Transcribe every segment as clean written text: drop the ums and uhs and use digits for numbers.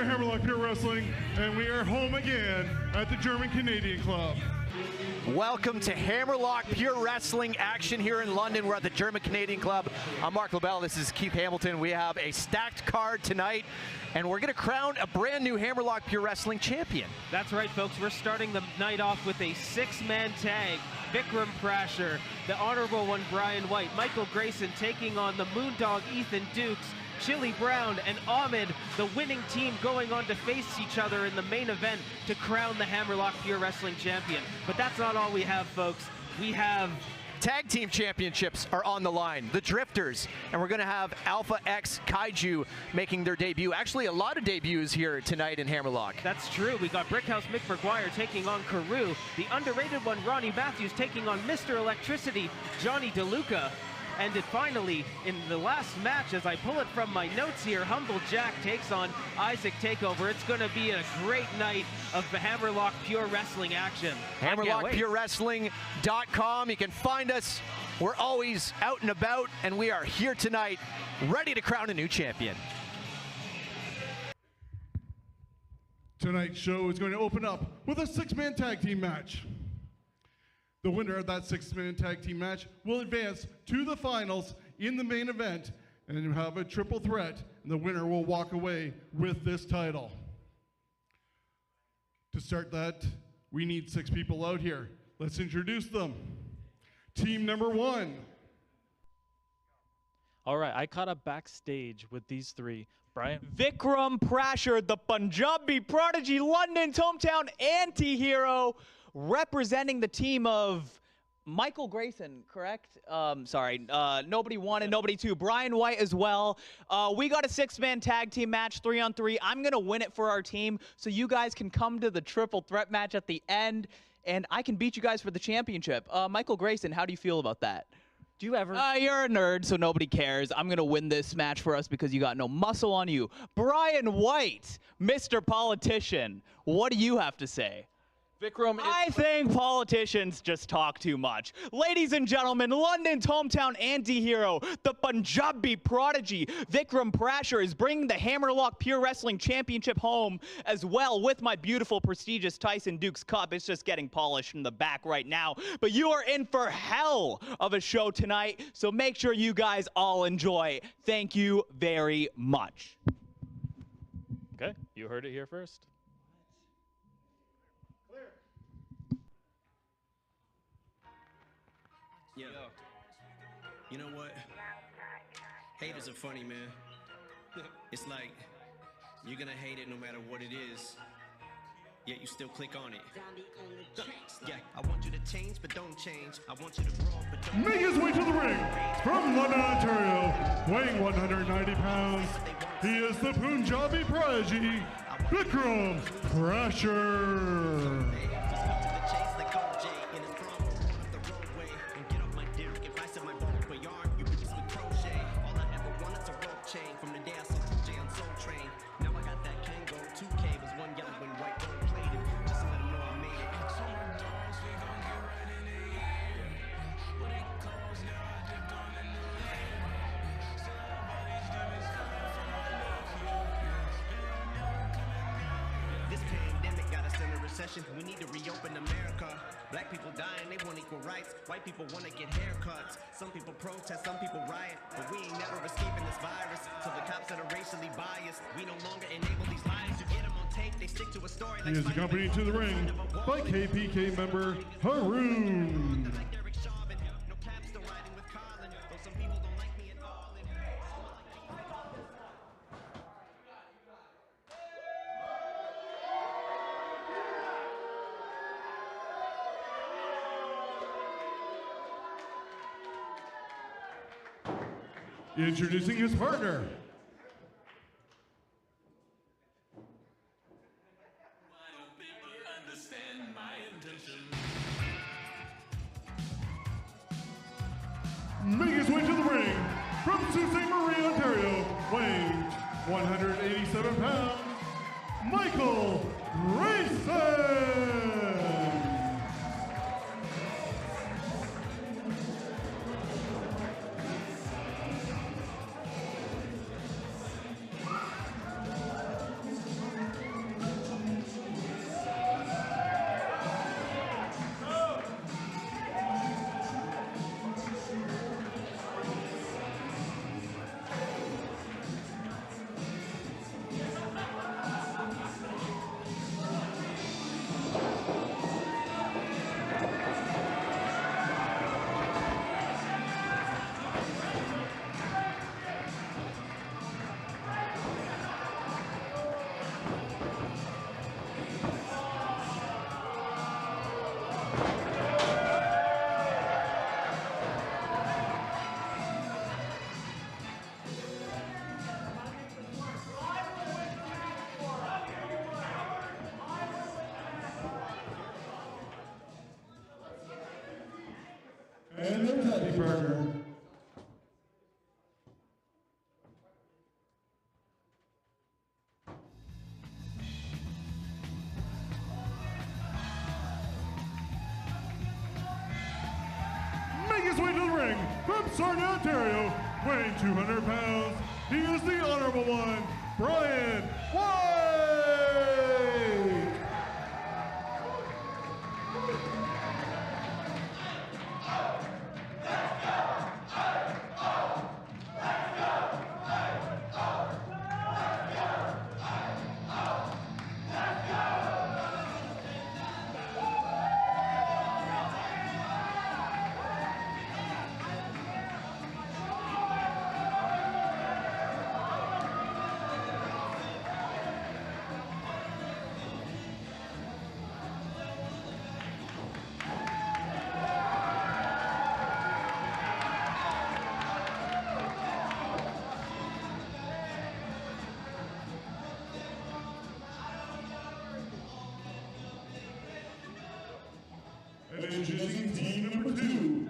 are Hammerlock Pure Wrestling, and we are home again at the German Canadian Club. Welcome to Hammerlock Pure Wrestling action here in London. We're at the German Canadian Club. I'm Mark LaBelle. This is Keith Hamilton. We have a stacked card tonight, and we're going to crown a brand new Hammerlock Pure Wrestling champion. That's right, folks. We're starting the night off with a six-man tag. Vikram Prasher, the Honorable One Brian White, Michael Grayson taking on the Moondog Ethan Dukes, Chili Brown and Ahmed, the winning team, going on to face each other in the main event to crown the Hammerlock Pure Wrestling champion. But that's not all we have, folks. We have tag team championships are on the line. The Drifters, and we're going to have Alpha X Kaiju making their debut. Actually, a lot of debuts here tonight in Hammerlock. That's true. We got Brickhouse Mick McGuire taking on Carew. The underrated one, Ronnie Matthews, taking on Mr. Electricity, Johnny DeLuca. And finally, in the last match, as I pull it from my notes here, Humble Jack takes on Isaac Takeover. It's going to be a great night of the Hammerlock Pure Wrestling action. HammerlockPureWrestling.com. You can find us. We're always out and about, and we are here tonight, ready to crown a new champion. Tonight's show is going to open up with a six-man tag team match. The winner of that six-man tag team match will advance to the finals in the main event and have a triple threat, and the winner will walk away with this title. To start that, we need 6 people out here. Let's introduce them. Team number 1. All right, I caught up backstage with these 3. Brian. Vikram Prasher, the Punjabi Prodigy, London's hometown anti-hero, representing the team of Michael Grayson, correct? Nobody 1 and nobody 2. Brian White as well. We got a 6-man tag team match, 3-on-3. I'm going to win it for our team so you guys can come to the triple threat match at the end, and I can beat you guys for the championship. Michael Grayson, how do you feel about that? Do you ever? You're a nerd, so nobody cares. I'm going to win this match for us because you got no muscle on you. Brian White, Mr. Politician, what do you have to say? Vikram, I think politicians just talk too much. Ladies and gentlemen, London's hometown anti-hero, the Punjabi Prodigy, Vikram Prasher, is bringing the Hammerlock Pure Wrestling Championship home as well with my beautiful, prestigious Tyson Dukes Cup. It's just getting polished in the back right now. But you are in for hell of a show tonight, so make sure you guys all enjoy. Thank you very much. Okay, you heard it here first. Yeah. You know what? Haters are funny, man. It's like you're gonna hate it no matter what it is, yet you still click on it. Yeah, I want you to change, but don't change. I want you to grow, but don't. Make his way to the ring from London, Ontario, weighing 190 pounds. He is the Punjabi Prodigy, Vikram Prasher. We need to reopen America. Black people dying, they want equal rights. White people want to get haircuts. Some people protest, some people riot. But we ain't never escaping this virus. So the cops that are racially biased, we no longer enable these lies. You get them on tape, they stick to a story. He is accompanied to the ring by KPK member Haroon. Introducing his partner. Making his way to the ring from Sault Ste. Marie, Ontario, weighing 187 pounds, Michael Grayson. And their tag team partner. Make his way to the ring from Sarnia, Ontario, weighing 200 pounds. He is the Honorable One, Brian White! And introducing team number 2.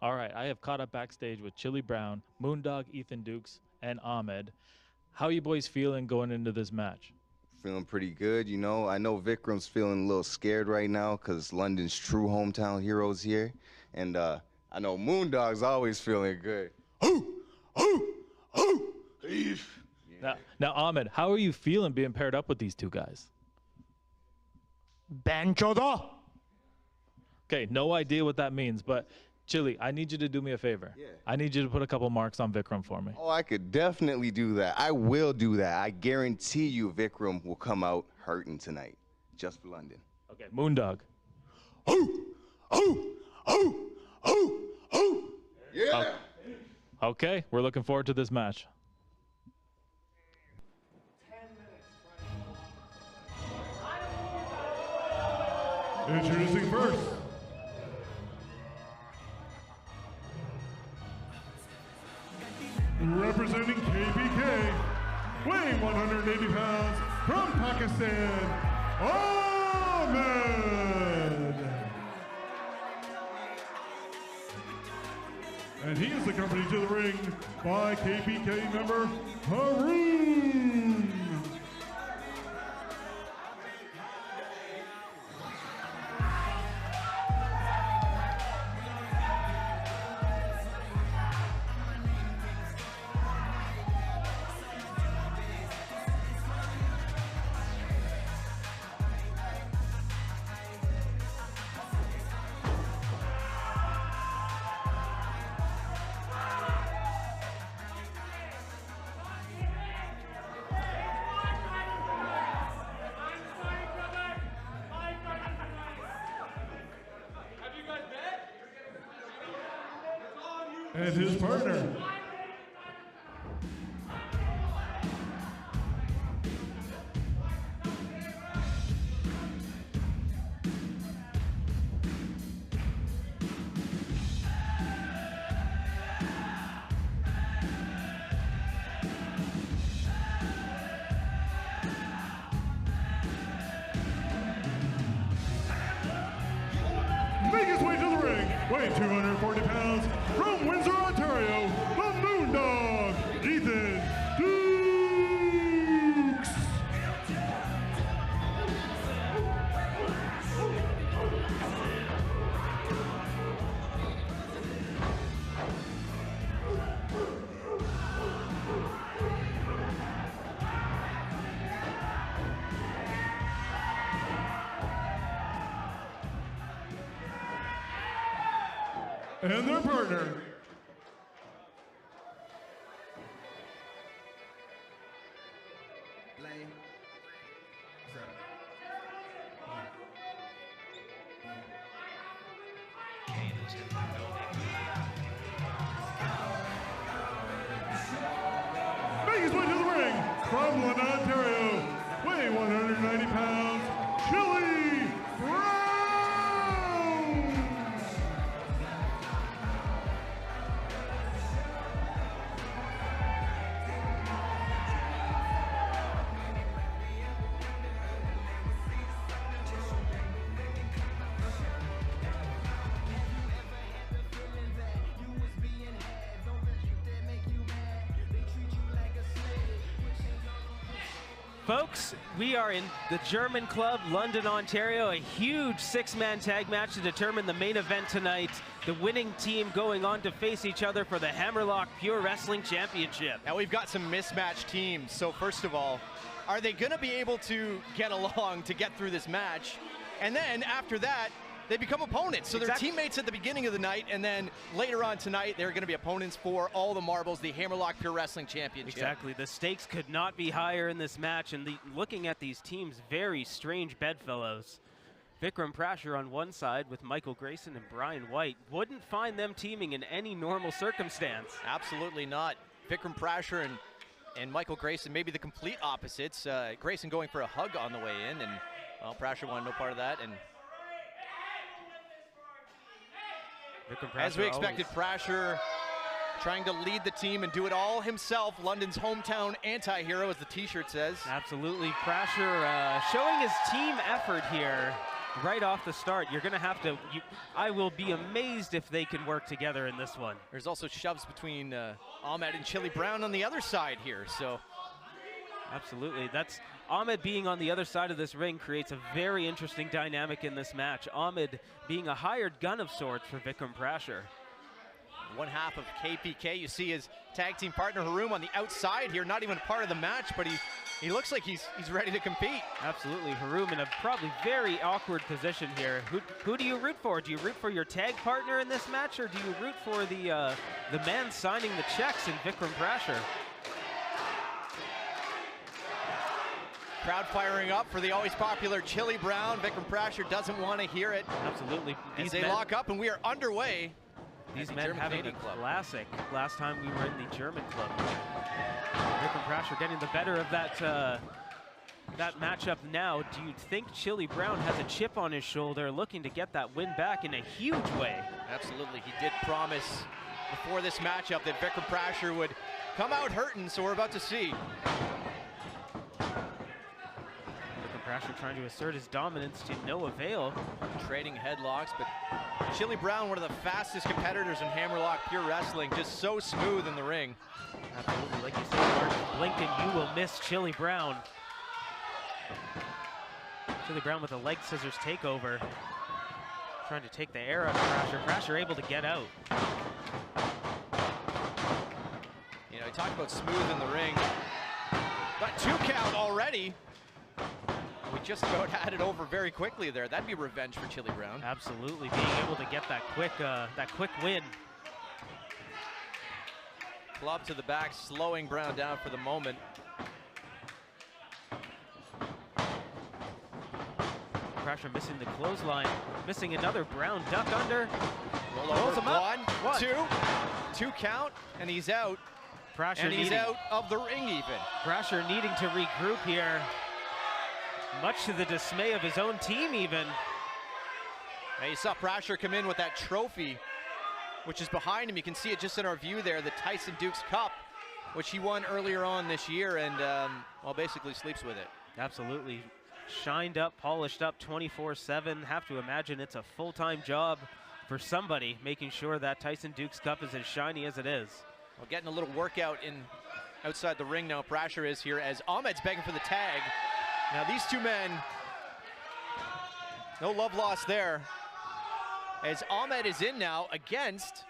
All right, I have caught up backstage with Chili Brown, Moondog, Ethan Dukes, and Ahmed. How are you boys feeling going into this match? Feeling pretty good, you know. I know Vikram's feeling a little scared right now because London's true hometown heroes here. And I know Moondog's always feeling good. Now, Ahmed, how are you feeling being paired up with these two guys? Banchoda. Okay, no idea what that means, but Chili, I need you to do me a favor. Yeah. I need you to put a couple marks on Vikram for me. Oh, I could definitely do that. I will do that. I guarantee you Vikram will come out hurting tonight, just for London. Okay, Moondog. Yeah. Okay, we're looking forward to this match. Introducing first. Representing KBK, weighing 180 pounds, from Pakistan, Ahmed. And he is accompanied to the ring by KBK member Haroon. And his partner. Make his way to the ring, weighing 240 pounds, from Windsor, Ontario, the Moondog, Ethan Dukes. And their partner. Make his way to the ring from London, Ontario, weighing 190 pounds, Chili Brown. Folks, we are in the German Club, London, Ontario. A huge 6-man tag match to determine the main event tonight. The winning team going on to face each other for the Hammerlock Pure Wrestling Championship. Now we've got some mismatched teams. So first of all, are they going to be able to get along to get through this match? And then after that, they become opponents. So they're teammates at the beginning of the night, and then later on tonight, they're going to be opponents for all the marbles, the Hammerlock Pure Wrestling Championship. Exactly. The stakes could not be higher in this match, and looking at these teams, very strange bedfellows. Vikram Prasher on one side with Michael Grayson and Brian White. Wouldn't find them teaming in any normal circumstance. Absolutely not. Vikram Prasher and Michael Grayson, maybe the complete opposites. Grayson going for a hug on the way in, and well, Prasher wanted no part of that. And as we expected, Prasher trying to lead the team and do it all himself. London's hometown anti-hero, as the t-shirt says. Absolutely. Prasher showing his team effort here right off the start. You're going to have to, I will be amazed if they can work together in this one. There's also shoves between Ahmed and Chili Brown on the other side here, so. Absolutely. That's Ahmed being on the other side of this ring creates a very interesting dynamic in this match. Ahmed being a hired gun of sorts for Vikram Prasher. One half of KPK, you see his tag team partner Haroom on the outside here, not even part of the match, but he looks like he's ready to compete. Absolutely. Haroom in a probably very awkward position here. Who do you root for? Do you root for your tag partner in this match, or do you root for the man signing the checks in Vikram Prasher? Crowd firing up for the always popular Chili Brown. Vikram Prasher doesn't want to hear it. Absolutely. As they lock up, and we are underway. These men having a classic last time we were in the German Club. Vikram Prasher getting the better of that matchup now. Do you think Chili Brown has a chip on his shoulder looking to get that win back in a huge way? Absolutely. He did promise before this matchup that Vikram Prasher would come out hurting, so we're about to see. Prasher trying to assert his dominance to no avail. Trading headlocks, but Chili Brown, one of the fastest competitors in Hammerlock Pure Wrestling, just so smooth in the ring. Absolutely, like you said, Mark, blink and you will miss Chili Brown. Chili Brown with a leg scissors takeover. Trying to take the air out of Prasher. Prasher able to get out. You know, he talked about smooth in the ring. Got 2 count already. We just about had it over very quickly there. That'd be revenge for Chili Brown. Absolutely, being able to get that quick win. Club to the back, slowing Brown down for the moment. Prasher missing the clothesline, missing another Brown duck under. Rolls him up. 1, 2, 2 count, and he's out. Prasher and he's out of the ring even. Prasher needing to regroup here. Much to the dismay of his own team even. Now you saw Prasher come in with that trophy, which is behind him. You can see it just in our view there, the Tyson Dukes Cup, which he won earlier on this year, and well, basically sleeps with it. Absolutely. Shined up, polished up 24/7. Have to imagine it's a full-time job for somebody making sure that Tyson Dukes Cup is as shiny as it is. Well, getting a little workout in outside the ring now, Prasher is here as Ahmed's begging for the tag. Now these two men, no love lost there. As Ahmed is in now against.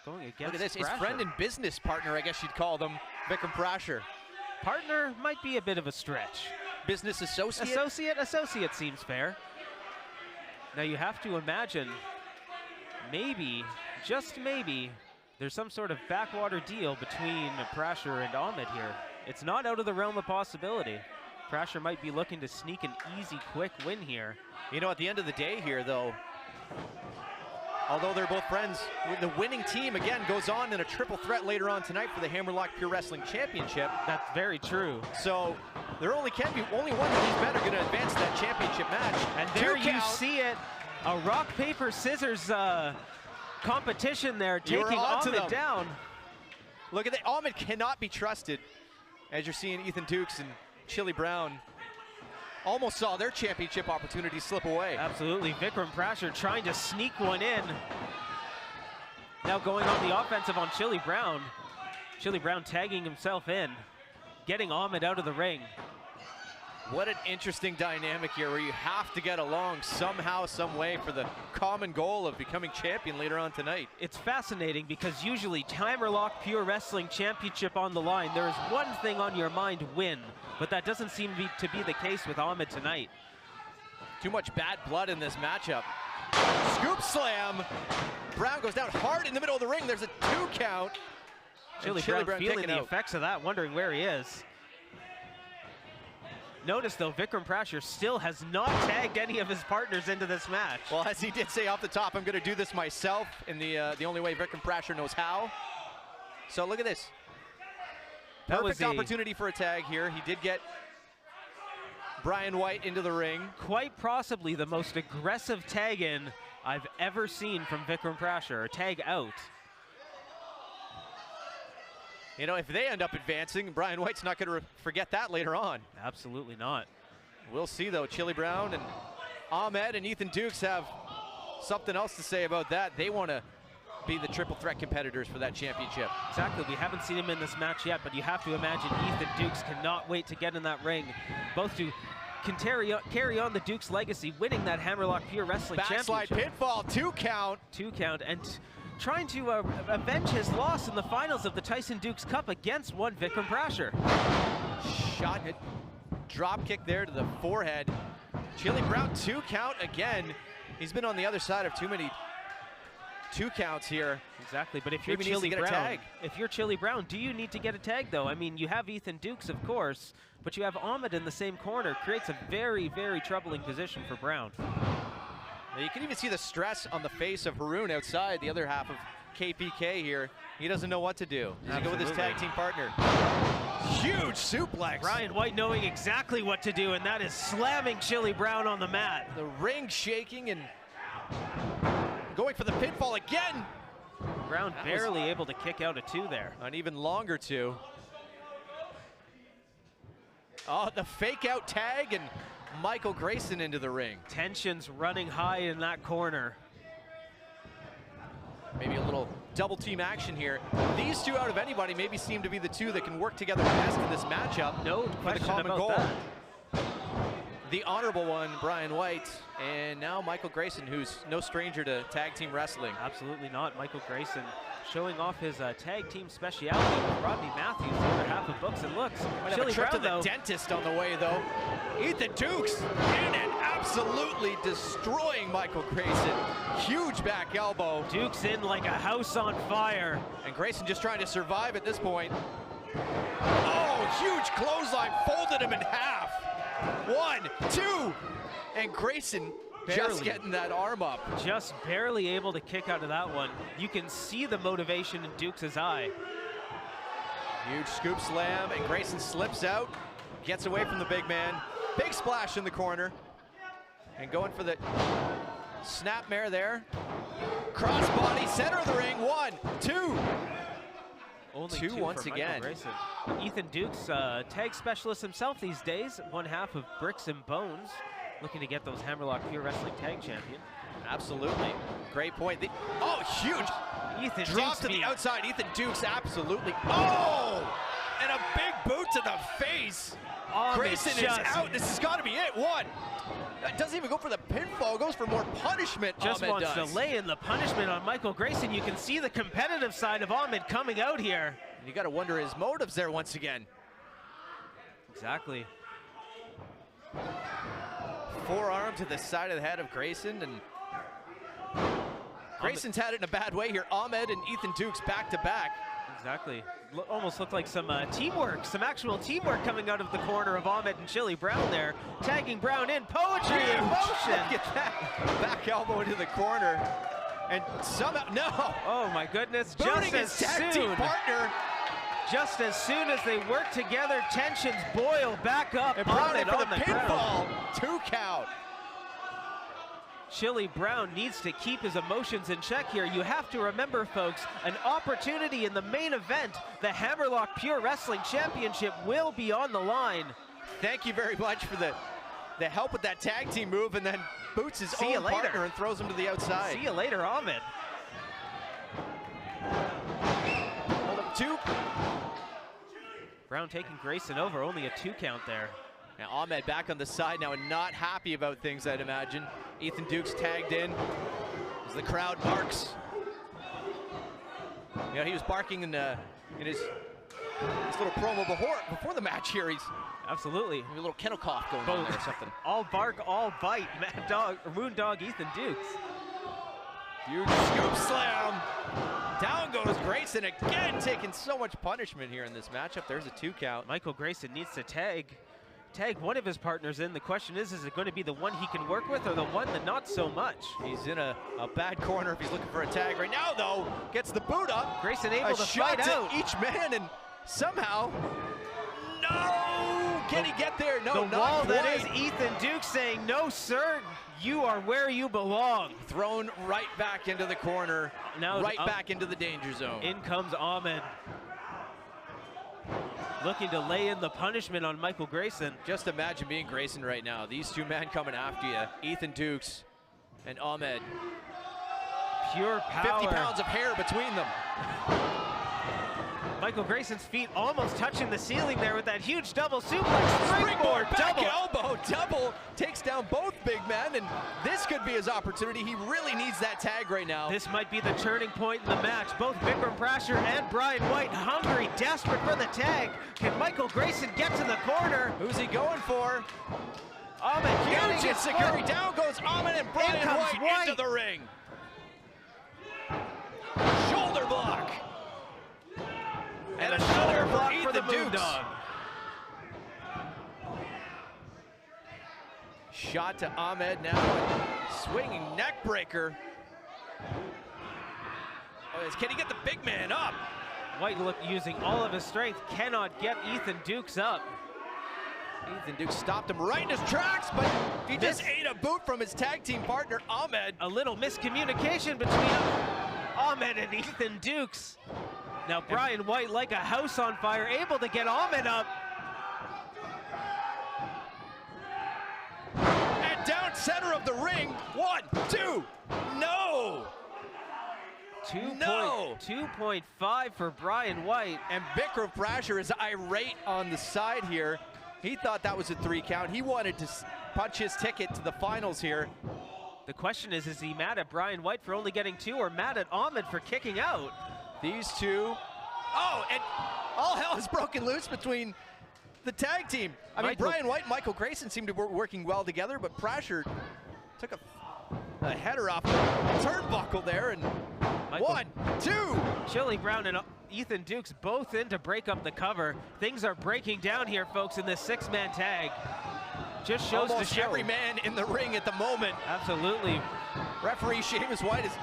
Going against Look at this, Prasher. his friend and business partner, I guess you'd call them, Vikram Prasher. Partner might be a bit of a stretch. Business associate? Associate seems fair. Now you have to imagine, maybe, just maybe, there's some sort of backwater deal between Prasher and Ahmed here. It's not out of the realm of possibility. Prasher might be looking to sneak an easy, quick win here. You know, at the end of the day here, though, although they're both friends, the winning team, again, goes on in a triple threat later on tonight for the Hammerlock Pure Wrestling Championship. That's very true. So there only can be only one of these men are going to advance to that championship match. And there you see it, a rock, paper, scissors competition there, taking Ahmed down. Look at that, Ahmed cannot be trusted. As you're seeing Ethan Dukes and Chili Brown almost saw their championship opportunity slip away. Absolutely, Vikram Prasher trying to sneak one in. Now going on the offensive on Chili Brown. Chili Brown tagging himself in, getting Ahmed out of the ring. What an interesting dynamic here where you have to get along somehow, some way for the common goal of becoming champion later on tonight. It's fascinating because usually Hammerlock Pure Wrestling Championship on the line, there is one thing on your mind, win. But that doesn't seem to be the case with Ahmed tonight. Too much bad blood in this matchup. Scoop slam. Brown goes down hard in the middle of the ring. There's a 2 count. Chili Brown feeling the effects of that, wondering where he is. Notice though, Vikram Prasher still has not tagged any of his partners into this match. Well, as he did say off the top, I'm going to do this myself in the only way Vikram Prasher knows how. So look at this. Perfect opportunity for a tag here. He did get Brian White into the ring. Quite possibly the most aggressive tag in I've ever seen from Vikram Prasher, a tag out. You know, if they end up advancing, Brian White's not going to forget that later on. Absolutely not. We'll see, though. Chili Brown and Ahmed and Ethan Dukes have something else to say about that. They want to be the triple threat competitors for that championship. Exactly. We haven't seen him in this match yet, but you have to imagine Ethan Dukes cannot wait to get in that ring, both to carry on the Dukes legacy, winning that Hammerlock Pure Wrestling Backslide Championship. pinfall, 2 count. 2 count, and trying to avenge his loss in the finals of the Tyson Dukes Cup against one Vikram Prasher. Shot, drop kick there to the forehead. Chili Brown, 2 count again. He's been on the other side of too many 2 counts here. Exactly, but if you're Maybe needs to Chili get a Brown, tag. if you're Chili Brown, do you need to get a tag though? I mean, you have Ethan Dukes, of course, but you have Ahmed in the same corner. Creates a very, very troubling position for Brown. Now you can even see the stress on the face of Haroon outside, the other half of KPK here. He doesn't know what to do. Does he go with his tag team partner? Huge suplex. Brian White knowing exactly what to do, and that is slamming Chili Brown on the mat. The ring shaking and going for the pinfall again. Brown barely able to kick out a 2 there. An even longer 2. Oh, the fake out tag and Michael Grayson into the ring. Tensions running high in that corner. Maybe a little double team action here. These 2 out of anybody maybe seem to be the 2 that can work together best in this matchup. No for the question common about goal. that. The honorable one, Brian White, and now Michael Grayson, who's no stranger to tag team wrestling. Absolutely not. Michael Grayson showing off his tag team speciality with Rodney Matthews, the other half of Books and Looks. Might have Chili a trip Brown, to the though, dentist on the way, though. Ethan Dukes in and absolutely destroying Michael Grayson. Huge back elbow. Dukes in like a house on fire. And Grayson just trying to survive at this point. Oh, huge clothesline, folded him in half. 1, 2, and Grayson just getting that arm up. Just barely able to kick out of that one. You can see the motivation in Dukes' eye. Huge scoop slam, and Grayson slips out, gets away from the big man. Big splash in the corner. And going for the snapmare there. Crossbody, center of the ring, 1, 2. Only 2 2 once for again. Michael Grayson. Ethan Dukes, tag specialist himself these days, one half of Bricks and Bones, looking to get those Hammerlock Pure Wrestling Tag Champion. Absolutely. Great point. Oh, huge. Ethan Drop Dukes to the being outside. Ethan Dukes, absolutely. Oh! And a big boot to the face. Grayson is out. This has got to be it. 1. Doesn't even go for the pinfall. Goes for more punishment. just Ahmed wants does. to lay in the punishment on Michael Grayson. You can see the competitive side of Ahmed coming out here. And you got to wonder his motives there once again. Exactly. Forearm to the side of the head of Grayson, and Grayson's had it in a bad way here. Ahmed and Ethan Dukes back to back. Exactly. Almost looked like some teamwork, some actual teamwork coming out of the corner of Ahmed and Chili Brown there. Tagging Brown in, poetry in motion. Look at that. Back elbow into the corner. And somehow, no. Oh my goodness, Booting his tag team partner. Just as soon as they work together, tensions boil back up. And Brown in Ahmed for the on the ground. pinfall. 2 count. Chili Brown needs to keep his emotions in check here. You have to remember, folks, an opportunity in the main event. The Hammerlock Pure Wrestling Championship will be on the line. Thank you very much for the help with that tag team move, and then boots his own partner and throws him to the outside. See you later, Ahmed. Hold up, 2. Brown taking Grayson over, only a 2 count there. Now Ahmed back on the side now and not happy about things, I'd imagine. Ethan Dukes tagged in as the crowd barks. You know, he was barking in his little promo before the match here. He's Absolutely. maybe a little kennel cough going on there or something. All bark, all bite. Mad Dog, or Moondog Ethan Dukes. Huge scoop slam. Down goes Grayson again, taking so much punishment here in this matchup. There's a 2 count. Michael Grayson needs to tag one of his partners in. The question is it going to be the one he can work with or the one that not so much? He's in a bad corner if he's looking for a tag right now, though. Gets the boot up. Grayson able to shot fight out. to each man, and somehow, no! Can he get there? No, the not wall that quite. is Ethan Dukes saying, no, sir, you are where you belong. Thrown right back into the corner, Now right back into the danger zone. In comes Ahmed. Looking to lay in the punishment on Michael Grayson. Just imagine being Grayson right now. These 2 men coming after you, Ethan Dukes and Ahmed. Pure power. 50 pounds of hair between them. Michael Grayson's feet almost touching the ceiling there with that huge double suplex. Springboard back double. elbow, double, takes down both big men, and this could be his opportunity. He really needs that tag right now. This might be the turning point in the match. Both Vikram Prasher and Brian White hungry, desperate for the tag. Can Michael Grayson get to the corner? Who's he going for? Ahmed getting Huge his security. foot. Down goes Ahmed and Brian comes White into the ring. Shoulder block. And a shoulder block for the Ethan Dukes. Moondog. Shot to Ahmed now. Swinging neck breaker. Can he get the big man up? White using all of his strength, cannot get Ethan Dukes up. Ethan Dukes stopped him right in his tracks, but he just ate a boot from his tag team partner, Ahmed. A little miscommunication between Ahmed and Ethan Dukes. Now Brian White, like a house on fire, able to get Ahmed up. And down center of the ring, 1, 2, no! 2.5 for Brian White. And Vikram Prasher is irate on the side here. He thought that was a 3 count. He wanted to punch his ticket to the finals here. The question is he mad at Brian White for only getting 2 or mad at Ahmed for kicking out? These 2. Oh, and all hell has broken loose between the tag team. I mean, Brian White and Michael Grayson seemed to be working well together, but Prasher took a header off the turnbuckle there, and 1, 2. Chili Brown and Ethan Dukes both in to break up the cover. Things are breaking down here, folks, in this 6-man tag. Just shows almost the show. every man in the ring at the moment. Absolutely. Referee Seamus White has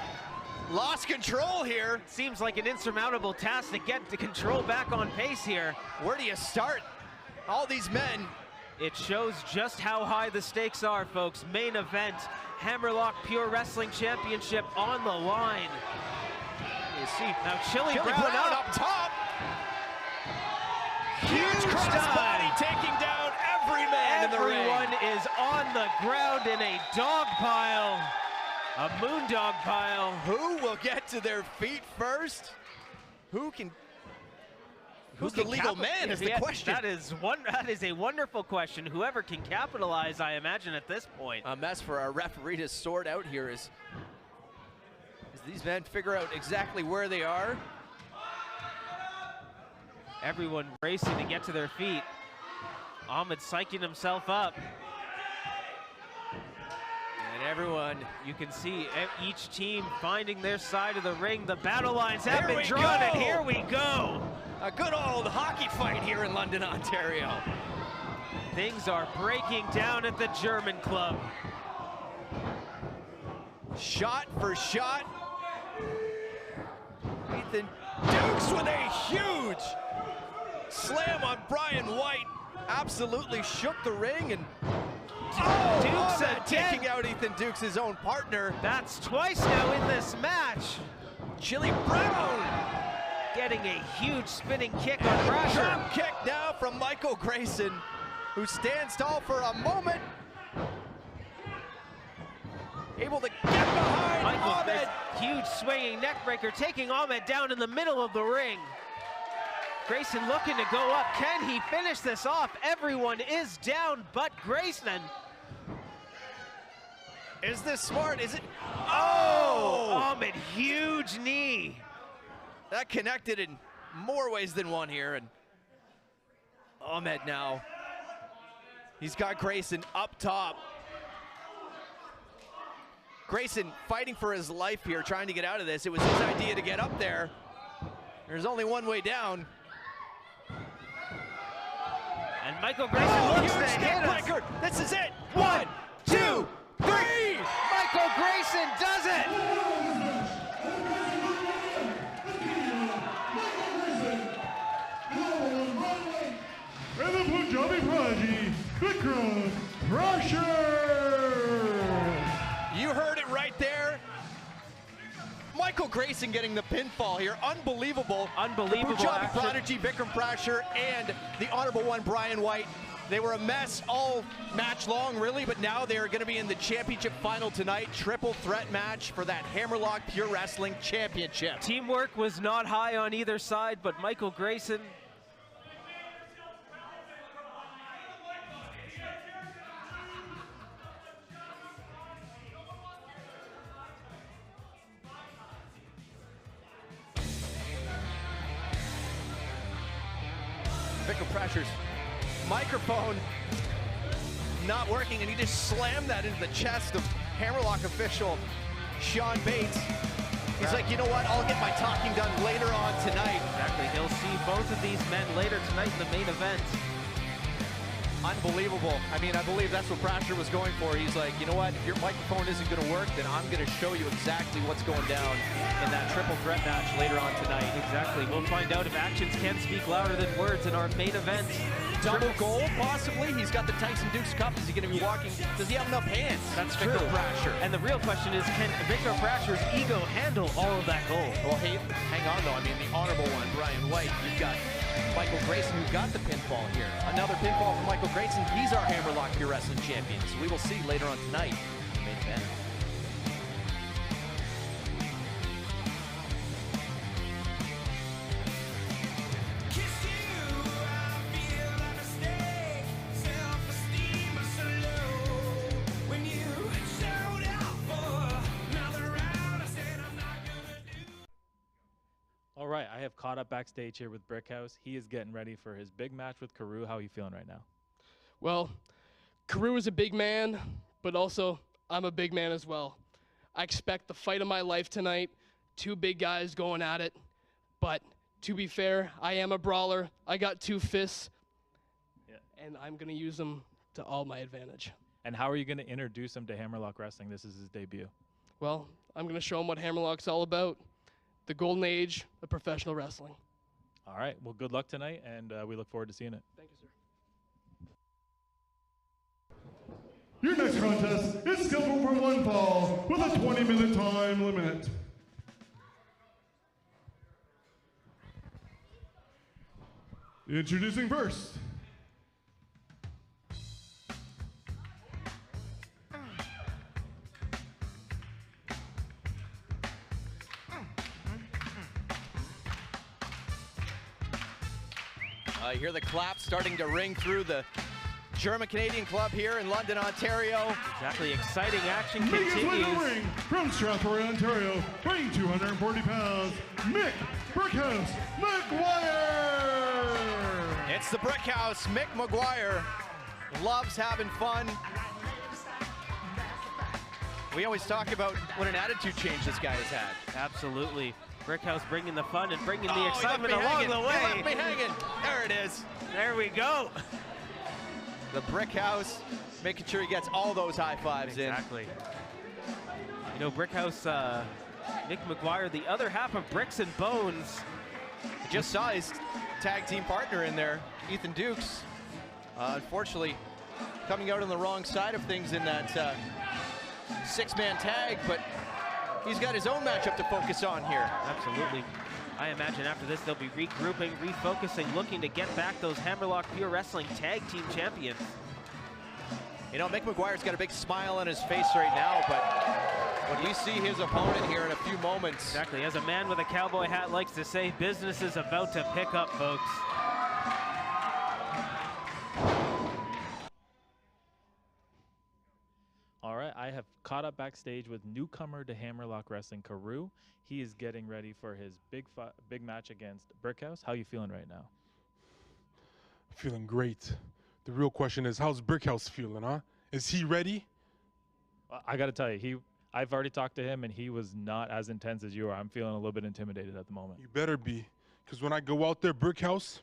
lost control here. Seems like an insurmountable task to get the control back on pace here. Where do you start? All these men. It shows just how high the stakes are, folks. Main event, Hammerlock Pure Wrestling Championship on the line. You see now Chili Brown up top. Huge crossbody taking down every man in the ring. Everyone is on the ground in a dog pile, a moondog pile. Who will get to their feet first? Who's the legal man is the question. That is a wonderful question. Whoever can capitalize, I imagine, at this point. A mess for our referee to sort out here as these men figure out exactly where they are. Everyone racing to get to their feet. Ahmed psyching himself up. And everyone, you can see each team finding their side of the ring. The battle lines have been drawn, and here we go. A good old hockey fight here in London, Ontario. Things are breaking down at the German club. Shot for shot. Ethan Dukes with a huge slam on Brian White. Absolutely shook the ring, and Dukes taking out Ethan Dukes, his own partner. That's twice now in this match. Chili Brown getting a huge spinning kick on Prasher. Drop kick now from Michael Grayson, who stands tall for a moment. Able to get behind Ahmed. Huge swinging neck breaker, taking Ahmed down in the middle of the ring. Grayson looking to go up. Can he finish this off? Everyone is down but Grayson. Is this smart? Is it? Oh! Ahmed, huge knee. That connected in more ways than one here. And Ahmed now, he's got Grayson up top. Grayson fighting for his life here, trying to get out of this. It was his idea to get up there. There's only one way down. And Michael Grayson looks to huge hit neck us. breaker. This is it. 1, 2, 3. Michael Grayson does it. And the Punjabi prodigy, Vikram Prasher. You heard it right there. Michael Grayson getting the pinfall here. Unbelievable. Unbelievable The Punjabi action. prodigy Vikram Prasher and the Honorable One Brian White. They were a mess all match long, really, but now they're going to be in the championship final tonight. Triple threat match for that Hammerlock Pure Wrestling Championship. Teamwork was not high on either side, but Michael Grayson. Vikram Prasher's microphone not working, and he just slammed that into the chest of Hammerlock official Sean Bates. He's like, you know what, I'll get my talking done later on tonight. Exactly, he'll see both of these men later tonight in the main event. Unbelievable. I mean, I believe that's what Prasher was going for. He's like, you know what, if your microphone isn't going to work, then I'm going to show you exactly what's going down in that triple threat match later on tonight. Exactly, we'll find out if actions can speak louder than words in our main event. Double gold, possibly. He's got the Tyson Dukes Cup. Is he going to be walking? Does he have enough hands? That's Vikram true. Prasher. And the real question is, can Vikram Prasher's ego handle all of that gold? Well, hey, hang on, though. I mean, the Honorable One, Brian White. You've got Michael Grayson, who got the pinfall here. Another pinfall from Michael Grayson. He's our Hammerlock Pure Wrestling champion. So we will see later on tonight in the main event. All right, I have caught up backstage here with Brickhouse. He is getting ready for his big match with Carew. How are you feeling right now? Well, Carew is a big man, but also I'm a big man as well. I expect the fight of my life tonight. Two big guys going at it. But to be fair, I am a brawler. I got two fists, and I'm going to use them to all my advantage. And how are you going to introduce him to Hammerlock Wrestling? This is his debut. Well, I'm going to show him what Hammerlock's all about. The golden age of professional wrestling. All right, well, good luck tonight, and we look forward to seeing it. Thank you, sir. Your next contest is scheduled for one fall with a 20-minute time limit. Introducing first, You hear the claps starting to ring through the German-Canadian club here in London, Ontario. Exactly, exciting action making his way to the continues. ring from Stratford, Ontario, weighing 240 pounds, Mick Brickhouse McGuire. It's the Brickhouse. Mick McGuire loves having fun. We always talk about what an attitude change this guy has had. Absolutely. Brickhouse bringing the fun and bringing the Oh, he left excitement me along hanging. the He way. left me hanging. There it is. There we go. The Brickhouse making sure he gets all those high fives Exactly. You know, Brickhouse, Nick McGuire, the other half of Bricks and Bones. in. Just saw his tag team partner in there, Ethan Dukes. Unfortunately, coming out on the wrong side of things in that six-man tag, but he's got his own matchup to focus on here. Absolutely. I imagine after this they'll be regrouping, refocusing, looking to get back those Hammerlock Pure Wrestling Tag Team Champions. You know, Mick McGuire's got a big smile on his face right now, but When we see his opponent here in a few moments. Exactly. As a man with a cowboy hat likes to say, business is about to pick up, folks. All right, I have caught up backstage with newcomer to Hammerlock Wrestling, Carew. He is getting ready for his big match against Brickhouse. How you feeling right now? Feeling great. The real question is, how's Brickhouse feeling, huh? Is he ready? I got to tell you, I've already talked to him, and he was not as intense as you are. I'm feeling a little bit intimidated at the moment. You better be, because when I go out there, Brickhouse,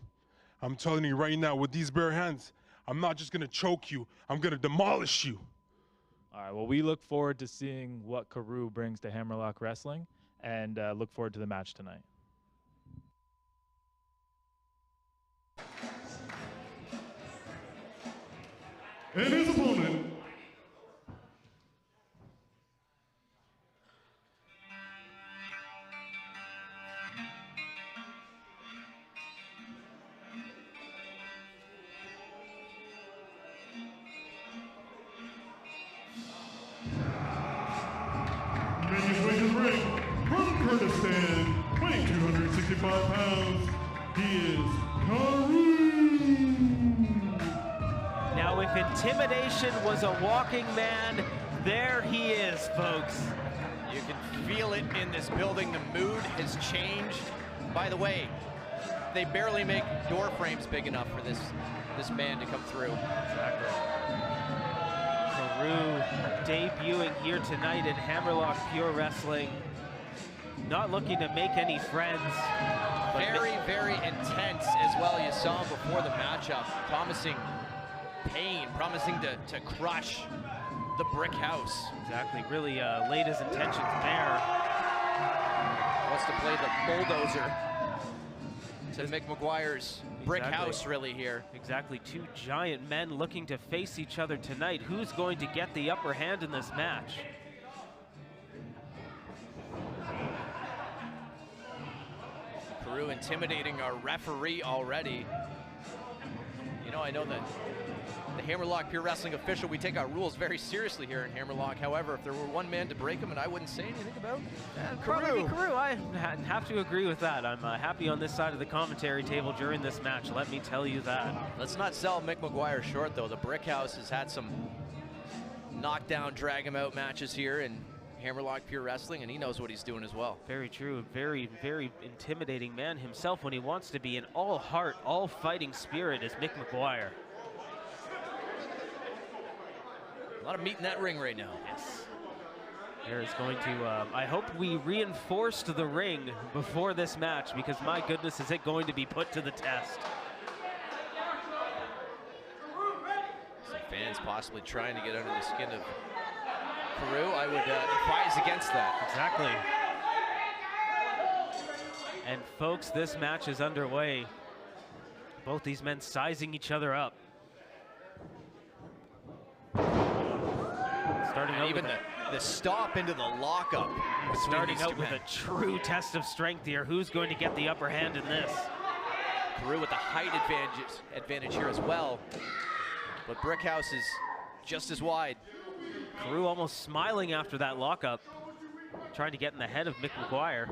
I'm telling you right now, with these bare hands, I'm not just going to choke you. I'm going to demolish you. All right, well, we look forward to seeing what Carew brings to Hammerlock Wrestling, and look forward to the match tonight. And his opponent, making his way to the ring from Kurdistan, weighing 265 pounds, he is Carew. Now, if intimidation was a walking man, there he is, folks. You can feel it in this building. The mood has changed. By the way, they barely make door frames big enough for this man to come through. Exactly. Carew debuting here tonight in Hammerlock Pure Wrestling. Not looking to make any friends. Very, very intense as well. You saw him before the matchup, promising pain, promising to crush the brick house. Exactly, really laid his intentions bare. Wants to play the bulldozer to Mick McGuire's brick house really here. Exactly, two giant men looking to face each other tonight. Who's going to get the upper hand in this match? Carew intimidating our referee already. You know, I know that the Hammerlock Pure Wrestling official, we take our rules very seriously here in Hammerlock. However, if there were one man to break them and I wouldn't say anything about Probably Carew. I have to agree with that. I'm happy on this side of the commentary table during this match, let me tell you that. Let's not sell Mick McGuire short, though. The Brick House has had some knockdown, drag him out matches here in Hammerlock Pure Wrestling, and he knows what he's doing as well. Very true. Very, very intimidating man himself when he wants to be. An all heart, all fighting spirit is Mick McGuire. A lot of meat in that ring right now. Yes. There is going to, I hope we reinforced the ring before this match, because my goodness, is it going to be put to the test. Some fans possibly trying to get under the skin of Carew. I would advise against that. Exactly. And folks, this match is underway. Both these men sizing each other up. Starting out even the stop into the lockup. Starting out with a true test of strength here. Who's going to get the upper hand in this? Carew with the height advantage here as well. But Brickhouse is just as wide. Carew almost smiling after that lockup, trying to get in the head of Mick McGuire.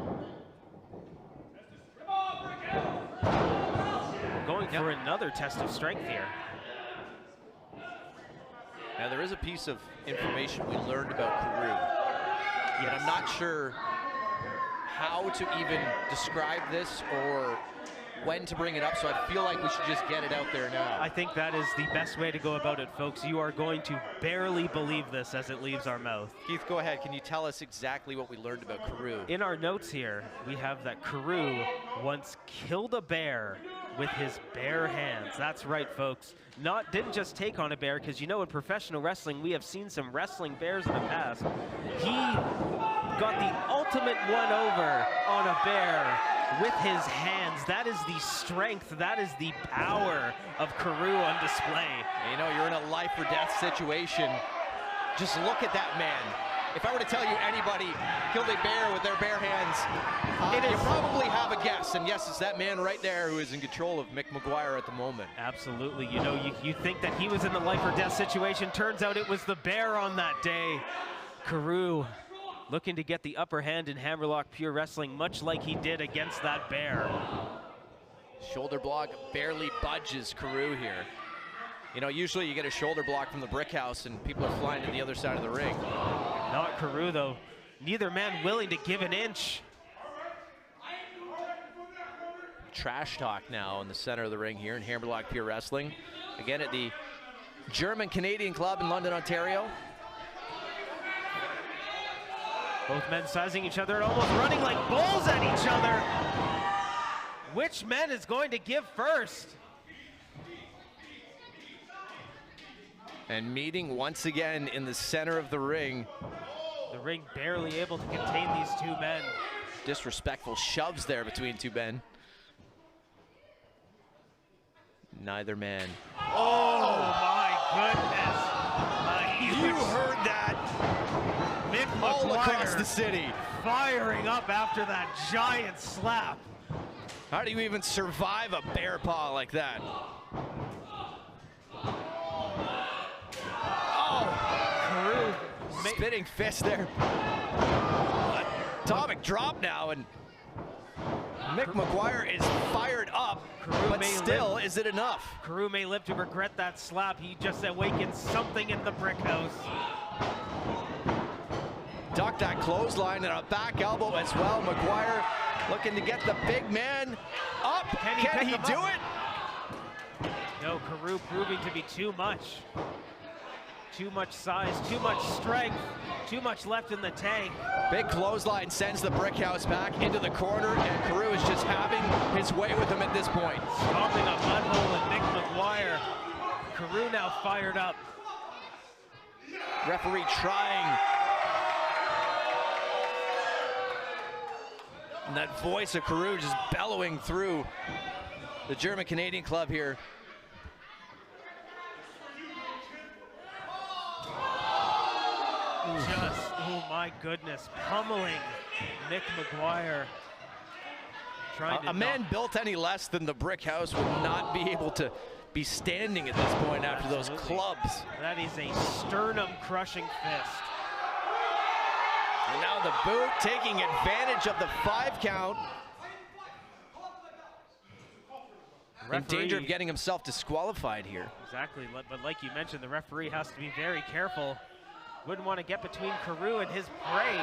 Going for another test of strength here. Now there is a piece of information we learned about Carew. Yet I'm not sure how to even describe this or when to bring it up, so I feel like we should just get it out there now. I think that is the best way to go about it, folks. You are going to barely believe this as it leaves our mouth. Keith, go ahead. Can you tell us exactly what we learned about Carew? In our notes here, we have that Carew once killed a bear with his bare hands. That's right, folks. Didn't just take on a bear, because you know in professional wrestling, we have seen some wrestling bears in the past. He got the ultimate one-over on a bear with his hands. That is the strength, that is the power of Carew on display. You know, you're in a life or death situation. Just look at that man. If I were to tell you anybody killed a bear with their bare hands, you probably have a guess. And yes, it's that man right there who is in control of Mick McGuire at the moment. Absolutely. You know, you think that he was in the life or death situation. Turns out it was the bear on that day. Carew looking to get the upper hand in Hammerlock Pure Wrestling, much like he did against that bear. Shoulder block barely budges Carew here. You know, usually you get a shoulder block from the brick house and people are flying to the other side of the ring. Not Carew, though. Neither man willing to give an inch. Trash talk now in the center of the ring here in Hammerlock Pure Wrestling. Again at the German-Canadian Club in London, Ontario. Both men sizing each other and almost running like bulls at each other. Which man is going to give first? And meeting once again in the center of the ring. The ring barely able to contain these two men. Disrespectful shoves there between two men. Neither man. Oh my goodness. You heard that Mick all McGuire across the city. Firing up after that giant slap. How do you even survive a bear paw like that? Carew. Spinning fist there. Atomic drop now, and Mick McGuire is fired up, but still, is it enough? Carew may live to regret that slap. He just awakened something in the brick house. Ducked that clothesline and a back elbow as well. McGuire looking to get the big man up. Can he do it? No, Carew proving to be too much. Too much size, too much strength, too much left in the tank. Big clothesline sends the brick house back into the corner, and Carew is just having his way with him at this point. Stomping a mud hole in Mick McGuire. Carew now fired up. Referee trying. And that voice of Carew just bellowing through the German-Canadian Club here. Just, oh my goodness, pummeling Mick McGuire. A man built any less than the brick house would not be able to be standing at this point after those clubs. That is a sternum-crushing fist. And now the boot taking advantage of the 5 count. In danger of getting himself disqualified here. Exactly, but like you mentioned, the referee has to be very careful. Wouldn't want to get between Carew and his prey.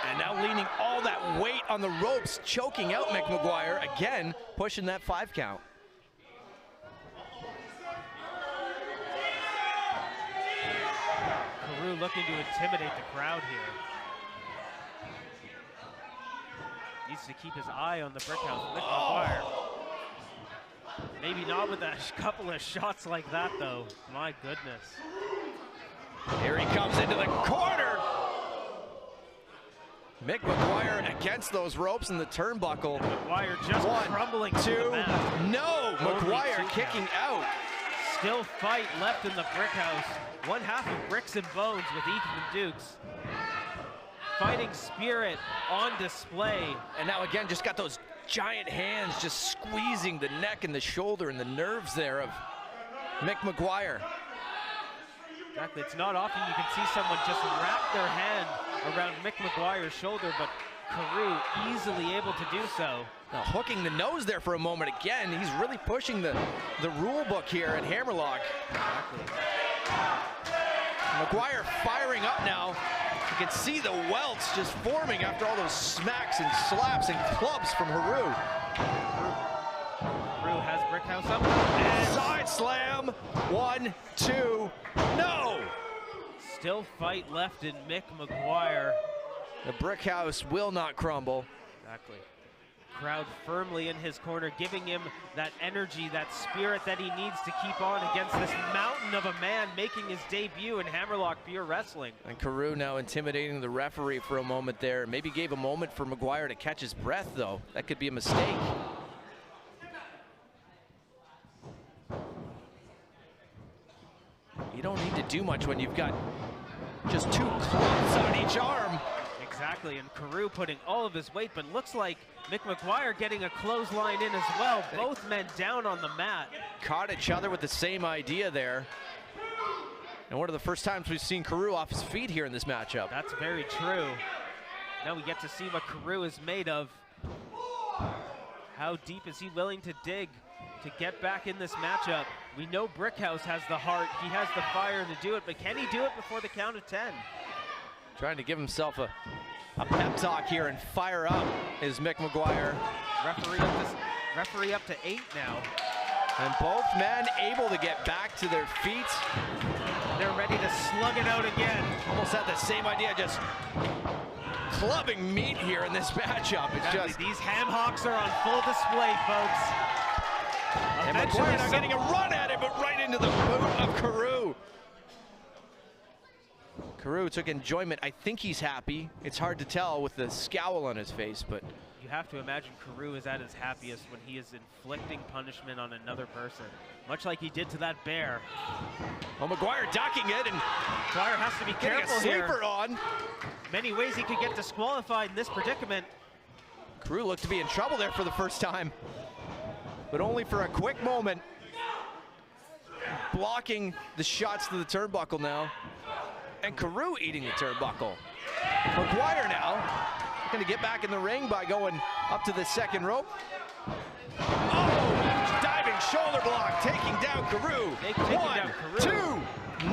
And now leaning all that weight on the ropes, choking out Mick McGuire, again, pushing that 5 count. Carew looking to intimidate the crowd here. Needs to keep his eye on the brick house. Mick McGuire. Maybe not with a couple of shots like that, though. My goodness. Here he comes into the corner. Mick McGuire against those ropes in the turnbuckle. McGuire just crumbling to the mat. No, McGuire kicking out. Still fight left in the brick house. One half of Bricks and Bones with Ethan Dukes. Fighting spirit on display. And now again, just got those giant hands just squeezing the neck and the shoulder and the nerves there of Mick McGuire. Exactly, it's not often you can see someone just wrap their hand around Mick McGuire's shoulder, but Carew easily able to do so. Now hooking the nose there for a moment again. He's really pushing the rule book here at Hammerlock. Exactly. McGuire firing up now. You can see the welts just forming after all those smacks and slaps and clubs from Carew. Carew has Brickhouse up. And side slam. 1, 2, no! Still fight left in Mick McGuire. The brick house will not crumble. Exactly. Crowd firmly in his corner, giving him that energy, that spirit that he needs to keep on against this mountain of a man making his debut in Hammerlock Pure Wrestling. And Carew now intimidating the referee for a moment there. Maybe gave a moment for McGuire to catch his breath, though. That could be a mistake. You don't need to do much when you've got just 2 clubs on each arm. Exactly, and Carew putting all of his weight, but looks like Mick McGuire getting a clothesline in as well. Both men down on the mat. Caught each other with the same idea there. And one of the first times we've seen Carew off his feet here in this matchup. That's very true. Now we get to see what Carew is made of. How deep is he willing to dig to get back in this matchup? We know Brickhouse has the heart, he has the fire to do it, but can he do it before the count of 10? Trying to give himself a pep talk here and fire up is Mick McGuire. Referee up to 8 now. And both men able to get back to their feet. They're ready to slug it out again. Almost had the same idea, just clubbing meat here in this matchup. It's just these ham hocks are on full display, folks. And McGuire not getting a run at it, but right into the boot of Carew. Carew took enjoyment. I think he's happy. It's hard to tell with the scowl on his face, but you have to imagine Carew is at his happiest when he is inflicting punishment on another person, much like he did to that bear. Well, McGuire ducking it, and McGuire has to be careful here. here. On. Many ways he could get disqualified in this predicament. Carew looked to be in trouble there for the first time, but only for a quick moment. Blocking the shots to the turnbuckle now, and Carew eating the turnbuckle. McGuire now going to get back in the ring by going up to the second rope. Oh, diving shoulder block, taking down Carew. One, two,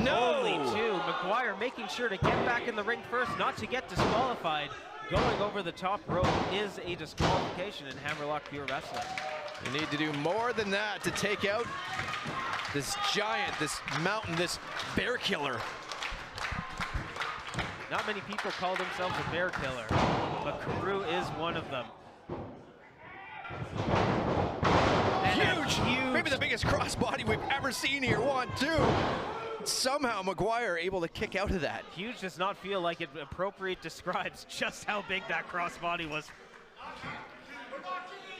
no. Only 2. McGuire making sure to get back in the ring first, not to get disqualified. Going over the top rope is a disqualification in Hammerlock Pure Wrestling. You need to do more than that to take out this giant, this mountain, this bear killer. Not many people call themselves a bear killer, but Carew is one of them. Huge! Maybe the biggest crossbody we've ever seen here. 1, 2. Somehow McGuire able to kick out of that. Huge does not feel like it appropriate describes just how big that crossbody was.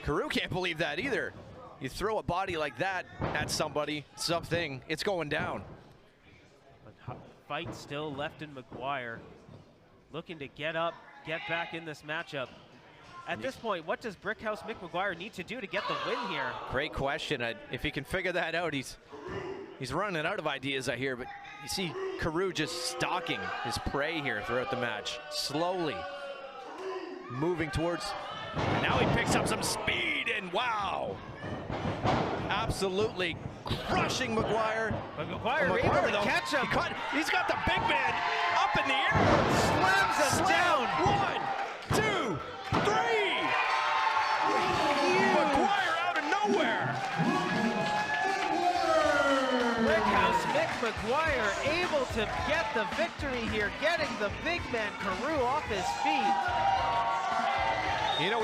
Carew can't believe that either. You throw a body like that at somebody, something, it's going down. But fight still left in McGuire. Looking to get up, get back in this matchup. At this point, what does Brickhouse Mick McGuire need to do to get the win here? Great question. If he can figure that out, he's running out of ideas, I hear, but you see Carew just stalking his prey here throughout the match. Slowly moving towards, and now he picks up some speed, and wow. Absolutely crushing McGuire. But McGuire able to catch him. He's got the big man up in the air. Slams him down. 1, 2, 3. McGuire out of nowhere. Brickhouse Mick McGuire able to get the victory here, getting the big man Carew off his feet. You know,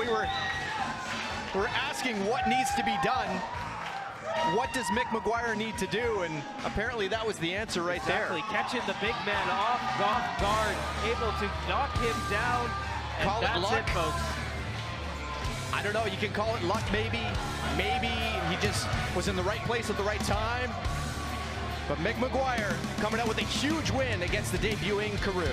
we're asking what needs to be done. What does Mick McGuire need to do? And apparently that was the answer right there. Catching the big man off guard, able to knock him down, and call that's it luck, folks. I don't know, you can call it luck maybe. Maybe he just was in the right place at the right time. But Mick McGuire coming out with a huge win against the debuting Carew.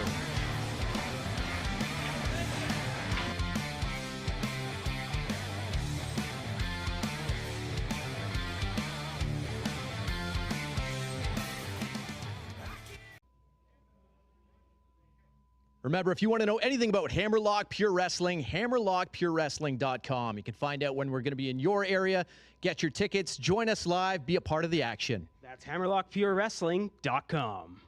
Remember, if you want to know anything about Hammerlock Pure Wrestling, hammerlockpurewrestling.com. You can find out when we're going to be in your area, get your tickets, join us live, be a part of the action. That's hammerlockpurewrestling.com.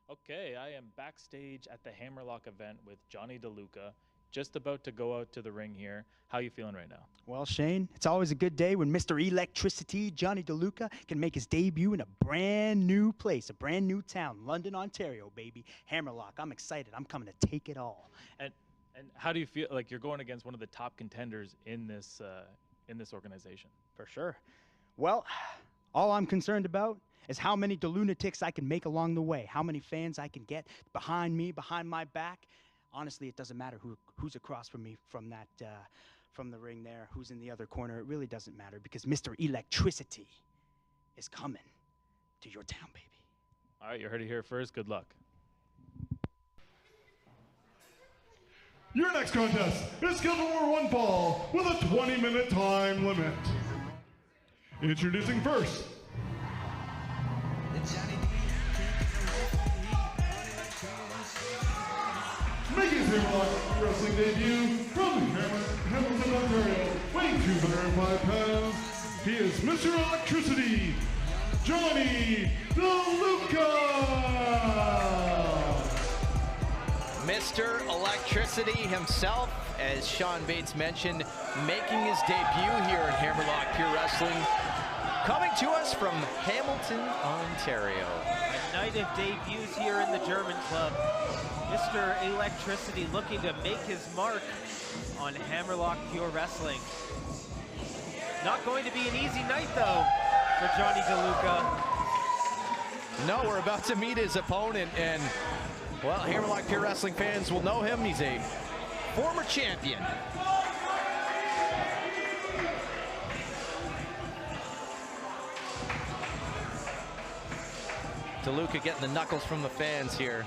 Okay, I am backstage at the Hammerlock event with Johnny DeLuca, just about to go out to the ring here. How you feeling right now? Well, Shane, it's always a good day when Mr. Electricity, Johnny DeLuca, can make his debut in a brand new place, a brand new town, London, Ontario, baby. Hammerlock, I'm excited. I'm coming to take it all. And how do you feel like you're going against one of the top contenders in this organization? For sure. Well, all I'm concerned about is how many DeLunatics I can make along the way, how many fans I can get behind me, behind my back. Honestly, it doesn't matter who's across from me from that, from the ring there, who's in the other corner. It really doesn't matter because Mr. Electricity is coming to your town, baby. All right, you heard it here first. Good luck. Your next contest is scheduled for one fall with a 20-minute time limit. Introducing first, Hammerlock Wrestling debut from Hamilton, Ontario, weighing 205 pounds. He is Mr. Electricity, Johnny DeLuca! Mr. Electricity himself, as Sean Bates mentioned, making his debut here in Hammerlock Pure Wrestling, coming to us from Hamilton, Ontario. A night of debuts here in the German club. Mr. Electricity looking to make his mark on Hammerlock Pure Wrestling. Not going to be an easy night, though, for Johnny DeLuca. No, we're about to meet his opponent, and, well, Hammerlock Pure Wrestling fans will know him. He's a former champion. DeLuca getting the knuckles from the fans here.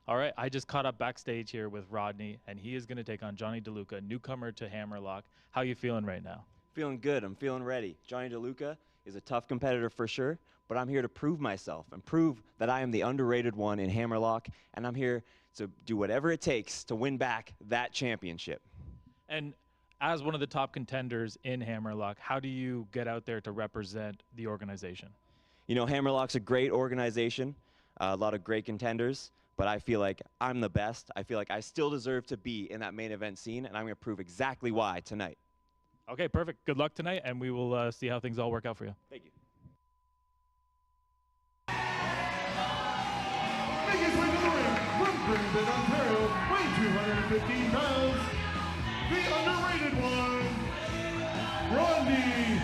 All right, I just caught up backstage here with Rodney, and he is going to take on Johnny DeLuca, newcomer to Hammerlock. How you feeling right now? Feeling good. I'm feeling ready. Johnny DeLuca is a tough competitor for sure, but I'm here to prove myself and prove that I am the underrated one in Hammerlock, and I'm here to do whatever it takes to win back that championship. And as one of the top contenders in Hammerlock, how do you get out there to represent the organization? You know, Hammerlock's a great organization, a lot of great contenders, but I feel like I'm the best. I feel like I still deserve to be in that main event scene, and I'm going to prove exactly why tonight. Okay, perfect. Good luck tonight, and we will see how things all work out for you. Thank you. Make his way to the ring from Brisbane, Ontario, weighing 215 pounds, the underrated one, Rodney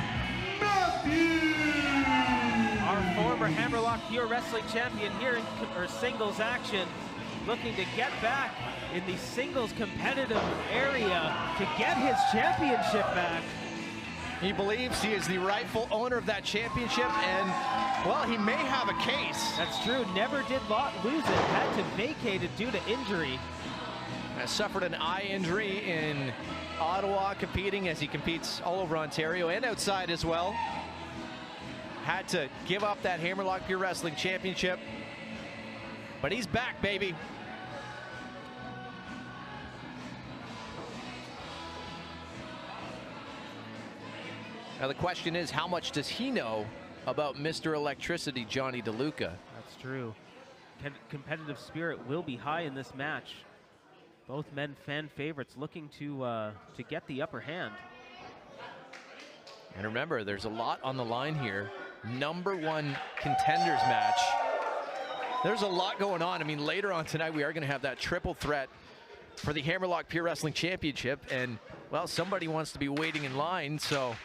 Matthews! Our former Hammerlock Pure Wrestling champion here in singles action, looking to get back in the singles competitive area to get his championship back. He believes he is the rightful owner of that championship, and, well, he may have a case. That's true. Never did lose it. Had to vacate it due to injury. Has suffered an eye injury in Ottawa, competing as he competes all over Ontario and outside as well. Had to give up that Hammerlock Pure Wrestling championship, but he's back, baby. Now the question is, how much does he know about Mr. Electricity, Johnny DeLuca? That's true. Competitive spirit will be high in this match. Both men fan favorites looking to get the upper hand. And remember, there's a lot on the line here. #1 contenders match. There's a lot going on. I mean, later on tonight, we are going to have that triple threat for the Hammerlock Pure Wrestling Championship. And, well, somebody wants to be waiting in line, so.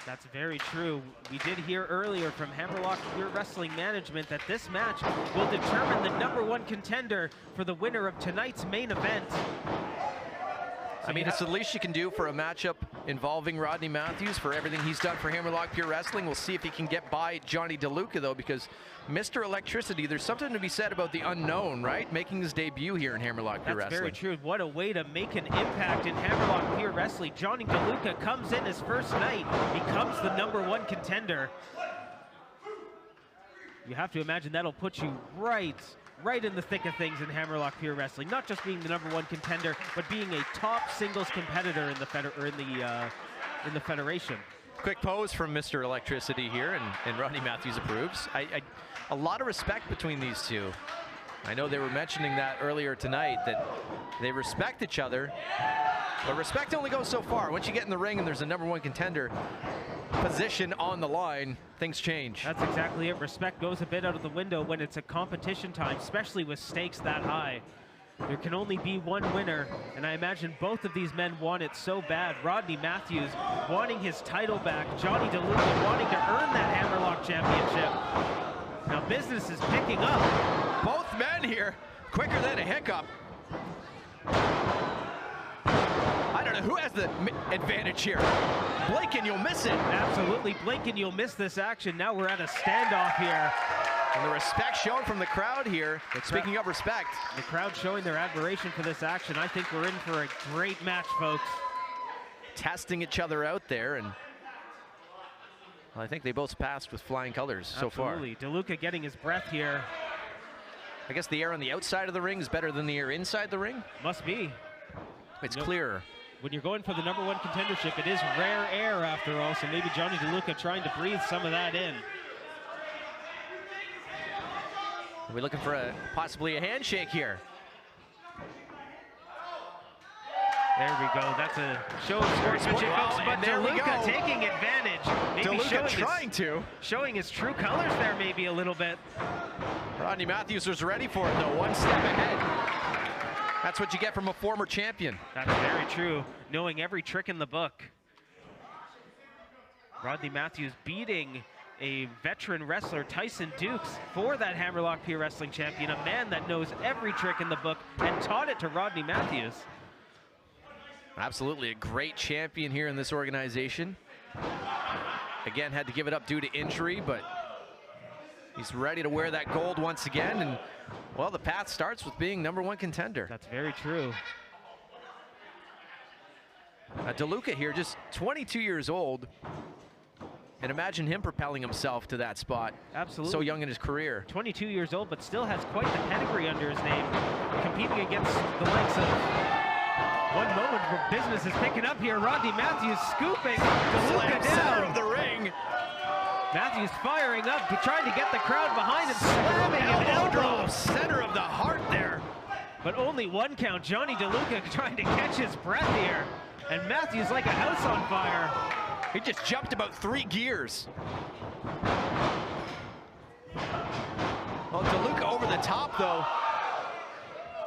That's very true. We did hear earlier from Hammerlock Pure Wrestling management that this match will determine the #1 contender for the winner of tonight's main event. I mean, it's the least you can do for a matchup involving Rodney Matthews, for everything he's done for Hammerlock Pure Wrestling. We'll see if he can get by Johnny DeLuca, though, because Mr. Electricity, there's something to be said about the unknown, right? Making his debut here in Hammerlock Pure Wrestling. That's very true. What a way to make an impact in Hammerlock Pure Wrestling. Johnny DeLuca comes in his first night, becomes the #1 contender. You have to imagine that'll put you right in the thick of things in Hammerlock Pure Wrestling. Not just being the #1 contender, but being a top singles competitor in the federation. Quick pose from Mr. Electricity here, and Rodney Matthews approves. A lot of respect between these two. I know they were mentioning that earlier tonight, that they respect each other, but respect only goes so far. Once you get in the ring and there's a #1 contender position on the line, things change. That's exactly it. Respect goes a bit out of the window when it's a competition time, especially with stakes that high. There can only be one winner, and I imagine both of these men want it so bad. Rodney Matthews wanting his title back, Johnny DeLuca wanting to earn that Hammerlock championship. Now business is picking up. Both men here, quicker than a hiccup. I don't Florida. Who has the advantage here? Blink and you'll miss it. Absolutely, blink and you'll miss this action. Now we're at a standoff here. And the respect shown from the crowd here. Speaking of respect. The crowd showing their admiration for this action. I think we're in for a great match, folks. Testing each other out there, and well, I think they both passed with flying colors so far. Absolutely. DeLuca getting his breath here. I guess the air on the outside of the ring is better than the air inside the ring? Must be. It's clearer. When you're going for the #1 contendership, it is rare air after all, so maybe Johnny DeLuca trying to breathe some of that in. Are we looking for possibly a handshake here? There we go. That's a show of sportsmanship, folks, but DeLuca taking advantage. Maybe DeLuca showing his true colors there maybe a little bit. Rodney Matthews was ready for it, though. One step ahead. That's what you get from a former champion. That's very true. Knowing every trick in the book. Rodney Matthews beating a veteran wrestler, Tyson Dukes, for that Hammerlock Pier Wrestling champion, a man that knows every trick in the book and taught it to Rodney Matthews. Absolutely a great champion here in this organization. Again, had to give it up due to injury, but he's ready to wear that gold once again. And, well, the path starts with being #1 contender. That's very true. DeLuca here, just 22 years old. And imagine him propelling himself to that spot. Absolutely. So young in his career. 22 years old, but still has quite the pedigree under his name. Competing against the likes of one moment where business is picking up here. Rodney Matthews scooping DeLuca down. Of the ring. Matthews firing up, trying to get the crowd behind him, slamming an elbow. Center of the heart there. But only one count. Johnny DeLuca trying to catch his breath here. And Matthews like a house on fire. He just jumped about 3 gears. Well, DeLuca over the top, though.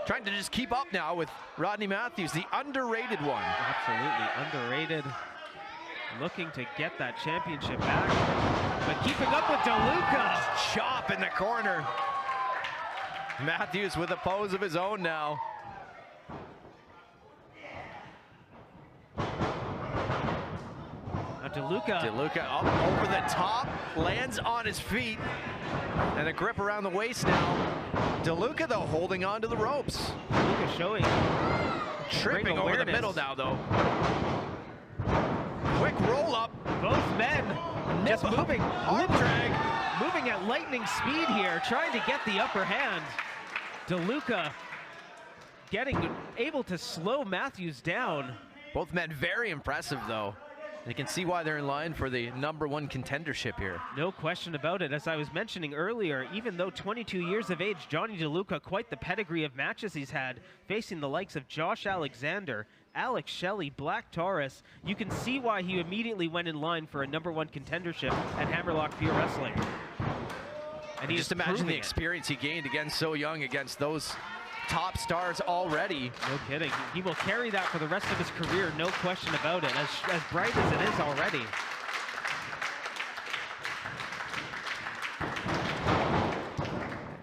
Trying to just keep up now with Rodney Matthews, the underrated one. Absolutely underrated. Looking to get that championship back. But keeping up with DeLuca. Chop in the corner. Matthews with a pose of his own now. DeLuca up over the top, lands on his feet, and a grip around the waist now. DeLuca, though, holding on to the ropes. DeLuca showing tripping over the middle now, though. Quick roll up. Both men just moving, moving at lightning speed here, trying to get the upper hand. DeLuca able to slow Matthews down. Both men very impressive, though. You can see why they're in line for the #1 contendership here. No question about it. As I was mentioning earlier, even though 22 years of age, Johnny DeLuca, quite the pedigree of matches he's had, facing the likes of Josh Alexander, Alex Shelley, Black Taurus. You can see why he immediately went in line for a #1 contendership at Hammerlock Pier Wrestling. And just imagine the experience he gained again so young against those top stars already. No kidding. He will carry that for the rest of his career, no question about it, as bright as it is already.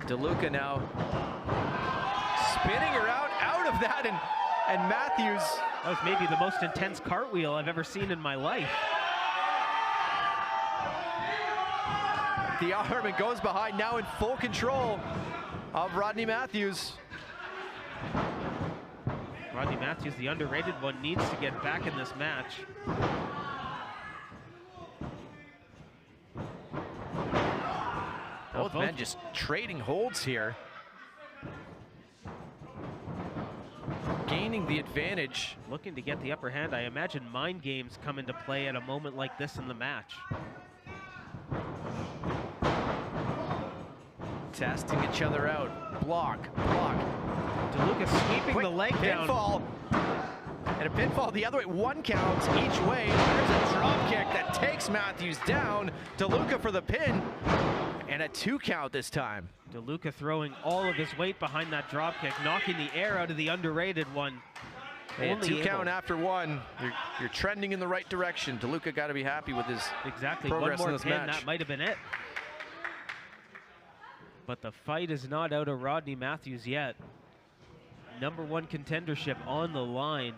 DeLuca now spinning around out of that, and Matthews. That was maybe the most intense cartwheel I've ever seen in my life. The arm and goes behind, now in full control of Rodney Matthews. Rodney Matthews, the underrated one, needs to get back in this match. Both men just trading holds here. Gaining the advantage. Looking to get the upper hand. I imagine mind games come into play at a moment like this in the match. Testing each other out. Block, block. DeLuca sweeping the leg down. Pinfall. And a pinfall the other way. 1 count each way. There's a drop kick that takes Matthews down. DeLuca for the pin. And a 2 count this time. DeLuca throwing all of his weight behind that drop kick, knocking the air out of the underrated one. And 2 count after 1. You're trending in the right direction. DeLuca got to be happy with his progress one more in this pin, match. that might have been it. But the fight is not out of Rodney Matthews yet. #1 contendership on the line.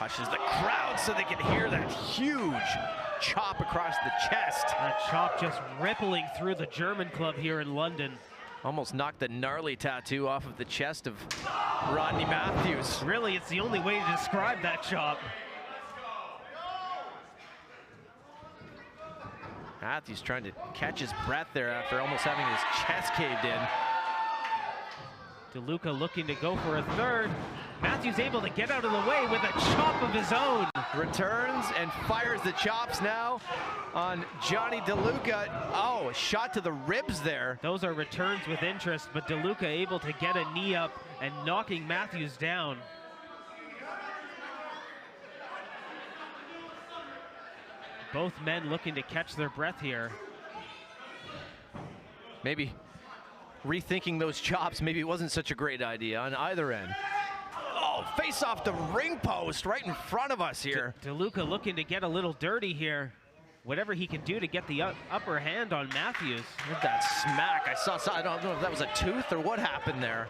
Hushes the crowd so they can hear that huge chop across the chest. That chop just rippling through the German club here in London. Almost knocked the gnarly tattoo off of the chest of Rodney Matthews. Really, it's the only way to describe that chop. Matthews trying to catch his breath there after almost having his chest caved in. DeLuca looking to go for a third. Matthews able to get out of the way with a chop of his own. Returns and fires the chops now on Johnny DeLuca. Oh, a shot to the ribs there. Those are returns with interest, but DeLuca able to get a knee up and knocking Matthews down. Both men looking to catch their breath here. Maybe rethinking those chops, maybe it wasn't such a great idea on either end. Oh, face off the ring post right in front of us here. DeLuca looking to get a little dirty here. Whatever he can do to get the upper hand on Matthews. With that smack, I don't know if that was a tooth or what happened there.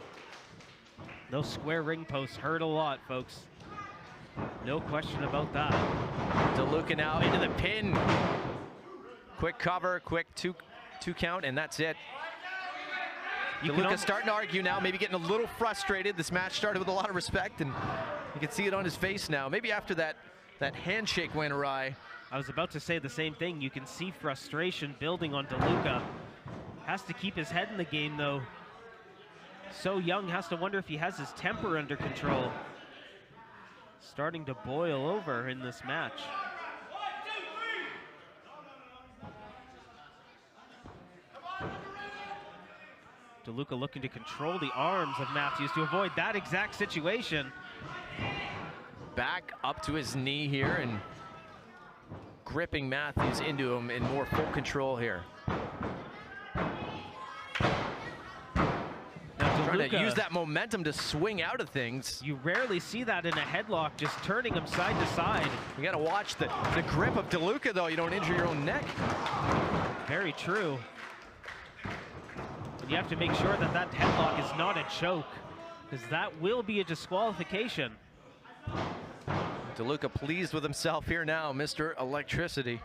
Those square ring posts hurt a lot, folks. No question about that. DeLuca now into the pin. Quick cover, quick two count, and that's it. DeLuca starting to argue now, maybe getting a little frustrated. This match started with a lot of respect, and you can see it on his face now. Maybe after that handshake went awry. I was about to say the same thing. You can see frustration building on DeLuca. Has to keep his head in the game, though. So young, has to wonder if he has his temper under control. Starting to boil over in this match. DeLuca looking to control the arms of Matthews to avoid that exact situation. Back up to his knee here and gripping Matthews into him in more full control here. Trying to use that momentum to swing out of things. You rarely see that in a headlock, just turning him side to side. You got to watch the grip of DeLuca, though. You don't injure your own neck. Very true. And you have to make sure that that headlock is not a choke, because that will be a disqualification. DeLuca pleased with himself here now, Mr. Electricity.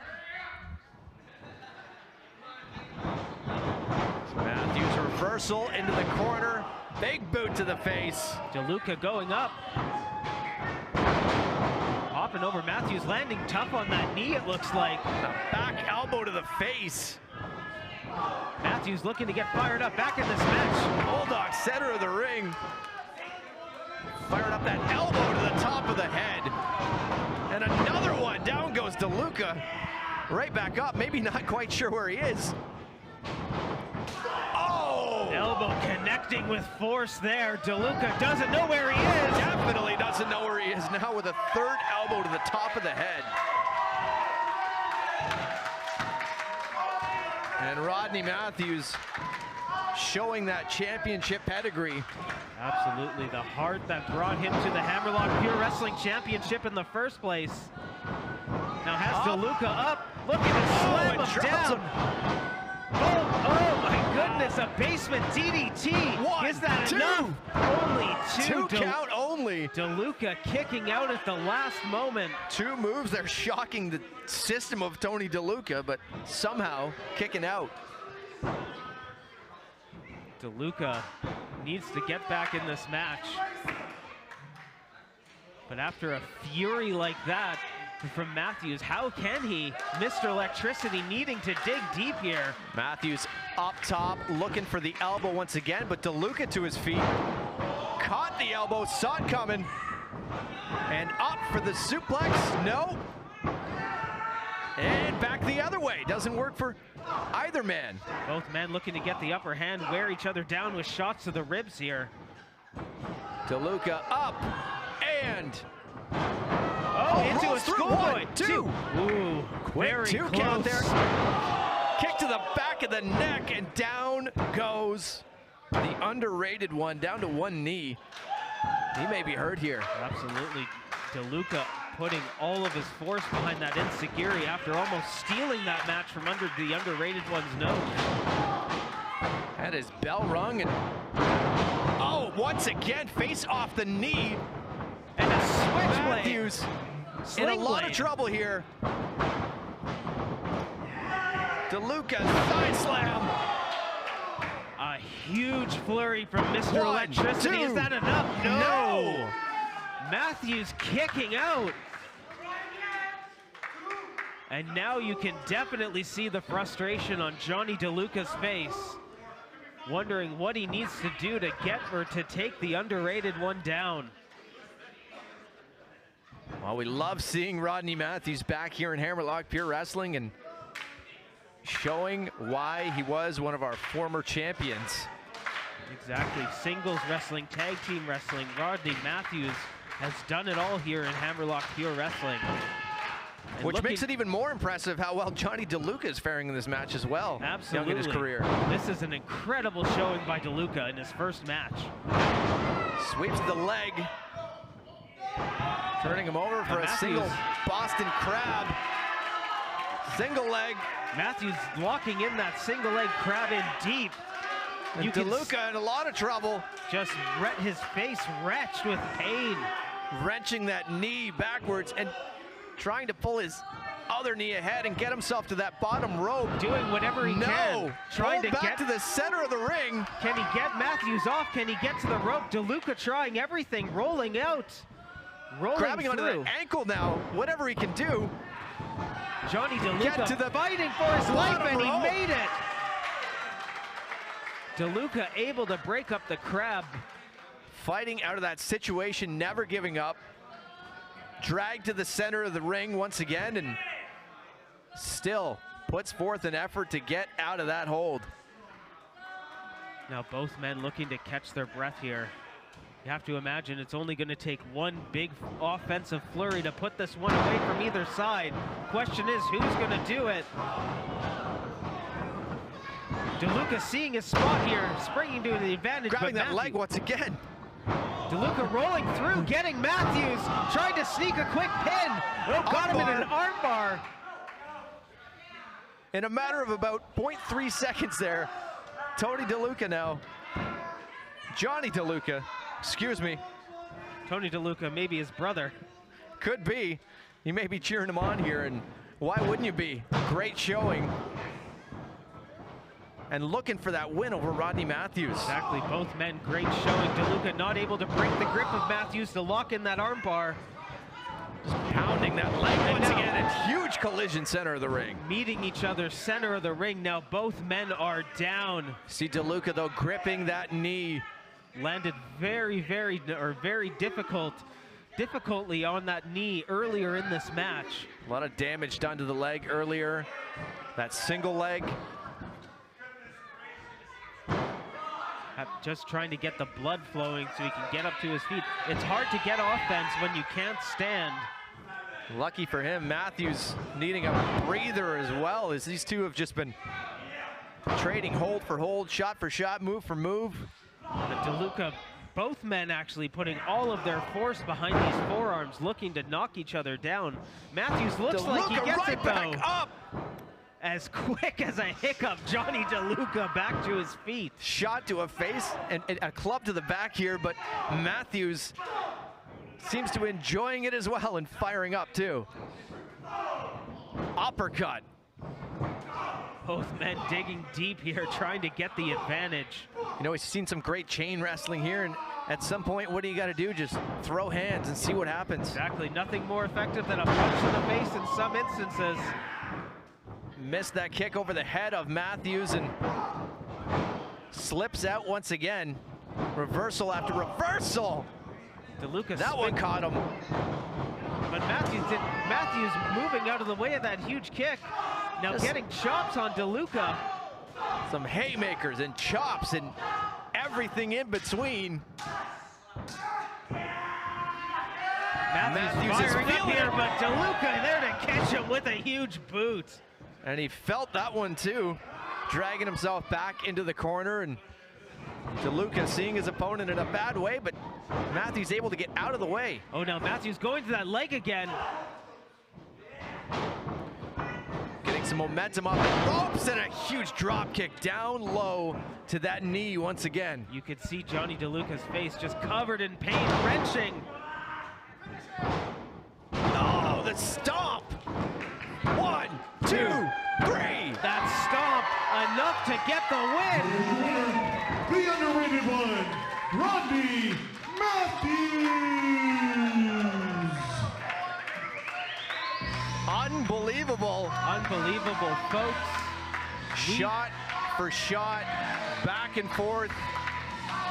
Matthews reversal into the corner. Big boot to the face. DeLuca going up. Hopping over Matthews, landing tough on that knee, it looks like. A back elbow to the face. Matthews looking to get fired up back in this match. Bulldog center of the ring. Firing up that elbow to the top of the head. And another one. Down goes DeLuca. Right back up. Maybe not quite sure where he is. Oh! Elbow connecting with force there. DeLuca doesn't know where he is. Definitely doesn't know where he is now with a third elbow to the top of the head. And Rodney Matthews showing that championship pedigree. Absolutely, the heart that brought him to the Hammerlock Pure Wrestling Championship in the first place. Now has DeLuca up, looking to slam him down. Oh my goodness, a basement DDT. One, is that two. enough? Only two. Two count only. DeLuca kicking out at the last moment. Two moves, they're shocking the system of Tony DeLuca, but somehow kicking out. DeLuca needs to get back in this match. But after a fury like that from Matthews, how can he? Mr. Electricity needing to dig deep here. Matthews up top, looking for the elbow once again, but DeLuca to his feet. Caught the elbow, saw it coming. And up for the suplex, no. And back the other way, doesn't work for either man. Both men looking to get the upper hand, wear each other down with shots to the ribs here. DeLuca up, and into a schoolboy. Two. Ooh, quick very two close. count there. Kick to the back of the neck, and down goes the underrated one, down to one knee. He may be hurt here. Absolutely. DeLuca putting all of his force behind that enziguri after almost stealing that match from under the underrated one's nose. Had his bell rung, and once again, face off the knee. And a switchblade. Matthews in a Sling lot of blade. trouble here. DeLuca side slam. A huge flurry from Mr. One, Electricity. Is two. that enough? No. Matthews kicking out. And now you can definitely see the frustration on Johnny DeLuca's face, wondering what he needs to do to get or to take the underrated one down. Well, we love seeing Rodney Matthews back here in Hammerlock Pure Wrestling and showing why he was one of our former champions. Exactly. Singles wrestling, tag team wrestling. Rodney Matthews has done it all here in Hammerlock Pure Wrestling. And Which makes it even more impressive how well Johnny DeLuca is faring in this match as well. Absolutely. Young in his career. This is an incredible showing by DeLuca in his first match. Sweeps the leg. Turning him over for a single Boston Crab. Single leg. Matthews locking in that single leg crab in deep. And DeLuca in a lot of trouble. Just his face wretched with pain. Wrenching that knee backwards and trying to pull his other knee ahead and get himself to that bottom rope. Doing whatever he can. Trying to get to the center of the ring. Can he get Matthews off? Can he get to the rope? DeLuca trying everything, rolling out. Rolling Grabbing onto through. the ankle now, whatever he can do. Johnny DeLuca Get to the fighting for his life, bottom and he rope. made it. DeLuca able to break up the crab. Fighting out of that situation, never giving up. Dragged to the center of the ring once again and still puts forth an effort to get out of that hold. Now both men looking to catch their breath here. You have to imagine it's only going to take one big offensive flurry to put this one away from either side. Question is, who's going to do it? DeLuca seeing his spot here, springing to the advantage. Grabbing but that leg once again. DeLuca rolling through, getting Matthews, trying to sneak a quick pin. Oh, got him in an armbar. In a matter of about 0.3 seconds there, Tony DeLuca now. Johnny DeLuca, excuse me. Tony DeLuca, maybe his brother. Could be. You may be cheering him on here, and why wouldn't you be? Great showing. And looking for that win over Rodney Matthews. Exactly, both men great showing. DeLuca not able to break the grip of Matthews to lock in that armbar. Just pounding that leg once again. A huge collision center of the ring. Meeting each other center of the ring. Now both men are down. See DeLuca though gripping that knee. Landed very difficultly on that knee earlier in this match. A lot of damage done to the leg earlier. That single leg. Just trying to get the blood flowing so he can get up to his feet. It's hard to get offense when you can't stand. Lucky for him, Matthews needing a breather as well, as these two have just been trading hold for hold, shot for shot, move for move. But DeLuca, both men actually putting all of their force behind these forearms, looking to knock each other down. Matthews looks like he gets right it though. back up. As quick as a hiccup, Johnny DeLuca back to his feet. Shot to a face and a club to the back here, but Matthews seems to be enjoying it as well and firing up too. Uppercut. Both men digging deep here, trying to get the advantage. You know, we've seen some great chain wrestling here, and at some point, what do you got to do? Just throw hands and see what happens. Exactly, nothing more effective than a punch in the face in some instances. Missed that kick over the head of Matthews and slips out once again. Reversal after reversal. DeLuca that one caught him. But Matthews moving out of the way of that huge kick. Now Just getting chops on DeLuca. Some haymakers and chops and everything in between. Matthews is firing up feeling here, it. but DeLuca there to catch him with a huge boot. And he felt that one too, dragging himself back into the corner, and DeLuca seeing his opponent in a bad way, but Matthews able to get out of the way. Oh, now Matthews going to that leg again. Getting some momentum off the ropes and a huge drop kick down low to that knee once again. You could see Johnny DeLuca's face just covered in pain, wrenching. stomp. 1, 2, 3. That stomp enough to get the win. The underrated one, Rodney Matthews. Unbelievable. Unbelievable, folks. Shot for shot, back and forth.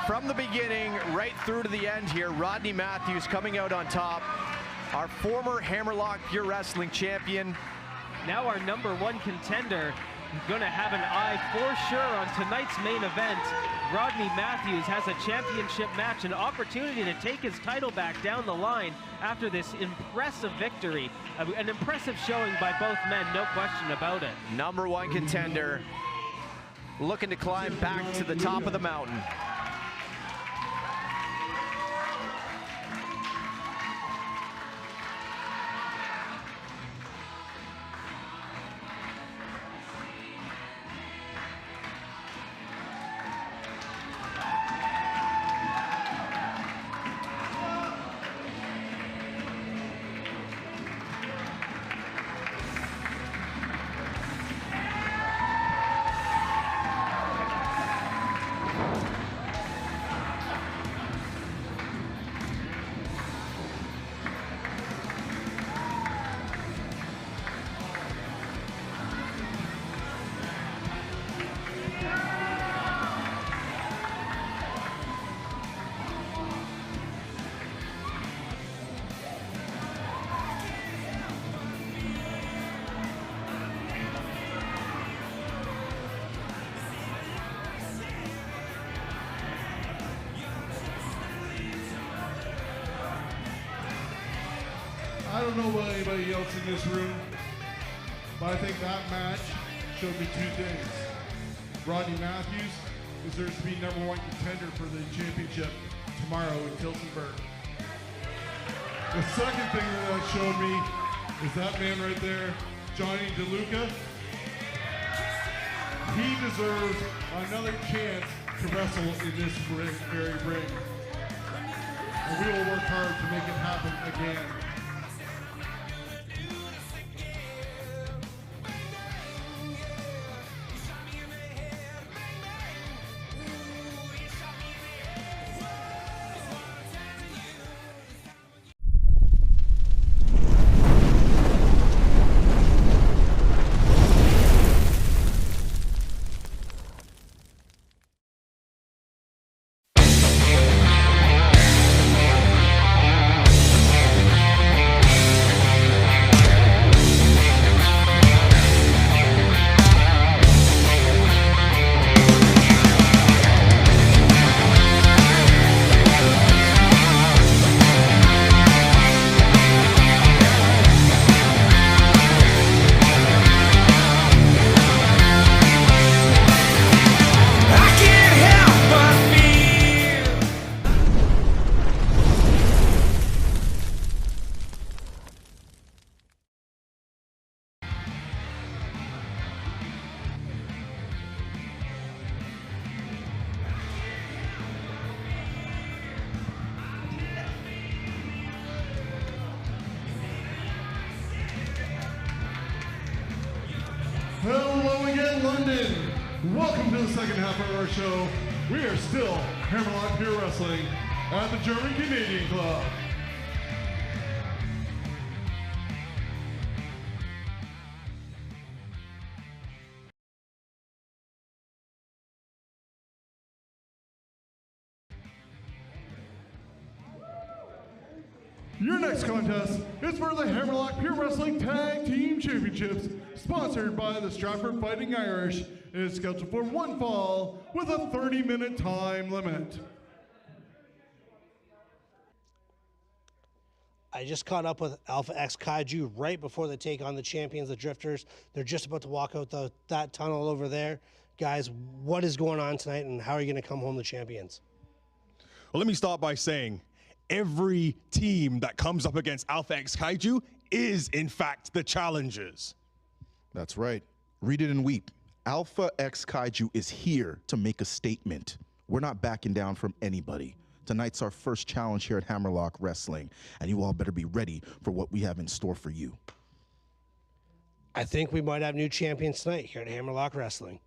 From the beginning right through to the end here, Rodney Matthews coming out on top. Our former Hammerlock Pure Wrestling champion. Now our #1 contender is going to have an eye for sure on tonight's main event. Rodney Matthews has a championship match, an opportunity to take his title back down the line after this impressive victory. An impressive showing by both men, no question about it. #1 contender looking to climb back to the top of the mountain. I don't know about anybody else in this room, but I think that match showed me two things. Rodney Matthews deserves to be #1 contender for the championship tomorrow in Tilsonburg. The second thing that showed me is that man right there, Johnny DeLuca. He deserves another chance to wrestle in this very ring. And we will work hard to make it happen again. Hello again, London. Welcome to the second half of our show. We are still Hammerlock Pure Wrestling at the German Canadian Club. Your next contest is for the Hammerlock Pure Wrestling Tag Team Championships, sponsored by the Stratford Fighting Irish. It is scheduled for one fall with a 30-minute time limit. I just caught up with Alpha X Kaiju right before they take on the champions, the Drifters. They're just about to walk out that tunnel over there. Guys, what is going on tonight, and how are you going to come home the champions? Well, let me start by saying every team that comes up against Alpha X Kaiju is, in fact, the challengers. That's right. Read it and weep. Alpha X Kaiju is here to make a statement. We're not backing down from anybody. Tonight's our first challenge here at Hammerlock Wrestling, and you all better be ready for what we have in store for you. I think we might have new champions tonight here at Hammerlock Wrestling.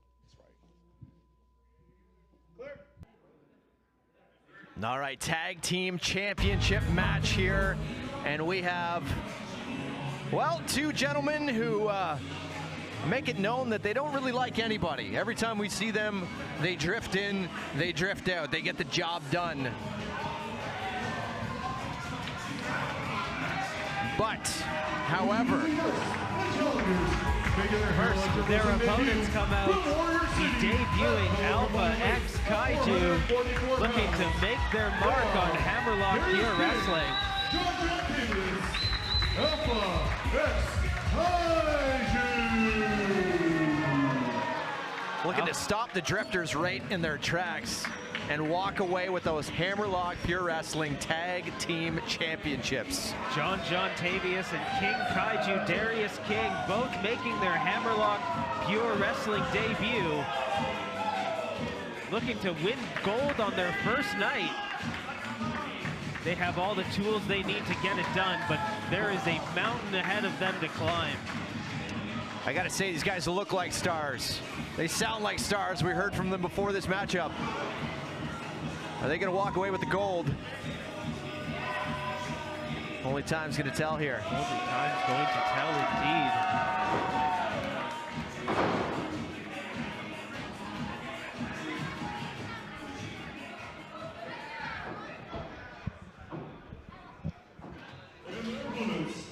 All right, tag team championship match here. And we have, well, two gentlemen who make it known that they don't really like anybody. Every time we see them, they drift in, they drift out. They get the job done. But, however, first, their opponents come out, the debuting Alpha X Kaiju, looking to make their mark on Hammerlock Pure Wrestling. Looking to stop the Drifters right in their tracks and walk away with those Hammerlock Pure Wrestling Tag Team Championships. John Tavius and King Kaiju Darius King both making their Hammerlock Pure Wrestling debut. Looking to win gold on their first night. They have all the tools they need to get it done, but there is a mountain ahead of them to climb. I gotta say, these guys look like stars. They sound like stars. We heard from them before this matchup. Are they gonna walk away with the gold? Only time's gonna tell here. Only time's going to tell indeed.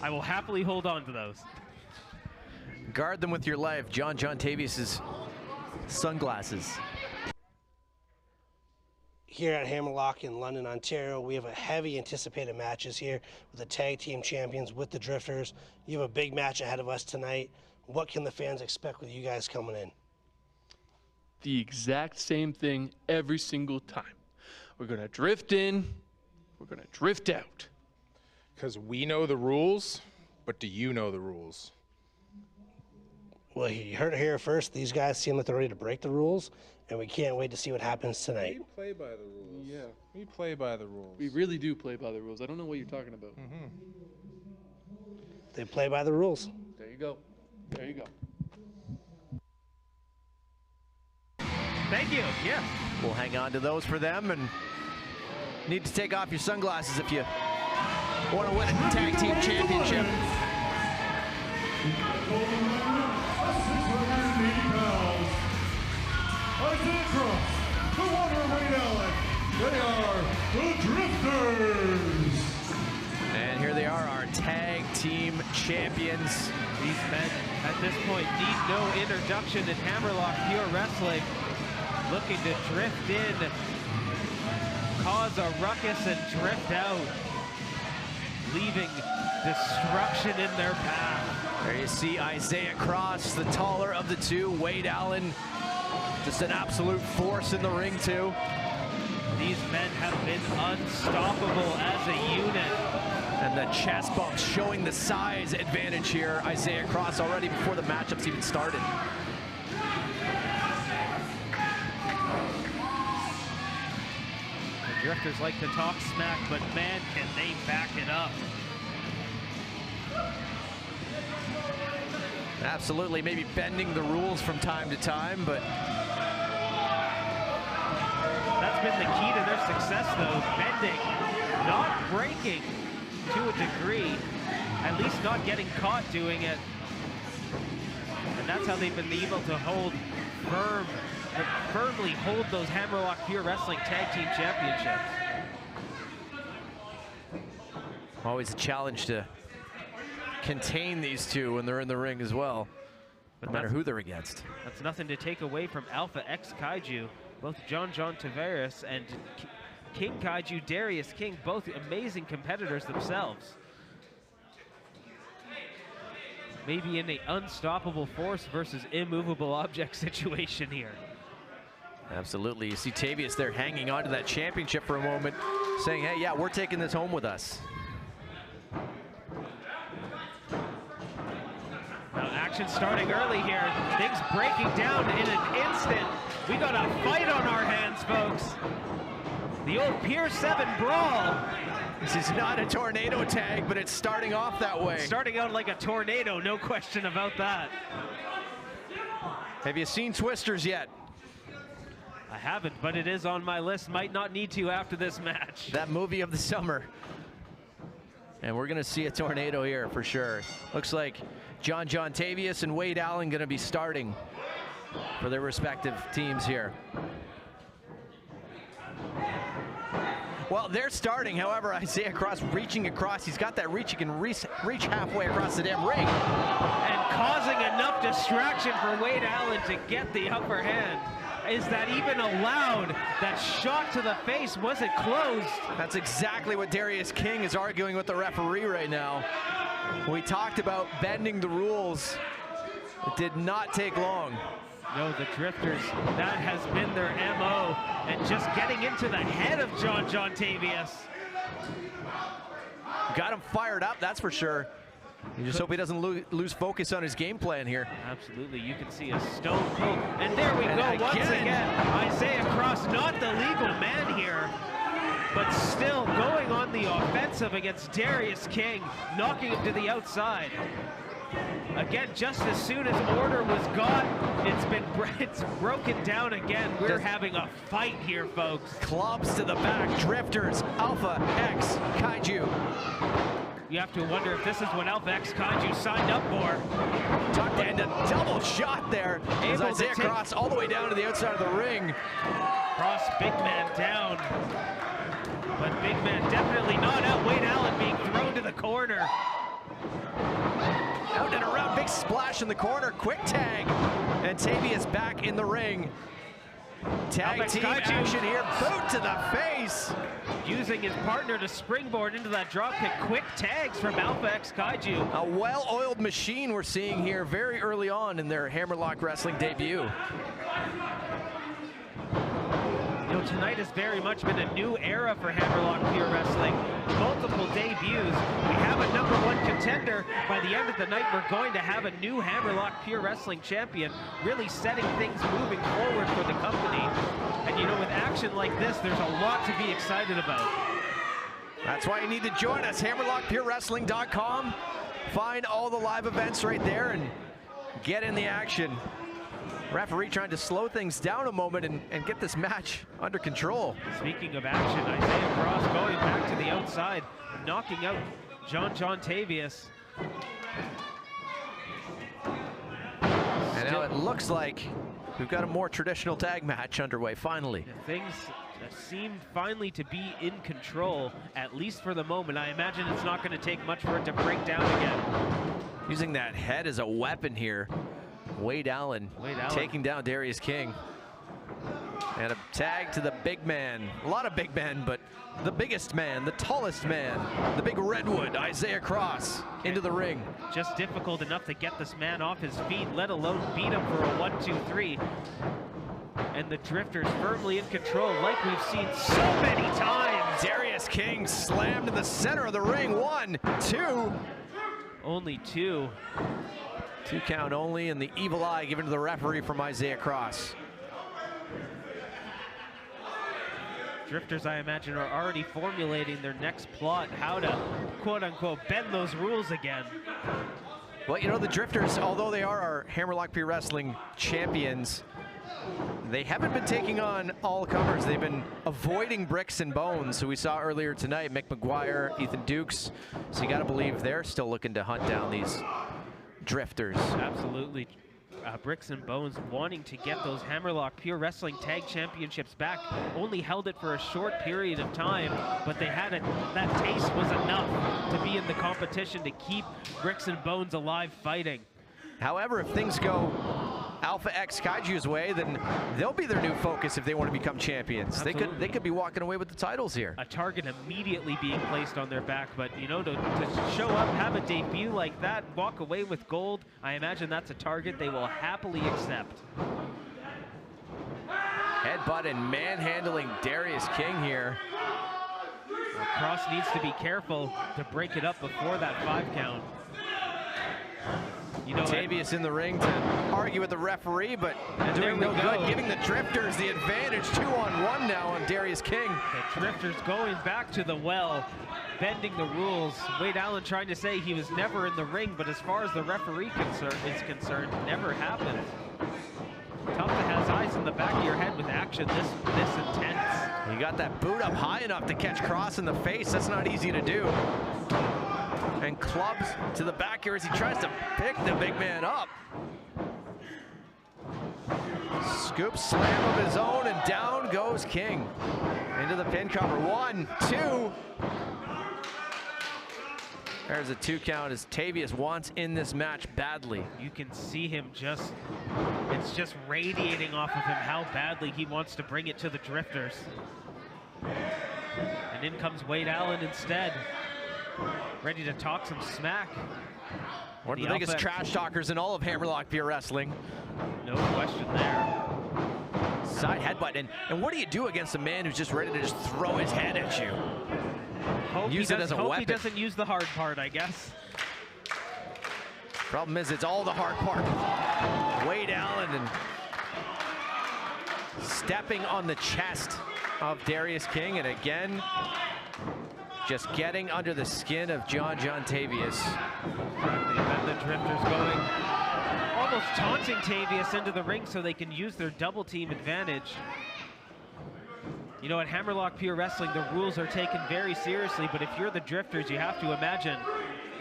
I will happily hold on to those. Guard them with your life. John Tavius's sunglasses. Here at Hammerlock in London, Ontario, we have a heavy anticipated matches here with the tag team champions with the Drifters. You have a big match ahead of us tonight. What can the fans expect with you guys coming in? The exact same thing every single time. We're going to drift in, we're going to drift out. Because we know the rules, but do you know the rules? Well, you heard it here first. These guys seem like they're ready to break the rules, and we can't wait to see what happens tonight. We play by the rules. Yeah, we play by the rules. We really do play by the rules. I don't know what you're talking about. They play by the rules. There you go. There you go. Thank you. Yes. We'll hang on to those for them, and need to take off your sunglasses if you want to win a tag team championship. 680 pounds. Isaiah Cross, the Water Wayne Allen. They are the Drifters. And here they are, our tag team champions. These men at this point need no introduction in Hammerlock Pure Wrestling. Looking to drift in, cause a ruckus, and drift out, leaving destruction in their path. There you see Isaiah Cross, the taller of the two. Wade Allen, just an absolute force in the ring too. These men have been unstoppable as a unit. And the chest bumps showing the size advantage here. Isaiah Cross already before the matchups even started. The Drifters like to talk smack, but man, can they back it up. Absolutely, maybe bending the rules from time to time, but that's been the key to their success, though. Bending, not breaking to a degree, at least not getting caught doing it. And that's how they've been able to hold firmly hold those Hammerlock Pure Wrestling Tag Team Championships. always a challenge to contain these two when they're in the ring as well, no matter who they're against. That's nothing to take away from Alpha X Kaiju. Both John Tavares and King Kaiju Darius King, both amazing competitors themselves. Maybe in an unstoppable force versus immovable object situation here. Absolutely. You see Tavius there hanging on to that championship for a moment, saying, hey, yeah, we're taking this home with us. Now action starting early here. Things breaking down in an instant. We got a fight on our hands, folks. The old Pier 7 brawl. This is not a tornado tag, but it's starting off that way. Starting out like a tornado, no question about that. Have you seen Twisters yet? I haven't, but it is on my list. Might not need to after this match. That movie of the summer. And we're going to see a tornado here for sure. Looks like John Tavius and Wade Allen going to be starting for their respective teams here. Well, they're starting. However, Isaiah Cross reaching across. He's got that reach. He can reach halfway across the damn ring. And causing enough distraction for Wade Allen to get the upper hand. Is that even allowed? That shot to the face wasn't closed. That's exactly what Darius King is arguing with the referee right now. We talked about bending the rules. It did not take long. No, the Drifters, that has been their MO. And just getting into the head of John Tavius. Got him fired up, that's for sure. You just hope he doesn't lose focus on his game plan here. Absolutely, you can see a stone cold. And there we go, once again. Isaiah Cross, not the legal man here, but still going on the offensive against Darius King, knocking him to the outside. Again, just as soon as order was got, it's broken down again. We're having a fight here, folks. Clubs to the back, Drifters, Alpha X Kaiju. You have to wonder if this is what Alpha X Kaiju signed up for. Tucked in a double shot there. As Isaiah Cross all the way down to the outside of the ring. Cross, big man down. But big man definitely not out. Wade Allen being thrown to the corner. Out and around, big splash in the corner, quick tag. And Tavius back in the ring. Tag team action here, boot to the face. Using his partner to springboard into that drop kick. Quick tags from Alpha X Kaiju. A well-oiled machine we're seeing here very early on in their Hammerlock Wrestling debut. You know, tonight has very much been a new era for Hammerlock Pure Wrestling. Multiple debuts. We have a #1 contender. By the end of the night, we're going to have a new Hammerlock Pure Wrestling champion, really setting things moving forward for the company. And you know, with action like this, there's a lot to be excited about. That's why you need to join us, HammerlockPureWrestling.com. Find all the live events right there and get in the action. Referee trying to slow things down a moment and get this match under control. Speaking of action, Isaiah Cross going back to the outside, knocking out John Tavius. And now it looks like we've got a more traditional tag match underway, finally. Things seem finally to be in control, at least for the moment. I imagine it's not going to take much for it to break down again. Using that head as a weapon here. Wade Allen taking down Darius King. And a tag to the big man. A lot of big men, but the biggest man, the tallest man, the big redwood, Isaiah Cross, into the ring. Just difficult enough to get this man off his feet, let alone beat him for a 1, 2, 3. And the Drifters firmly in control, like we've seen so many times. Darius King slammed in the center of the ring. 1, 2. Only 2. 2 count only, and the evil eye given to the referee from Isaiah Cross. Drifters, I imagine, are already formulating their next plot, how to, quote-unquote, bend those rules again. Well, you know, the Drifters, although they are our Hammerlock Pure Wrestling champions, they haven't been taking on all-comers. They've been avoiding bricks and bones, who we saw earlier tonight, Mick McGuire, Ethan Dukes. So you got to believe they're still looking to hunt down these Drifters. Absolutely. Bricks and Bones wanting to get those Hammerlock Pure Wrestling Tag Championships back. Only held it for a short period of time, but they had that taste was enough to be in the competition to keep Bricks and Bones alive fighting. However, if things go Alpha X Kaiju's way, then they'll be their new focus if they want to become champions. Absolutely. They could be walking away with the titles here. A target immediately being placed on their back, but you know, to show up, have a debut like that, walk away with gold, I imagine that's a target they will happily accept. Headbutt and manhandling Darius King here. Well, Cross needs to be careful to break it up before that 5 count. You know, Tavius in the ring to argue with the referee, but doing no good, giving the Drifters the advantage. 2-on-1 now on Darius King. The Drifters going back to the well. bending the rules. Wade Allen trying to say he was never in the ring, but as far as the referee is concerned, never happened. Tough to have eyes in the back of your head with action this intense. You got that boot up high enough to catch Cross in the face. That's not easy to do. And clubs to the back here as he tries to pick the big man up. Scoop slam of his own, and down goes King. Into the pin cover. 1, 2. There's a 2 count as Tavius wants in this match badly. You can see him it's just radiating off of him how badly he wants to bring it to the Drifters. And in comes Wade Allen instead, ready to talk some smack. One of the biggest trash talkers in all of Hammerlock Pure Wrestling. No question there. Side headbutt, and what do you do against a man who's just ready to just throw his head at you? Use it as a weapon. He doesn't use the hard part, I guess. Problem is, it's all the hard part. Wade Allen and stepping on the chest of Darius King, and again, just getting under the skin of John Tavius. And the Drifters going, almost taunting Tavius into the ring so they can use their double team advantage. You know, at Hammerlock Pure Wrestling, the rules are taken very seriously, but if you're the Drifters, you have to imagine,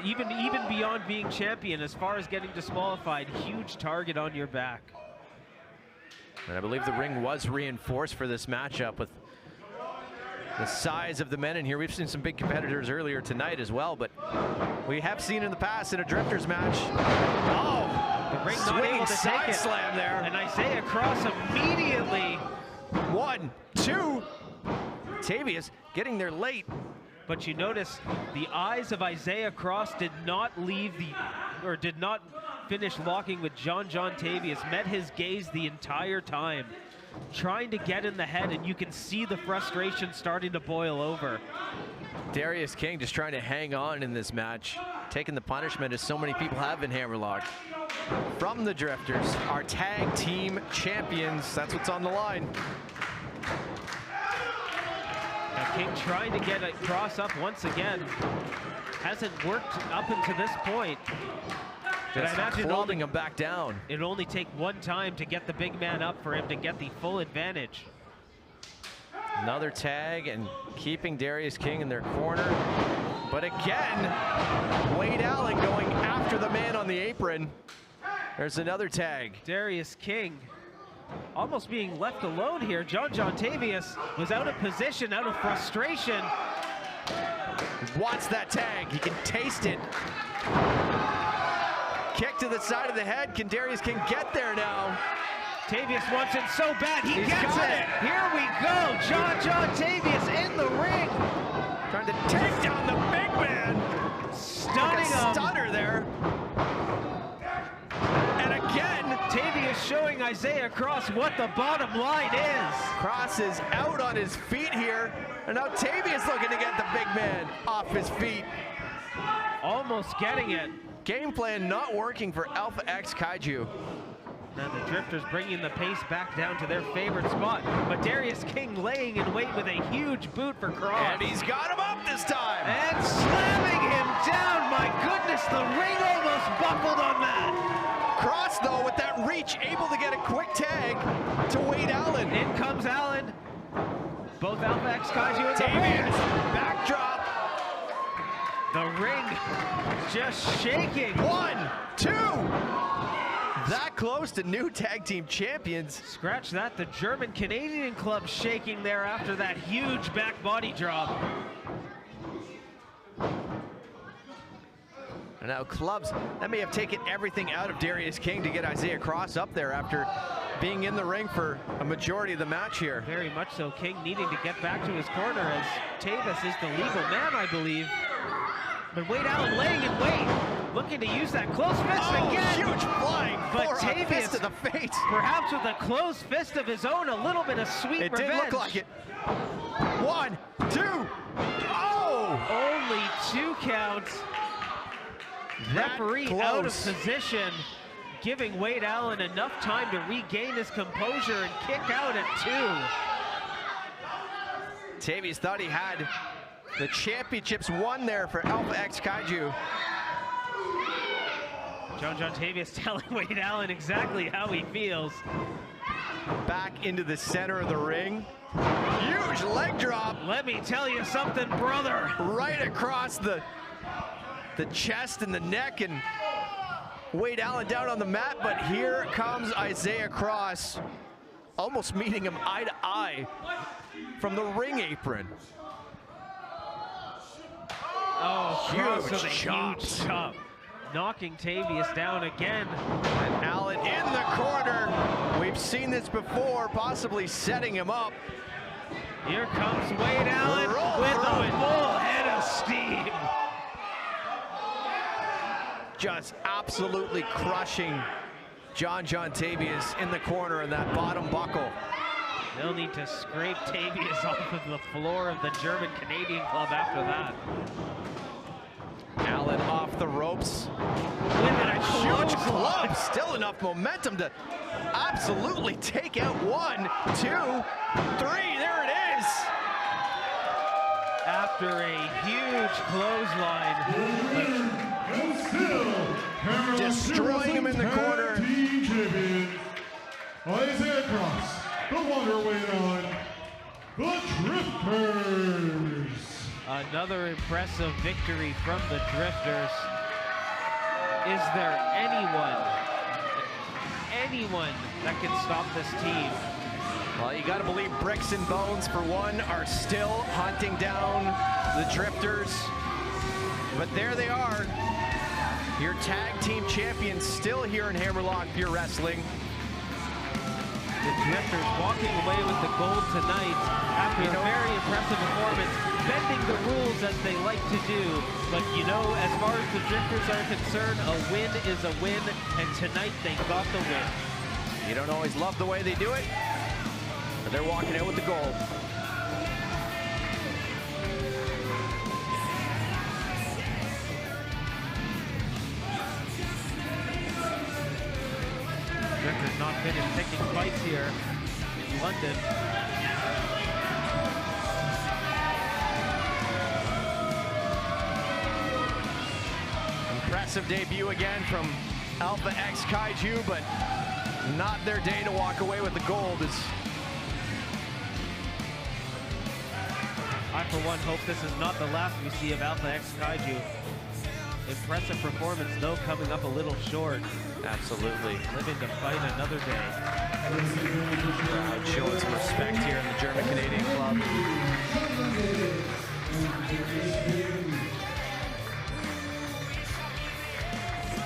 even beyond being champion, as far as getting disqualified, huge target on your back. And I believe the ring was reinforced for this matchup with the size of the men in here. We've seen some big competitors earlier tonight as well, but we have seen in the past in a Drifters match. Oh, the ring not able to take it. Slam there. And Isaiah Cross immediately. 1, 2. Tavius getting there late. But you notice the eyes of Isaiah Cross did not finish locking with John Tavius, met his gaze the entire time, trying to get in the head, and you can see the frustration starting to boil over. Darius King just trying to hang on in this match, taking the punishment as so many people have in Hammerlock. From the Drifters, our tag team champions, that's what's on the line. Now King trying to get a cross up once again. Hasn't worked up until this point. But I imagine holding him back down. It'll only take one time to get the big man up for him to get the full advantage. Another tag and keeping Darius King in their corner. But again, Wade Allen going after the man on the apron. There's another tag. Darius King almost being left alone here. John Tavius was out of position, out of frustration. Wants that tag. He can taste it. Kick to the side of the head. Can Darius King get there now? Tavius wants it so bad. He gets it. Here we go. John Tavius in the ring. Trying to take down the big man. Stunning him. Stunner there. And again, Tavius showing Isaiah Cross what the bottom line is. Cross is out on his feet here. And now Tavius looking to get the big man off his feet. Almost getting it. Game plan not working for Alpha X Kaiju. Now the Drifters bringing the pace back down to their favorite spot. But Darius King laying in wait with a huge boot for Cross. And he's got him up this time. And slamming him down. My goodness, the ring almost buckled on that. Cross, though, with that reach, able to get a quick tag to Wade Allen. In comes Allen. Both Alpha X Kaiju and Tavius. Backdrop. The ring just shaking. 1, 2. That close to new tag team champions. Scratch that, the German Canadian club shaking there after that huge back body drop. And now clubs, that may have taken everything out of Darius King to get Isaiah Cross up there after being in the ring for a majority of the match here. Very much so. King needing to get back to his corner as Tavius is the legal man, I believe. But Wade Allen laying in wait, looking to use that closed fist again. Huge flying but Tavius Tavius to the face. Perhaps with a closed fist of his own, a little bit of sweet It revenge. did look like it. 1, 2. Oh! Only 2 counts. Referee out of position, giving Wade Allen enough time to regain his composure and kick out at 2. Tavius thought he had The championship's won there for Alpha X Kaiju. John Tavius telling Wade Allen exactly how he feels. Back into the center of the ring. Huge leg drop. Let me tell you something, brother. Right across the chest and the neck, and Wade Allen down on the mat, but here comes Isaiah Cross, almost meeting him eye to eye from the ring apron. Oh, Cross with a chops. huge chop. Knocking Tavius down again. And Allen in the corner. We've seen this before, possibly setting him up. Here comes Wade Allen with a full head of steam. Just absolutely crushing John Tavius in the corner in that bottom buckle. They'll need to scrape Tavius off of the floor of the German Canadian club after that. Allen off the ropes. With a huge club. Still enough momentum to absolutely take out 1, 2, 3. There it is. After a huge clothesline. Destroying him in the corner. Team champion, Isaiah Cross, the Wonder Wade Allen, the Drifters. Another impressive victory from the Drifters. Is there anyone that can stop this team? Well, you got to believe Bricks and Bones, for one, are still hunting down the Drifters. But there they are. Your tag team champions still here in Hammerlock Pure Wrestling. The Drifters walking away with the gold tonight after a very impressive performance, bending the rules as they like to do. But you know, as far as the Drifters are concerned, a win is a win, and tonight they got the win. You don't always love the way they do it, but they're walking out with the gold. Drifters not finished picking fights here in London. Impressive debut again from Alpha X Kaiju, but not their day to walk away with the gold. I, for one, hope this is not the last we see of Alpha X Kaiju. Impressive performance, though, coming up a little short. Absolutely. Living to fight another day. Crowd showing some respect here in the German Canadian Club.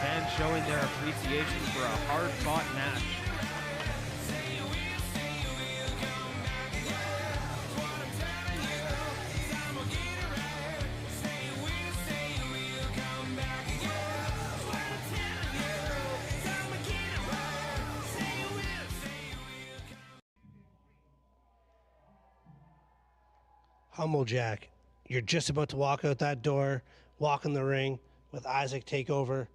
And showing their appreciation for a hard-fought match. Humble Jack, you're just about to walk out that door, walk in the ring with Isaac take over.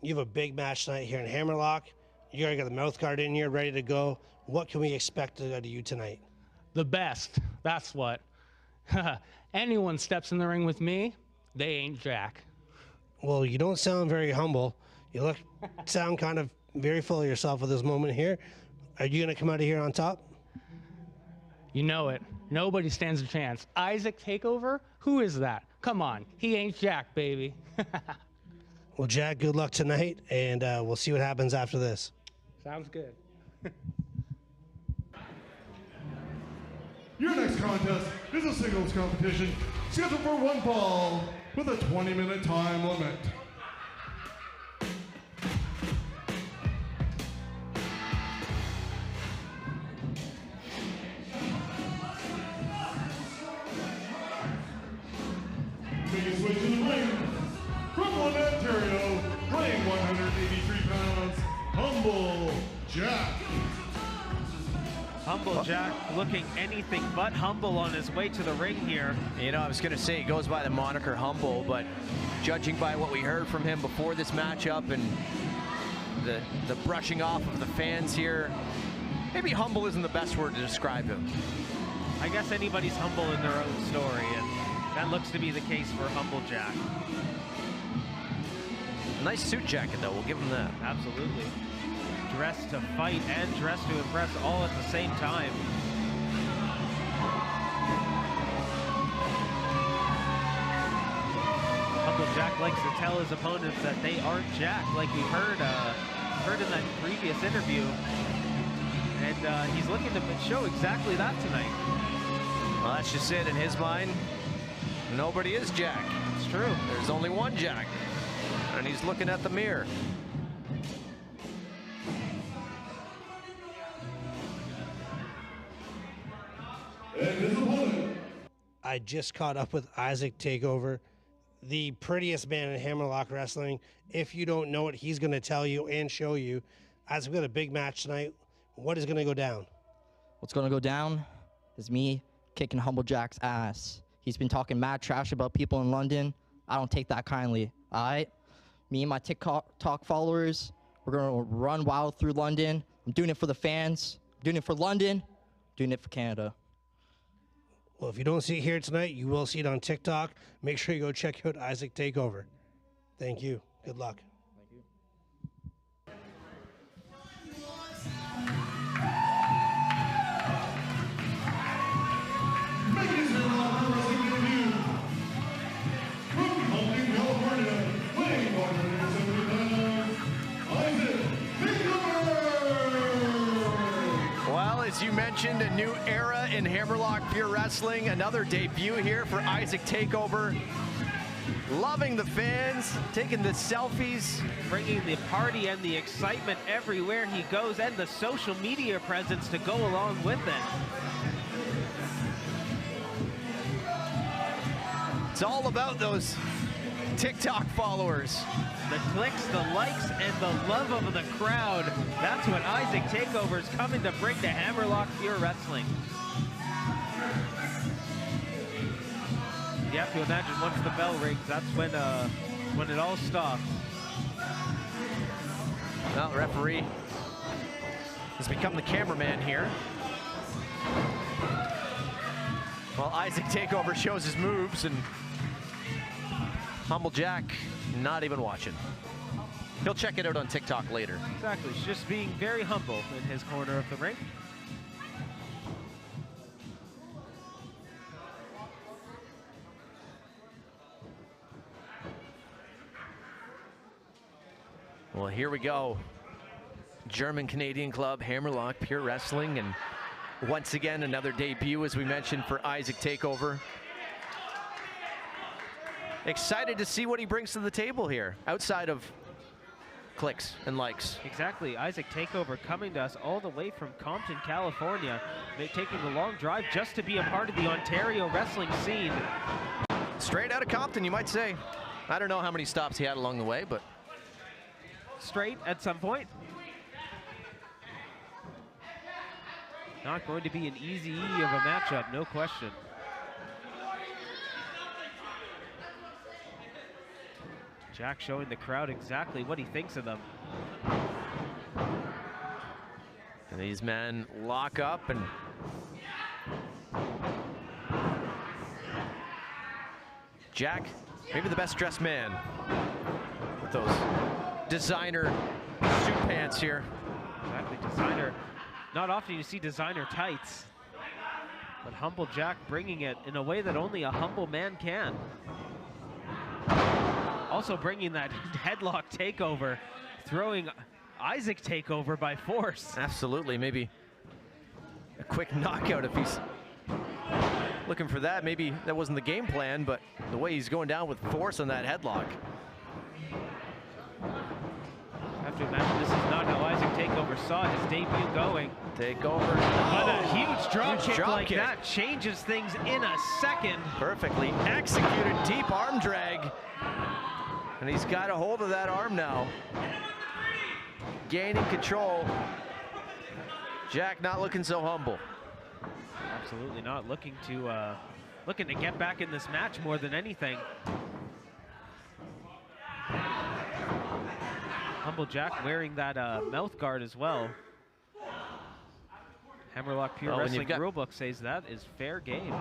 You have a big match tonight here in Hammerlock. You already got the mouth guard in here, ready to go. What can we expect out of you tonight? The best, that's what. Anyone steps in the ring with me, they ain't Jack. Well, you don't sound very humble. You sound kind of very full of yourself at this moment here. Are you going to come out of here on top? You know it. Nobody stands a chance. Isaac Takeover? Who is that? Come on. He ain't Jack, baby. Well, Jack, good luck tonight, and we'll see what happens after this. Sounds good. Your next contest is a singles competition scheduled for one fall with a 20-minute time limit. Making his way to the ring from London, Ontario, weighing 183 pounds, Humble Jack. Humble Jack looking anything but humble on his way to the ring here. You know, I was going to say he goes by the moniker Humble, but judging by what we heard from him before this matchup and the brushing off of the fans here, maybe humble isn't the best word to describe him. I guess anybody's humble in their own story, and That looks to be the case for Humble Jack. Nice suit jacket, though. We'll give him that. Absolutely. Dressed to fight and dressed to impress all at the same time. Humble Jack likes to tell his opponents that they aren't Jack, like we heard in that previous interview. And he's looking to show exactly that tonight. Well, that's just it. In his mind, nobody is Jack. It's true. There's only one Jack. And he's looking at the mirror. I just caught up with Isaac Takeover, the prettiest man in Hammerlock Wrestling. If you don't know it, he's going to tell you and show you. Isaac, we got a big match tonight. What is going to go down? What's going to go down is me kicking Humble Jack's ass. He's been talking mad trash about people in London. I don't take that kindly, all right? Me and my TikTok followers, we're going to run wild through London. I'm doing it for the fans. I'm doing it for London. I'm doing it for Canada. Well, if you don't see it here tonight, you will see it on TikTok. Make sure you go check out Isaac Takeover. Thank you. Good luck. Well, as you mentioned, a new era in Hammerlock Pure Wrestling. Another debut here for Isaac Takeover. Loving the fans, taking the selfies. Bringing the party and the excitement everywhere he goes, and the social media presence to go along with it. It's all about those TikTok followers. The clicks, the likes, and the love of the crowd. That's what Isaac Takeover is coming to bring to Hammerlock Pure Wrestling. You have to imagine once the bell rings, that's when it all stops. Well, the referee has become the cameraman here. Well, Isaac Takeover shows his moves, and Humble Jack not even watching. He'll check it out on TikTok later. Exactly, he's just being very humble in his corner of the ring. Well, here we go. German-Canadian club, Hammerlock Pure Wrestling, and once again, another debut, as we mentioned, for Isaac Takeover. Excited to see what he brings to the table here, outside of clicks and likes. Exactly, Isaac Takeover coming to us all the way from Compton, California. They're taking a long drive just to be a part of the Ontario wrestling scene. Straight out of Compton, you might say. I don't know how many stops he had along the way, but straight at some point. Not going to be an easy of a matchup, no question. Jack showing the crowd exactly what he thinks of them. And these men lock up, and Jack, maybe the best dressed man with those designer suit pants here. Exactly, designer. Not often you see designer tights, but Humble Jack bringing it in a way that only a humble man can. Also bringing that headlock takeover, throwing Isaac Takeover by force. Absolutely, maybe a quick knockout if he's looking for that. Maybe that wasn't the game plan, but the way he's going down with force on that headlock. I have to imagine this is not how Isaac Takeover saw his debut going. Takeover. But a huge drop kick like that changes things in a second. Perfectly executed deep arm drag. And he's got a hold of that arm now. Gaining control. Jack not looking so humble. Absolutely not, looking to get back in this match more than anything. Humble Jack wearing that mouth guard as well. Hammerlock Pure Wrestling rulebook says that is fair game.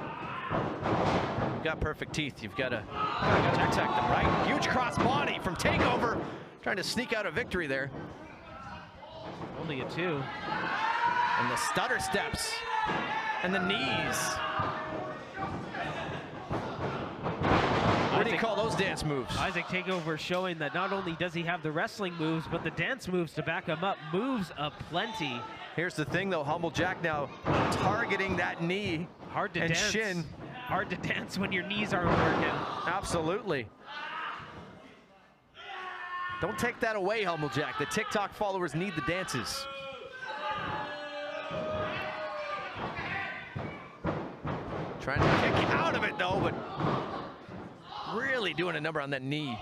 got perfect teeth, you've got to protect them, right? Huge cross body from Takeover, trying to sneak out a victory there. Only a 2. And the stutter steps and the knees. What do you call those dance moves? Isaac Takeover showing that not only does he have the wrestling moves, but the dance moves to back him up. Moves aplenty. Here's the thing though, Humble Jack now targeting that knee Hard to and dance. shin. Hard to dance when your knees aren't working. Absolutely. Don't take that away, Humble Jack. The TikTok followers need the dances. Trying to kick out of it though, but really doing a number on that knee.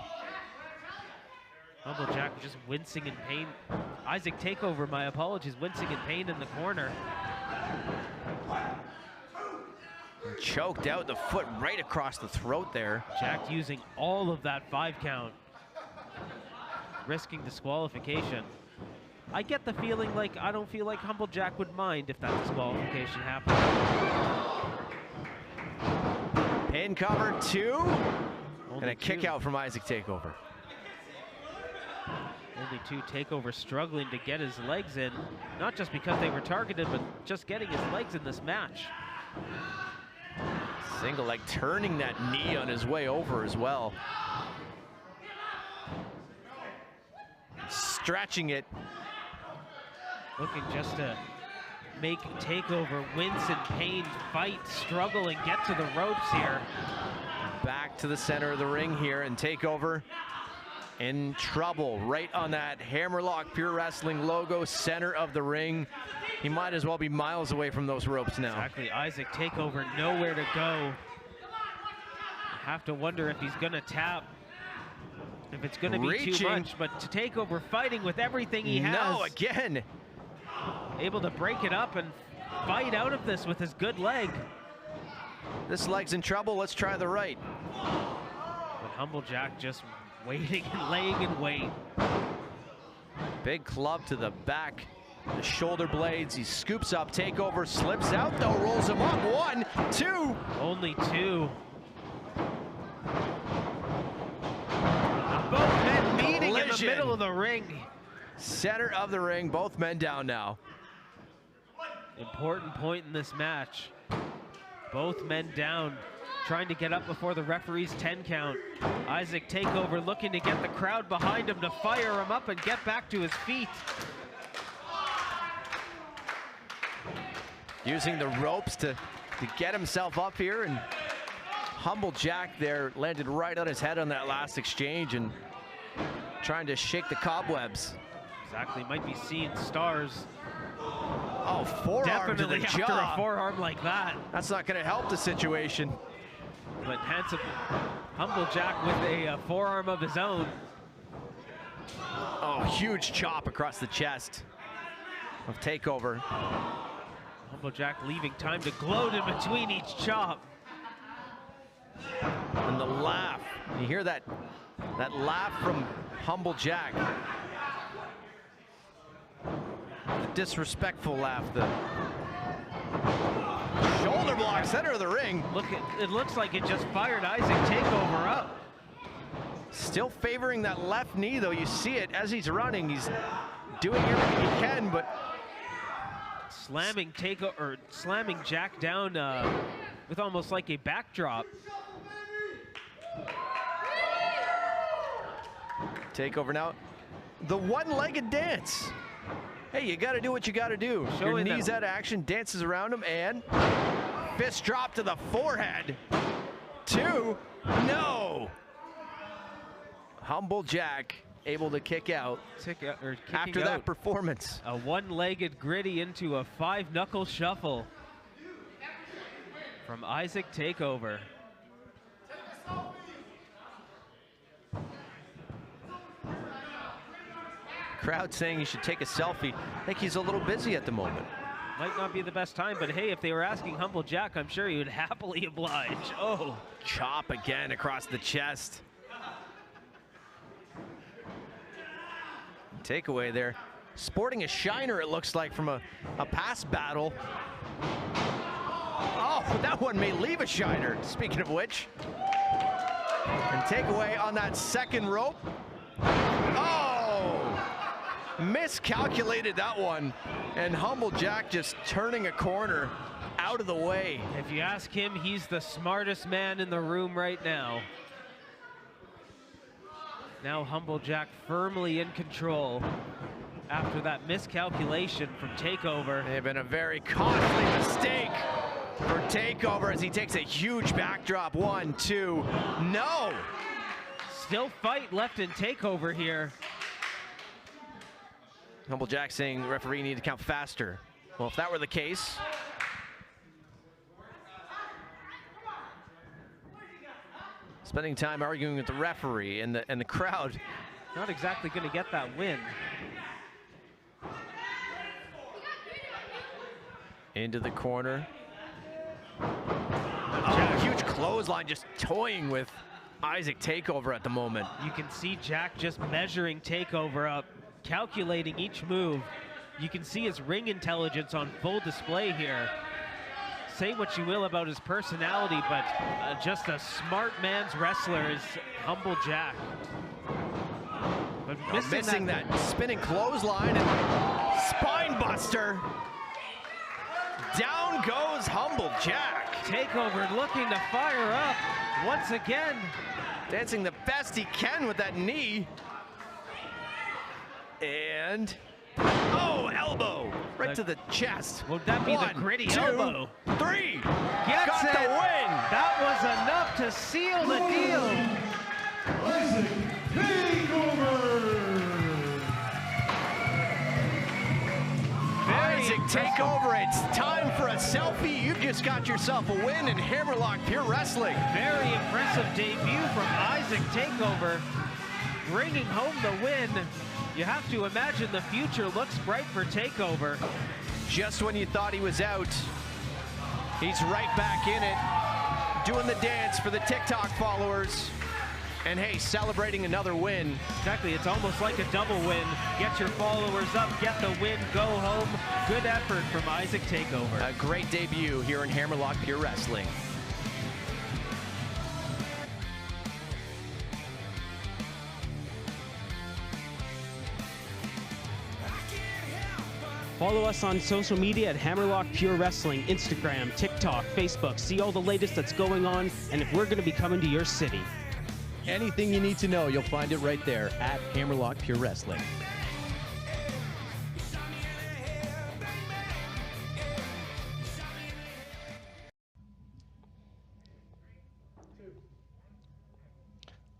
Humble Jack just wincing in pain. Isaac Takeover, my apologies, wincing in pain in the corner. Choked out the foot right across the throat there. Jack using all of that 5 count. Risking disqualification. I get the feeling like I don't feel like Humble Jack would mind if that disqualification happened. Pin cover 2. Only And a kick 2. out from Isaac Takeover. Only 2. Takeover struggling to get his legs in. Not just because they were targeted, but just getting his legs in this match. Single leg turning that knee on his way over as well. Stretching it. Looking just to make Takeover wince in pain, fight, struggle, and get to the ropes here. Back to the center of the ring here, and Takeover in trouble right on that Hammerlock Pure Wrestling logo, center of the ring. He might as well be miles away from those ropes now. Exactly, Isaac Takeover nowhere to go. You have to wonder if he's gonna tap, if it's gonna be too much, but to Takeover fighting with everything he has. No, again. Able to break it up and fight out of this with his good leg. This leg's in trouble, let's try the right. But Humble Jack just waiting and laying in wait. Big club to the back, the shoulder blades. He scoops up Takeover, slips out though, rolls him up. 1, 2. Only 2. Both men meeting in the middle of the ring. Center of the ring, both men down now. Important point in this match. Both men down, trying to get up before the referee's 10 count. Isaac Takeover looking to get the crowd behind him to fire him up and get back to his feet. Using the ropes to get himself up here, and Humble Jack there landed right on his head on that last exchange and trying to shake the cobwebs. Exactly, might be seeing stars. Oh, forearm to the Definitely jaw. after a forearm like that. That's not going to help the situation. But handsome Humble Jack with a forearm of his own. Oh, huge chop across the chest of Takeover. Humble Jack leaving time to gloat in between each chop. And the laugh. You hear that laugh from Humble Jack. The disrespectful laugh, the shoulder block, center of the ring. It looks like it just fired Isaac Takeover up. Still favoring that left knee though. You see it as he's running. He's doing everything he can, but slamming Jack down with almost like a backdrop. Takeover now. The one-legged dance. Hey, you got to do what you got to do. Your knees out of action, dances around him, and fist drop to the forehead. 2, no. Humble Jack able to kick out after that performance. A one-legged gritty into a 5-knuckle shuffle from Isaac Takeover. Crowd saying he should take a selfie. I think he's a little busy at the moment. Might not be the best time, but hey, if they were asking Humble Jack, I'm sure he would happily oblige. Oh. Chop again across the chest. Takeaway there. Sporting a shiner, it looks like, from a past battle. Oh, that one may leave a shiner, speaking of which. And takeaway on that second rope. Oh! Miscalculated that one. And Humble Jack just turning a corner out of the way. If you ask him, he's the smartest man in the room right now. Now Humble Jack firmly in control after that miscalculation from Takeover. May have been a very costly mistake for Takeover as he takes a huge backdrop. 1, 2, no! Still fight left in Takeover here. Humble Jack saying referee need to count faster. Well, if that were the case, spending time arguing with the referee and the crowd. Not exactly going to get that win. Into the corner. Oh, huge clothesline, just toying with Isaac Takeover at the moment. You can see Jack just measuring Takeover up, calculating each move. You can see his ring intelligence on full display here. Say what you will about his personality, but just a smart man's wrestler is Humble Jack. But missing that spinning clothesline and spine buster. Down goes Humble Jack. Takeover looking to fire up once again. Dancing the best he can with that knee. And, oh, elbow, right to the chest. Would that be 1, the gritty 2, elbow? 3, Gets got it. the win. That was enough to seal the deal. Isaac Takeover! Isaac Takeover, it's time for a selfie. You've just got yourself a win in Hammerlock Pure Wrestling. Very impressive debut from Isaac Takeover, bringing home the win. You have to imagine the future looks bright for Takeover. Just when you thought he was out, he's right back in it, doing the dance for the TikTok followers. And hey, celebrating another win. Exactly, it's almost like a double win. Get your followers up, get the win, go home. Good effort from Isaac Takeover. A great debut here in Hammerlock Pure Wrestling. Follow us on social media at Hammerlock Pure Wrestling, Instagram, TikTok, Facebook. See all the latest that's going on, and if we're going to be coming to your city. Anything you need to know, you'll find it right there at Hammerlock Pure Wrestling.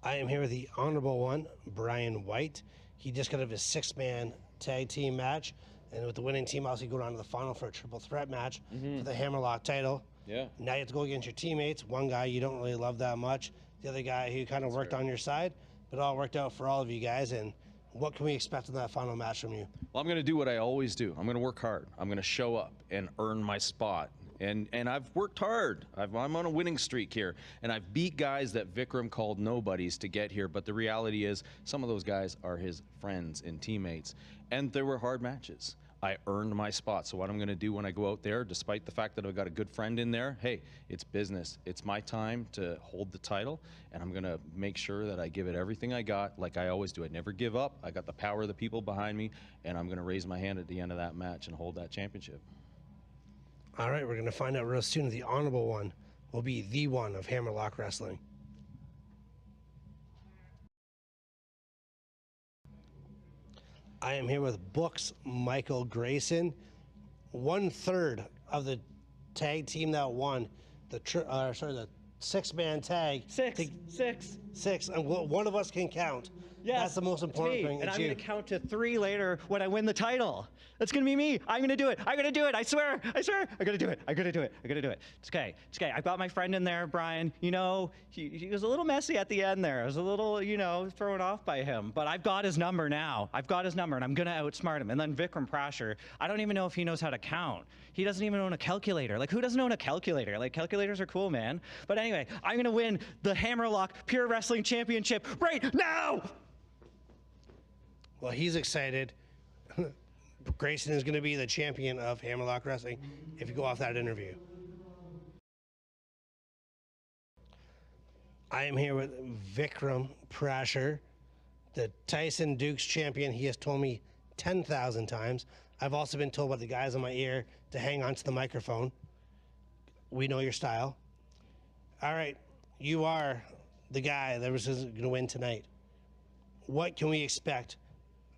I am here with the Honorable One, Brian White. He just got out of his 6-man tag team match, and with the winning team, obviously go down to the final for a triple threat match for the Hammerlock title. Yeah. Now you have to go against your teammates. One guy you don't really love that much, the other guy who kind of worked on your side, but it all worked out for all of you guys. And what can we expect in that final match from you? Well, I'm going to do what I always do. I'm going to work hard. I'm going to show up and earn my spot. And I've worked hard. I'm on a winning streak here. And I've beat guys that Vikram called nobodies to get here. But the reality is some of those guys are his friends and teammates. And there were hard matches. I earned my spot. So what I'm going to do when I go out there, despite the fact that I've got a good friend in there, hey, it's business. It's my time to hold the title, and I'm going to make sure that I give it everything I got, like I always do. I never give up. I got the power of the people behind me, and I'm going to raise my hand at the end of that match and hold that championship. All right, we're going to find out real soon. The Honorable One will be the one of Hammerlock Wrestling. I am here with Book's Michael Grayson, 1/3 of the tag team that won the 6-man tag. Six. And one of us can count. Yes, that's the most important thing. And it's I'm you. going to count to 3 later when I win the title. That's going to be me. I'm going to do it. I'm going to do it. I swear. I'm going to do it. I'm going to do it. I'm going to do it. It's okay. It's okay. I've got my friend in there, Brian. You know, he was a little messy at the end there. I was a little, you know, thrown off by him. But I've got his number now. I've got his number, and I'm going to outsmart him. And then Vikram Prasher, I don't even know if he knows how to count. He doesn't even own a calculator. Like, who doesn't own a calculator? Like, calculators are cool, man. But anyway, I'm going to win the Hammerlock Pure Wrestling Championship right now! Well, he's excited. Grayson is going to be the champion of Hammerlock Wrestling if you go off that interview. I am here with Vikram Prasher, the Tyson Dukes champion. He has told me 10,000 times. I've also been told by the guys in my ear to hang on to the microphone. We know your style. All right, you are the guy that was going to win tonight. What can we expect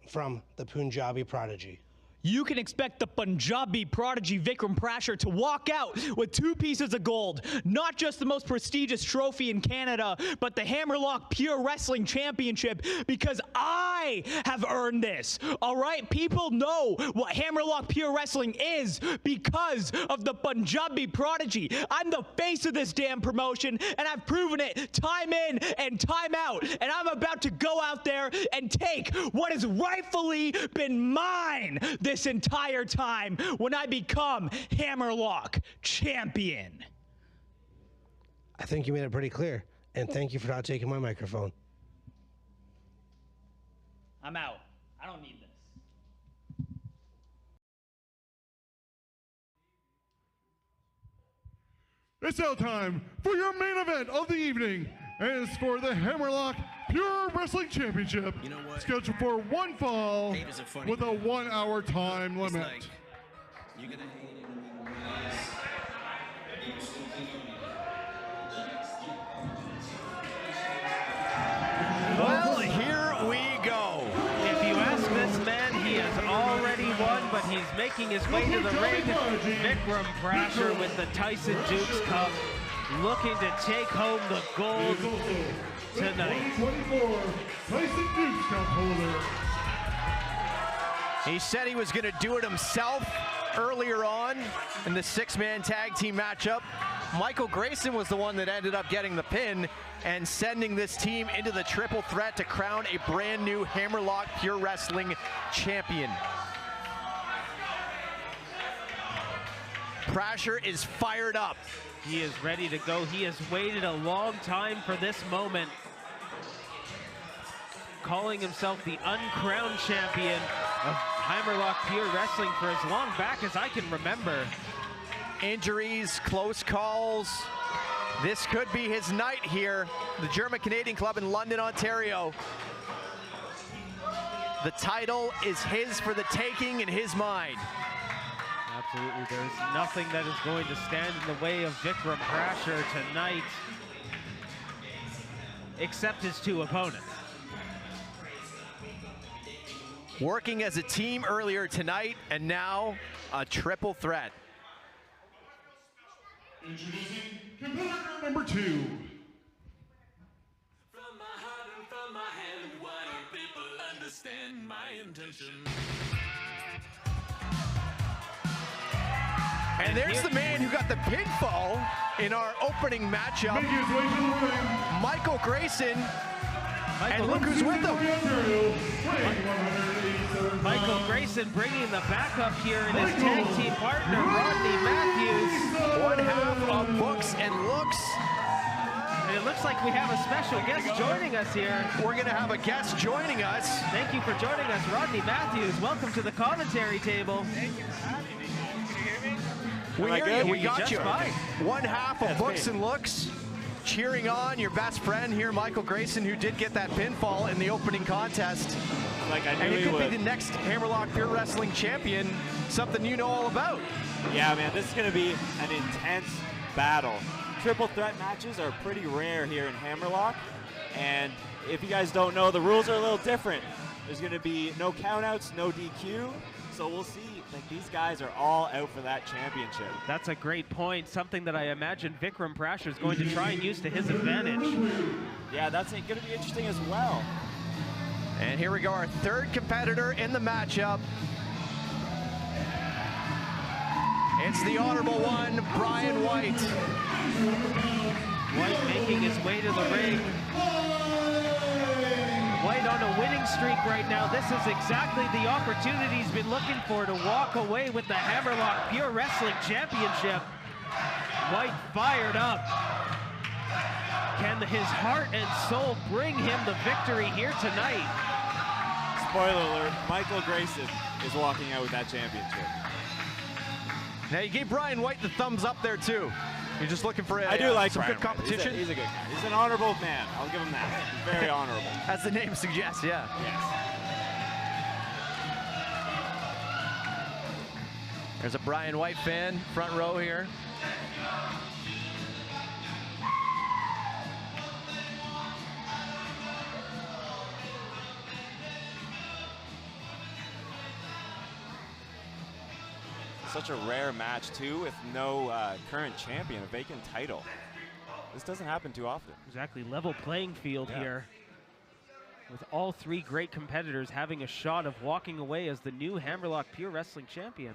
from the Punjabi prodigy? You can expect the Punjabi prodigy Vikram Prasher to walk out with 2 pieces of gold. Not just the most prestigious trophy in Canada, but the Hammerlock Pure Wrestling Championship, because I have earned this. All right? People know what Hammerlock Pure Wrestling is because of the Punjabi prodigy. I'm the face of this damn promotion, and I've proven it time in and time out. And I'm about to go out there and take what has rightfully been mine this entire time when I become Hammerlock champion. I think you made it pretty clear, and thank you for not taking my microphone. I'm out. I don't need this. It's now time for your main event of the evening, and it's for the Hammerlock Pure Wrestling Championship, scheduled for 1 fall with a 1-hour time limit. You're gonna hate it. Well, here we go. If you ask this man, he has already won, but he's making his way to the ring. Vikram Prasher with the Tyson Dukes Cup, looking to take home the gold tonight. 2024 Tyson Dukes Cup holder. He said he was going to do it himself earlier on in the 6-man tag team matchup. Michael Grayson was the one that ended up getting the pin and sending this team into the triple threat to crown a brand new Hammerlock Pure Wrestling champion. Prasher is fired up. He is ready to go. He has waited a long time for this moment, calling himself the uncrowned champion of Hammerlock Pure Wrestling for as long back as I can remember. Injuries, close calls. This could be his night here. The German-Canadian Club in London, Ontario. The title is his for the taking in his mind. Absolutely, there's nothing that is going to stand in the way of Vikram Prasher tonight, except his 2 opponents. Working as a team earlier tonight, and now a triple threat. Introducing competitor number 2. Understand my intention. And there's the man who got the pinfall in our opening matchup, Michael Grayson. And look who's with him. Michael Grayson bringing the backup here in his tag team partner, Rodney Matthews. One half of Books and Looks. And it looks like we have a special guest joining us here. We're going to have a guest joining us. Thank you for joining us, Rodney Matthews. Welcome to the commentary table. Thank you for having me. Can you hear me? We hear you. We got just you. fine. One half of Books and Looks, cheering on your best friend here, Michael Grayson, who did get that pinfall in the opening contest. Like I knew and he could would. be the next Hammerlock Pure Wrestling champion, something you know all about. Yeah, man, this is going to be an intense battle. Triple threat matches are pretty rare here in Hammerlock, and if you guys don't know, the rules are a little different. There's going to be no countouts, no DQ, so we'll see. Like, these guys are all out for that championship. That's a great point, something that I imagine Vikram Prasher is going to try and use to his advantage. Yeah, that's going to be interesting as well. And here we go, our 3rd competitor in the matchup. It's the honorable one, Brian White. White making his way to the ring. White on a winning streak right now. This is exactly the opportunity he's been looking for to walk away with the Hammerlock Pure Wrestling Championship. White fired up. Can his heart and soul bring him the victory here tonight? Spoiler alert, Michael Grayson is walking out with that championship. Now, you gave Brian White the thumbs up there, too. You're just looking for I do like some Brian good White. competition? He's a good guy. He's an honorable man. I'll give him that. He's very honorable. As the name suggests, yeah. Yes. There's a Brian White fan, front row here. Such a rare match, too, with no current champion, a vacant title. This doesn't happen too often. Exactly, level playing field here. With all three great competitors having a shot of walking away as the new Hammerlock Pure Wrestling champion.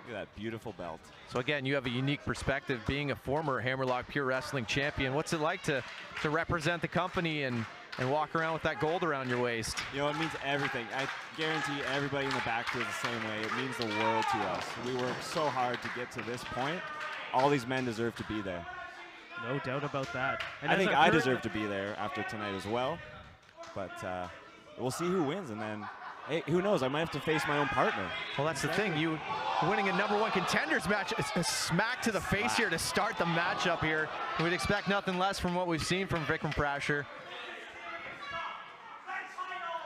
Look at that beautiful belt. So again, you have a unique perspective being a former Hammerlock Pure Wrestling champion. What's it like to represent the company and walk around with that gold around your waist? You know, it means everything. I guarantee everybody in the back feels the same way. It means the world to us. We worked so hard to get to this point. All these men deserve to be there. No doubt about that. And I think I deserve to be there after tonight as well. But we'll see who wins, and then, hey, who knows? I might have to face my own partner. Well, that's the thing. You winning a #1 contenders match, a smack to the face here to start the matchup here. We'd expect nothing less from what we've seen from Vikram Prasher.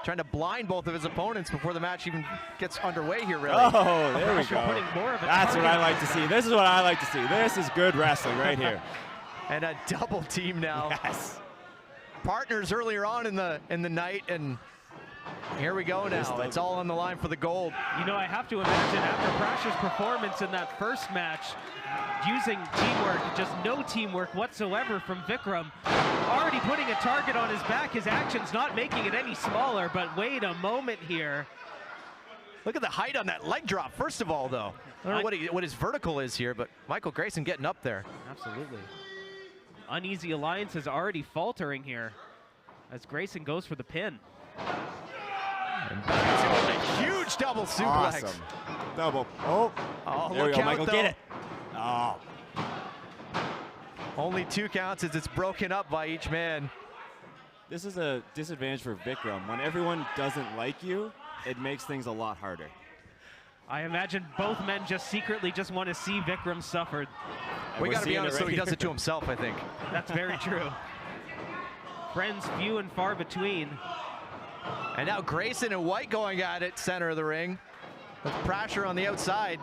Trying to blind both of his opponents before the match even gets underway here, really. Oh, there we go. That's what I like to see. This is what I like to see. This is good wrestling right here. And a double team now. Yes. Partners earlier on in the night, and here we go now. It's all on the line for the gold. You know, I have to imagine after Prasher's performance in that first match, using teamwork, just no teamwork whatsoever from Vikram, already putting a target on his back, his actions not making it any smaller, but wait a moment here. Look at the height on that leg drop, first of all, though. I don't know what his vertical is here, but Michael Grayson getting up there. Absolutely. Uneasy Alliance is already faltering here as Grayson goes for the pin. And a huge double suplex. Awesome. Double. Oh, there we look go, out, Michael, though. get it. Oh. Only 2 counts as it's broken up by each man. This is a disadvantage for Vikram. When everyone doesn't like you, it makes things a lot harder. I imagine both men just secretly just want to see Vikram suffer. We got to be honest, though, he does it to himself, I think. That's very true. Friends few and far between. And now Grayson and White going at it, center of the ring. With Prasher on the outside.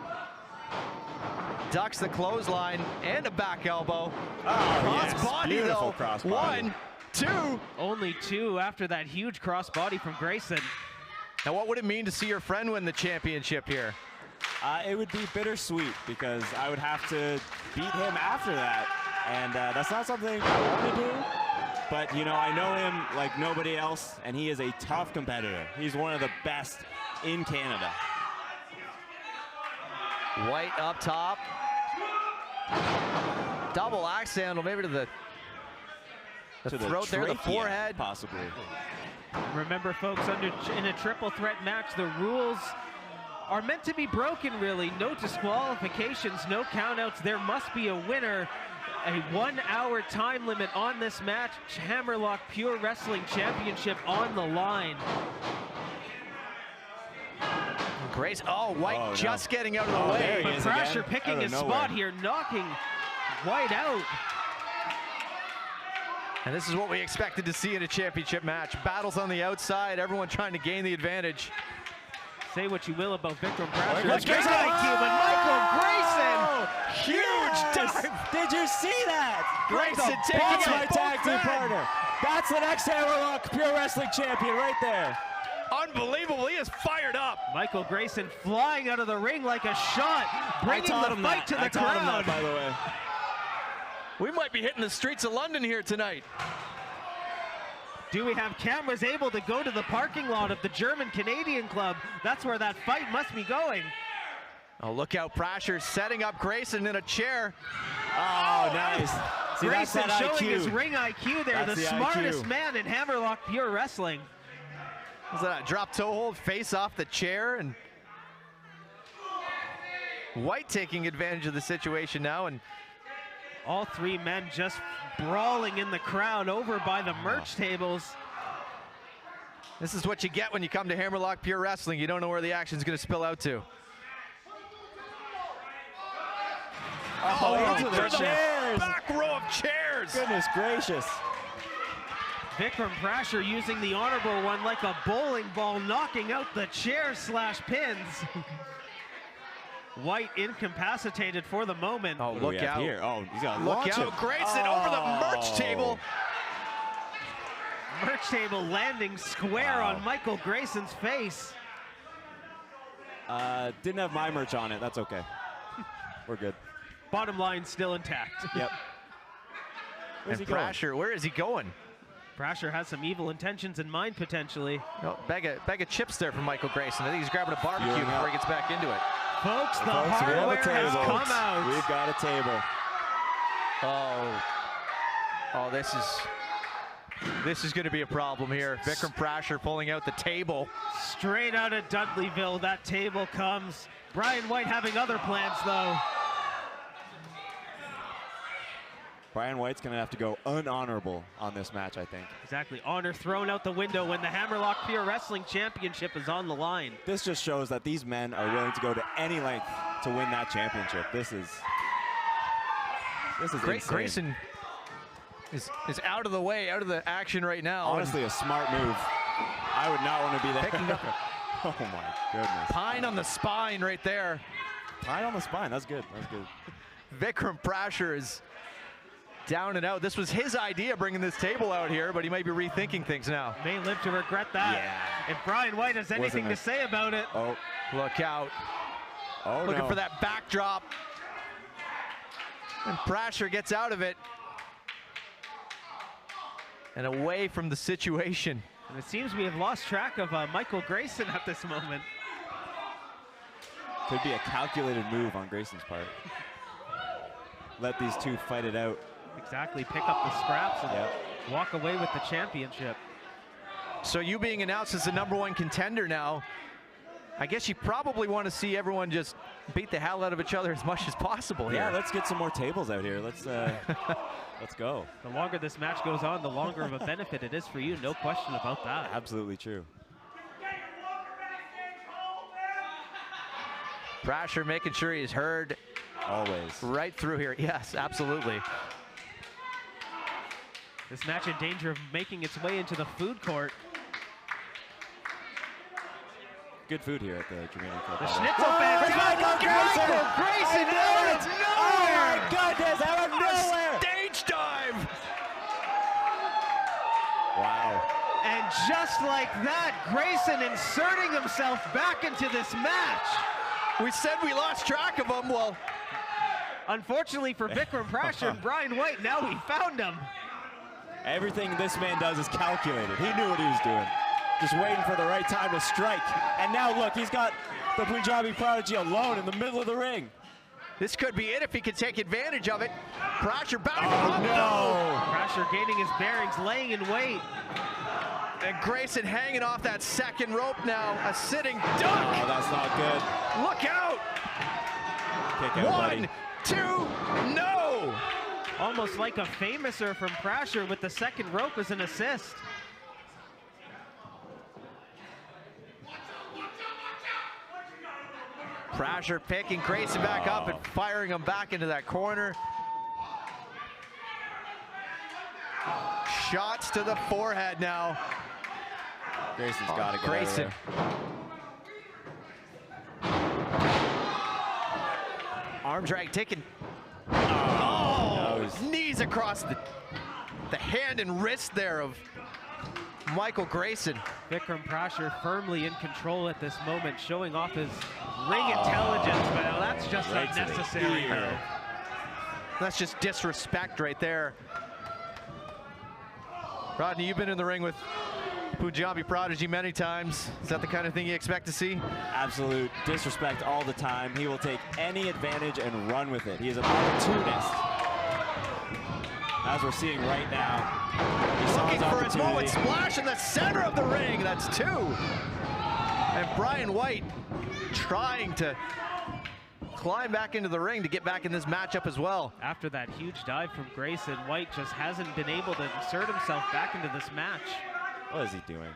Ducks the clothesline and a back elbow. Cross body, beautiful though. cross body. 1, 2. Only 2 after that huge cross body from Grayson. Now, what would it mean to see your friend win the championship here? It would be bittersweet because I would have to beat him after that. And that's not something I want to do. But, you know, I know him like nobody else, and he is a tough competitor. He's one of the best in Canada. White up top. Double axe handle, maybe to the throat there, the forehead. Possibly. Remember, folks, in a triple threat match, the rules are meant to be broken, really. No disqualifications, no countouts. There must be a winner. A 1-hour time limit on this match. Hammerlock Pure Wrestling Championship on the line. Grace, White just getting out of the way. But Prasher picking his spot here, knocking White out. And this is what we expected to see in a championship match. Battles on the outside, everyone trying to gain the advantage. Say what you will about Vikram Prasher. Let's get IQ, but Michael Grayson! Huge dive! Did you see that? Grayson taking That's out my tag both team men. partner. That's the next Hammerlock Pure Wrestling champion right there. Unbelievable, he is fired up. Michael Grayson flying out of the ring like a shot, bringing the fight to the crowd. Him that, by the way. We might be hitting the streets of London here tonight. Do we have cameras able to go to the parking lot of the German Canadian Club? That's where that fight must be going. Oh, look out, Prasher setting up Grayson in a chair. Oh, nice. See, Grayson that's that showing IQ. his ring IQ there, That's the the smartest IQ. man in Hammerlock Pure Wrestling. Was that a drop toe hold, face off the chair, and White taking advantage of the situation now, and all 3 men just brawling in the crowd over by the merch tables. This is what you get when you come to Hammerlock Pure Wrestling. You don't know where the action's going to spill out to. Oh, into the goodness. chairs. Back row of chairs. Goodness gracious. Vikram Prasher using the honorable one like a bowling ball, knocking out the chairs / pins. White incapacitated for the moment. Oh, look out. Here? Oh, he's got to Look launch out. it. Grayson over the merch table. Merch table landing square on Michael Grayson's face. Didn't have my merch on it. That's okay. We're good. Bottom line still intact. Yep. And Prasher, where is he going? Prasher has some evil intentions in mind, potentially. No, bag of chips there for Michael Grayson. I think he's grabbing a barbecue Spewing before out. he gets back into it. Folks, the we have a hardware has table. come out. We've got a table. Oh, this is going to be a problem here. Vikram Prasher pulling out the table. Straight out of Dudleyville, that table comes. Brian White having other plans, though. Brian White's going to have to go unhonorable on this match, I think. Exactly. Honor thrown out the window when the Hammerlock Pure Wrestling Championship is on the line. This just shows that these men are willing to go to any length to win that championship. This is insane. Grayson is out of the way, out of the action right now. Honestly, a smart move. I would not want to be there. Picking up Oh my goodness. Pine on the spine right there. Pine on the spine. That's good. That's good. Vikram Prasher is down and out. This was his idea, bringing this table out here, but he might be rethinking things now. May live to regret that. Yeah. If Brian White has anything to say about it. Oh, look out. Oh, looking no. for that backdrop. And Prasher gets out of it. And away from the situation. And it seems we have lost track of Michael Grayson at this moment. Could be a calculated move on Grayson's part. Let these two fight it out. Exactly, pick up the scraps and walk away with the championship. So you being announced as the #1 contender now, I guess you probably want to see everyone just beat the hell out of each other as much as possible here. Yeah, let's get some more tables out here. Let's let's go. The longer this match goes on, the longer of a benefit it is for you, no question about that. Absolutely true. Prasher making sure he's heard. Always. Right through here. Yes, absolutely. This match in danger of making its way into the food court. Good food here at the Germanian Club. The Schnitzel fans. Michael Grayson! Grayson out of nowhere! Oh my goodness, out of nowhere! Stage dive! Wow. And just like that, Grayson inserting himself back into this match. We said we lost track of him. Well, unfortunately for Vikram Prasher and Brian White, now we found him. Everything this man does is calculated. He knew what he was doing. Just waiting for the right time to strike. And now look, he's got the Punjabi Prodigy alone in the middle of the ring. this could be it if he can take advantage of it. Prasher back. Oh, no. Prasher gaining his bearings, laying in wait. And Grayson hanging off that second rope now. A sitting duck. Oh, that's not good. Look out. Kick out, buddy. 1, 2, no. Almost like a famouser from Prasher with the second rope as an assist. Prasher picking Grayson back up and firing him back into that corner. Shots to the forehead now. Grayson's got to get Grayson. out of there. Arm drag taken. Oh, knees across the hand and wrist there of Michael Grayson. Vikram Prasher firmly in control at this moment, showing off his ring intelligence, but that's just Right to the unnecessary. ear. That's just disrespect right there. Rodney, you've been in the ring with Punjabi Prodigy many times. Is that the kind of thing you expect to see? Absolute disrespect all the time. He will take any advantage and run with it. He is an opportunist. As we're seeing right now. He saw Looking his for his moment, opportunity. splash in the center of the ring. That's 2. And Brian White trying to climb back into the ring to get back in this matchup as well. After that huge dive from Grayson, White just hasn't been able to insert himself back into this match. What is he doing?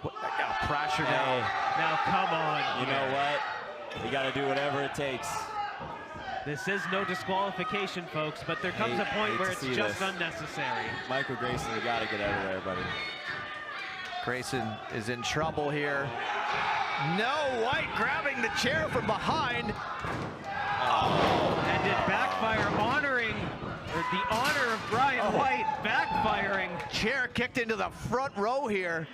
Prasher Hey, Now come on. you know what? You got to do whatever it takes. This is no disqualification, folks, but there comes a point where it's just unnecessary. Michael Grayson, you got to get out of there, buddy. Grayson is in trouble here. No, White grabbing the chair from behind. Oh, and it backfire, honoring, or the honor of Brian White backfiring. Chair kicked into the front row here.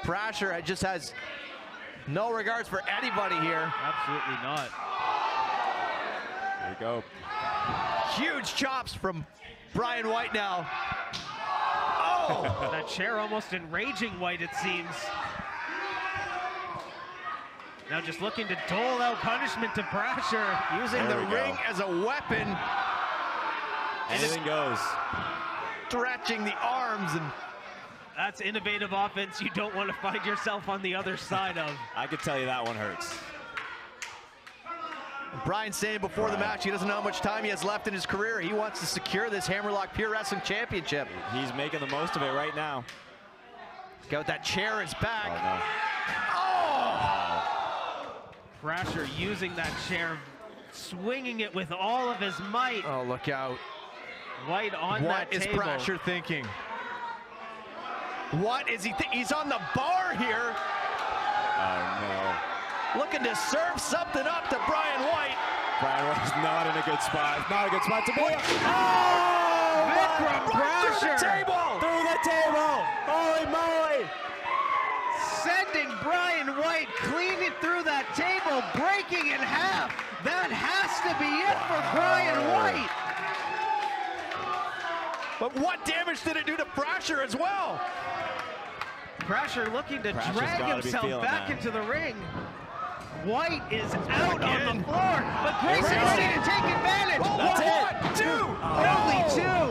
Prasher just has no regards for anybody here. Absolutely not. There you go. Huge chops from Brian White now. Oh! That chair almost enraging White, it seems. Now just looking to dole out punishment to Prasher. Using the ring as a weapon. Anything goes. Stretching the arms, and that's innovative offense you don't want to find yourself on the other side of. I could tell you that one hurts. Brian saying before the match he doesn't know how much time he has left in his career. He wants to secure this Hammerlock Pure Wrestling Championship. He's making the most of it right now. Got that chair is back. Oh, no. Prasher using that chair, swinging it with all of his might. Oh, look out. White on what that is table. Prasher thinking? What is he he's on the bar here. Oh, no. Looking to serve something up to Brian White. Brian White's not in a good spot. Not a good spot to be. Oh! Vikram Right Prasher! Through the table! Holy moly! Sending Brian White clean it through that table, breaking in half. That has to be it for Brian White. But what damage did it do to Prasher as well? Prasher looking to Prasher's drag gotta be himself feeling back that. into the ring. White is out on the floor, but Grayson ready to take advantage. That's it. Two. Only two.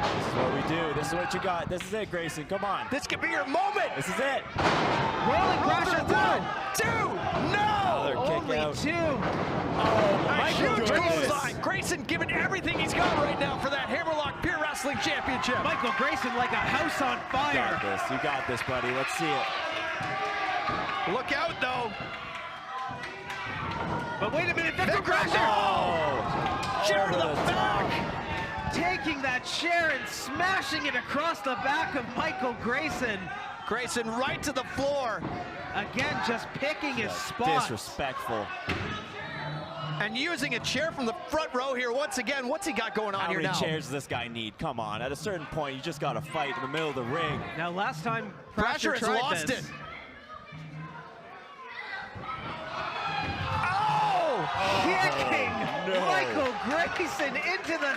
This is what we do. This is what you got. This is it, Grayson. Come on. This could be your moment. This is it. Rolling Prasher through. Two. No. Another kick Only out. two. Oh, A Michael huge Grayson. clothesline. Grayson giving everything he's got right now for that Hammerlock Pure Wrestling Championship. Michael Grayson like a house on You fire. got this. You got this, buddy. Let's see it. Look out, though. But wait a minute, Vikram Prasher. Oh. Chair to the back. Taking that chair and smashing it across the back of Michael Grayson. Grayson right to the floor. Again, just picking his spot. Disrespectful. And using a chair from the front row here once again. What's he got going on How here many now? chairs does this guy need? Come on. At a certain point, you just got to fight in the middle of the ring. Now, last time Prasher Prasher has tried lost this. it. Oh! Kicking no. Michael Grayson into the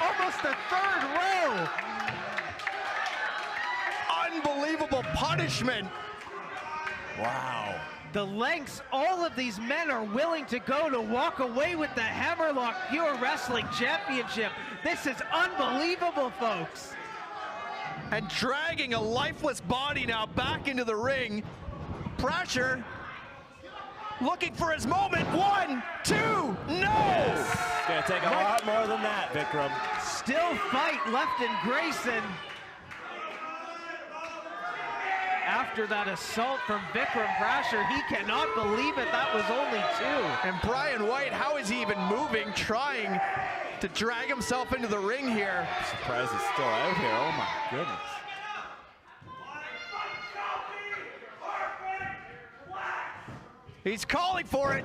almost the third row. Unbelievable punishment. Wow. The lengths all of these men are willing to go to walk away with the Hammerlock Pure Wrestling Championship. This is unbelievable, folks. And dragging a lifeless body now back into the ring. Prasher looking for his moment. 1, 2, no! Yes. It's going to take a lot more than that, Vikram. Still fight left in Grayson. After that assault from Vikram Prasher, he cannot believe it. That was only two. And Brian White, how is he even moving, trying to drag himself into the ring here? I'm surprised he's still out here. Oh my goodness. He's calling for it.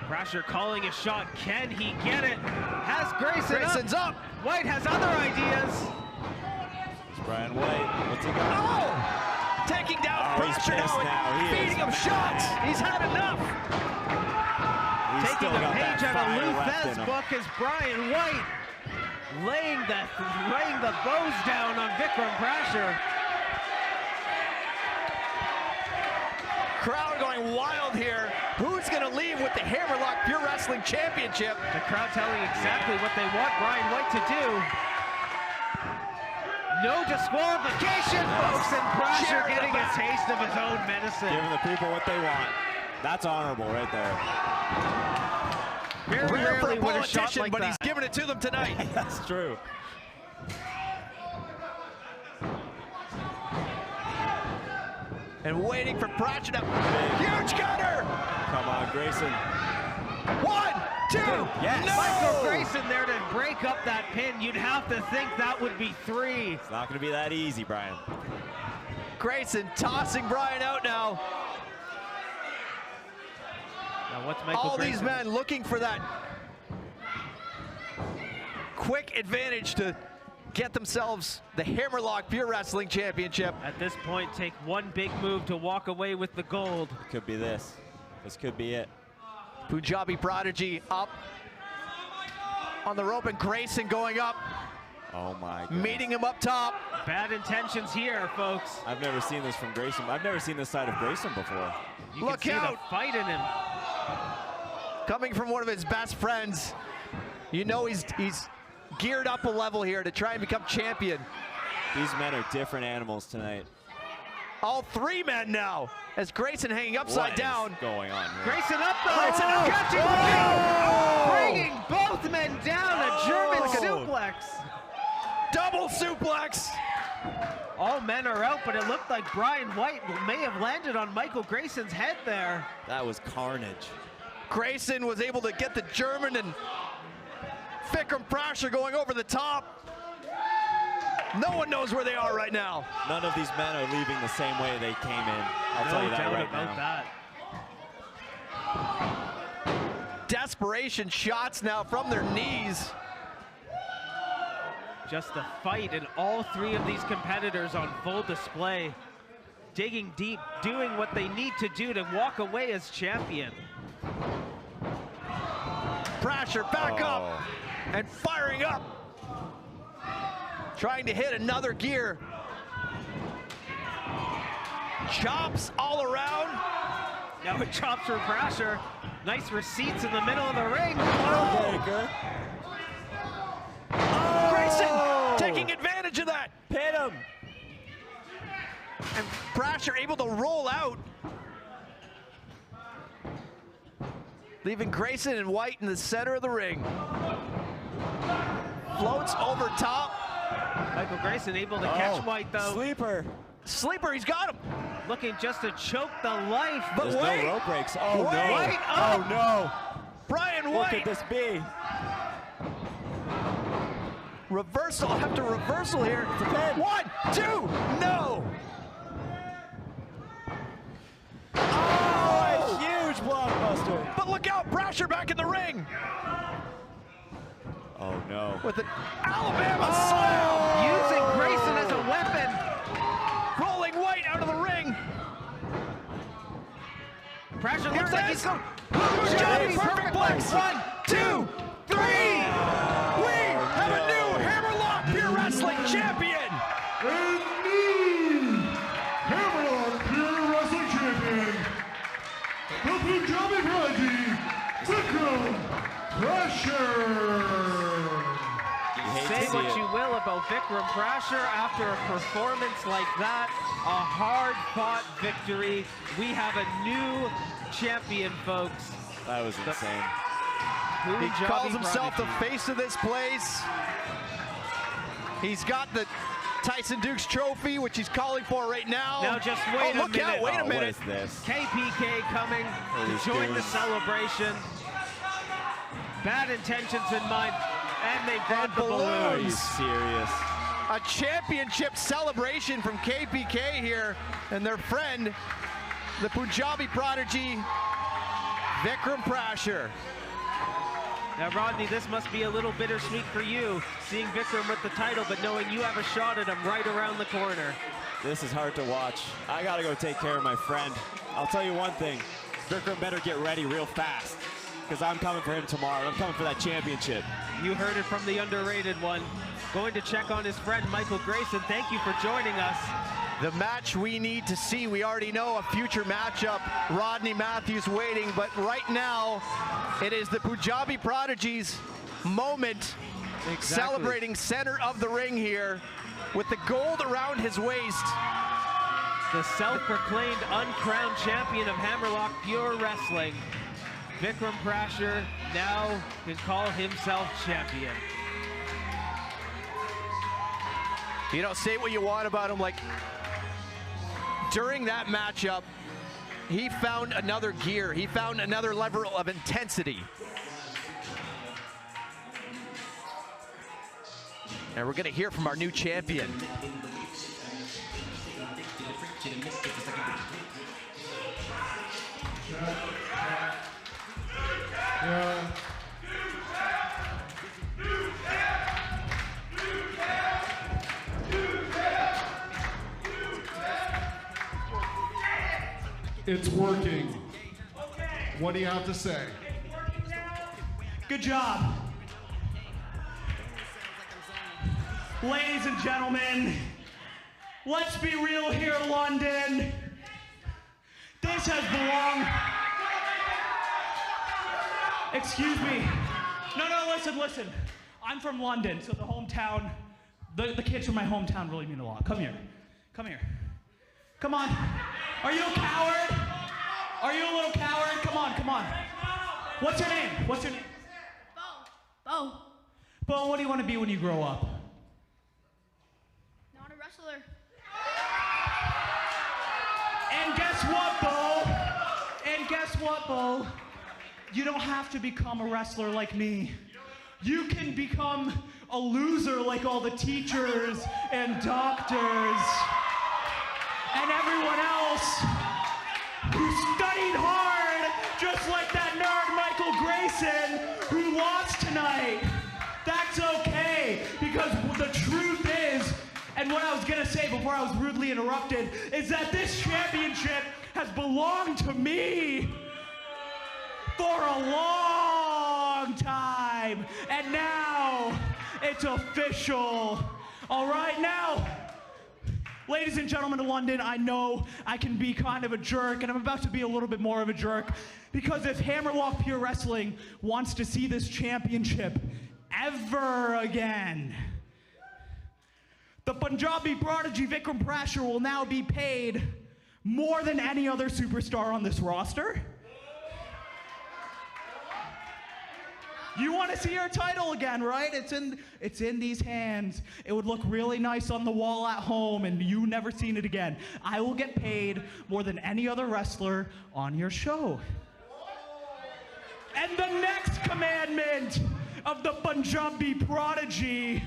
Prasher calling a shot. Can he get it? Has Grayson's up. White has other ideas. It's Brian White. What's he got? Oh! Taking down he's Prasher pissed now now. and He feeding is him mad. shots. He's had enough. He's Taking still a got page that out of fire Lou left in Thesz him. book is Brian White laying the bows down on Vikram Prasher. Crowd going wild here. Who's going to leave with the Hammerlock Pure Wrestling Championship? The crowd telling exactly what they want Brian White to do. No disqualification, folks, and Prasher getting a taste of his own medicine. Giving the people what they want. That's honorable right there. Very Rare for rarely a would a shot politician, like but that. he's giving it to them tonight. That's true. and waiting for Prasher to, huge cutter! Come on, Grayson. 1, 2, Yes. no! Michael Grayson there to break up that pin. You'd have to think that would be 3. It's not going to be that easy, Brian. Grayson tossing Brian out now. Now what's Michael All Grayson? these men looking for that quick advantage to get themselves the Hammerlock Pure Wrestling Championship. At this point, take one big move to walk away with the gold. It could be this. This could be it. Punjabi Prodigy up on the rope, and Grayson going up. Oh my God. Meeting him up top. Bad intentions here, folks. I've never seen this from Grayson. I've never seen this side of Grayson before. You Look can see out. the fight in him. Coming from one of his best friends, you know he's geared up a level here to try and become champion. These men are different animals tonight. All 3 men now, as Grayson hanging upside down. What is going on here? Grayson up though. Grayson up. Bringing both men down. A German suplex. Double suplex. All men are out, but it looked like Brian White may have landed on Michael Grayson's head there. That was carnage. Grayson was able to get the German, and Vikram Prasher going over the top. No one knows where they are right now. None of these men are leaving the same way they came in. I'll tell you that right now. Desperation shots now from their knees. Just the fight, and all 3 of these competitors on full display. Digging deep, doing what they need to do to walk away as champion. Prasher back up and firing up. Trying to hit another gear. Chops all around. Now it chops for Prasher. Nice receipts in the middle of the ring. Grayson taking advantage of that. Pin him. And Prasher able to roll out. Leaving Grayson and White in the center of the ring. Floats over top. Michael Grayson able to catch White though. Sleeper. Sleeper, he's got him. Looking just to choke the life. But There's wait. no rope breaks. Oh no. White Oh up. no. Brian What White. could this be? Reversal after reversal here. 1, 2, no. Oh, a huge blockbuster. But look out, Prasher back in the ring. Oh no. With an Alabama slam. Using Grayson as a weapon. Rolling White out of the ring. Prasher Here looks it like is. he's going. Johnny, perfect place. 1, 2, 3. We have a new Hammerlock Pure Wrestling champion. And new Hammerlock Pure Wrestling Champion, the Punjabi Prodigy, Vikram Prasher. Say what you will about Vikram Prasher after a performance like that, a hard-fought victory. We have a new champion, folks. That was insane. He Punjabi calls himself the Prodigy. face of this place. He's got the Tyson Dukes trophy, which he's calling for right now. Now just wait a look minute. out, wait a What minute. is this? KPK coming he's to join doing- the celebration. Bad intentions in mind, and they brought And the Are you balloons. serious? A championship celebration from KPK here, and their friend, the Punjabi Prodigy, Vikram Prasher. Now, Rodney, this must be a little bittersweet for you, seeing Vikram with the title, but knowing you have a shot at him right around the corner. This is hard to watch. I gotta go take care of my friend. I'll tell you one thing. Vikram better get ready real fast, because I'm coming for him tomorrow. I'm coming for that championship. You heard it from the underrated one. Going to check on his friend, Michael Grayson. Thank you for joining us. The match we need to see, we already know a future matchup, Rodney Matthews waiting, but right now, it is the Punjabi Prodigy's moment, celebrating center of the ring here with the gold around his waist. The self-proclaimed uncrowned champion of Hammerlock Pure Wrestling, Vikram Prasher, now can call himself champion. You know, say what you want about him, like, during that matchup, he found another gear. He found another level of intensity. And we're going to hear from our new champion. Yeah. It's working. What do you have to say? Good job. Ladies and gentlemen, let's be real here, London. This has belonged. Excuse me. No, listen. I'm from London, so the hometown, the kids from my hometown really mean a lot. Come here. Come on. Are you a coward? Are you a little coward? Come on. What's your name? Bo. Bo, what do you want to be when you grow up? Not a wrestler. And guess what, Bo? You don't have to become a wrestler like me. You can become a loser like all the teachers and doctors and everyone else who studied hard, just like that nerd Michael Grayson who lost tonight. That's okay, because the truth is, and what I was gonna say before I was rudely interrupted, is that this championship has belonged to me for a long time, and now it's official. All right, now, ladies and gentlemen of London, I know I can be kind of a jerk, and I'm about to be a little bit more of a jerk, because if Hammerlock Pure Wrestling wants to see this championship ever again, the Punjabi prodigy Vikram Prasher will now be paid more than any other superstar on this roster. You want to see your title again, right? It's in these hands. It would look really nice on the wall at home, and you never seen it again. I will get paid more than any other wrestler on your show. And the next commandment of the Punjabi prodigy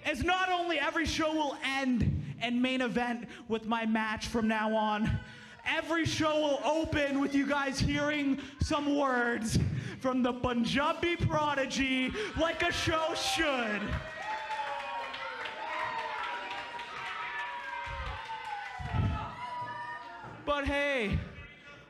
is not only every show will end and main event with my match from now on, every show will open with you guys hearing some words from the Punjabi prodigy like a show should. But hey,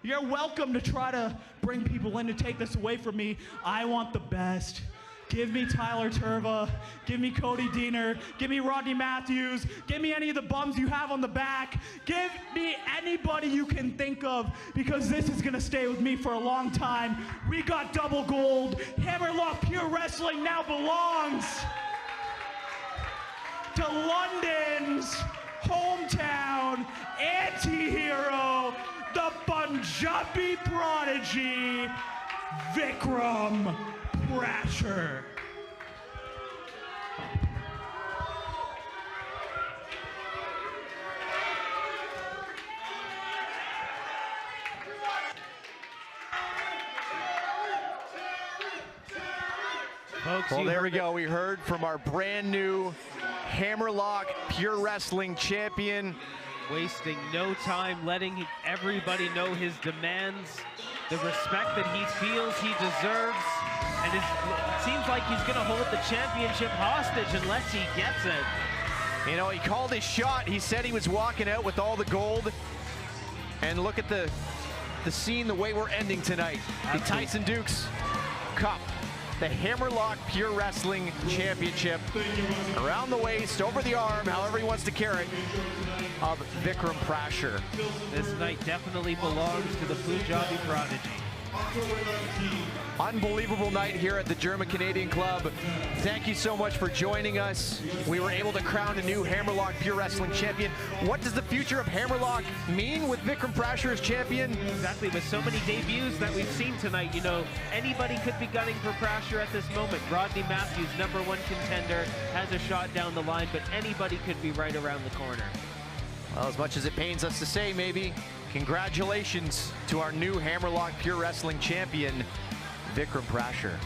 you're welcome to try to bring people in to take this away from me. I want the best. Give me Tyler Turva, give me Cody Diener, give me Rodney Matthews, give me any of the bums you have on the back, give me anybody you can think of, because this is gonna stay with me for a long time. We got double gold. Hammerlock Pure Wrestling now belongs to London's hometown anti-hero, the Punjabi prodigy, Vikram Prasher. Folks, well, there we go. We heard from our brand new Hammerlock Pure Wrestling champion. Wasting no time, letting everybody know his demands, the respect that he feels he deserves, and it seems like he's going to hold the championship hostage unless he gets it. You know, he called his shot. He said he was walking out with all the gold. And look at the scene, the way we're ending tonight. The Tyson Dukes Cup, the Hammerlock Pure Wrestling Championship, around the waist, over the arm, however he wants to carry it, of Vikram Prasher. This night definitely belongs to the Punjabi prodigy. Unbelievable night here at the German Canadian Club. Thank you so much for joining us. We were able to crown a new Hammerlock Pure Wrestling champion. What does the future of Hammerlock mean with Vikram Prasher as champion? Exactly, with so many debuts that we've seen tonight, you know, anybody could be gunning for Prasher at this moment. Rodney Matthews, #1 contender, has a shot down the line, but anybody could be right around the corner. Well, as much as it pains us to say, maybe, congratulations to our new Hammerlock Pure Wrestling champion, Vikram Prasher.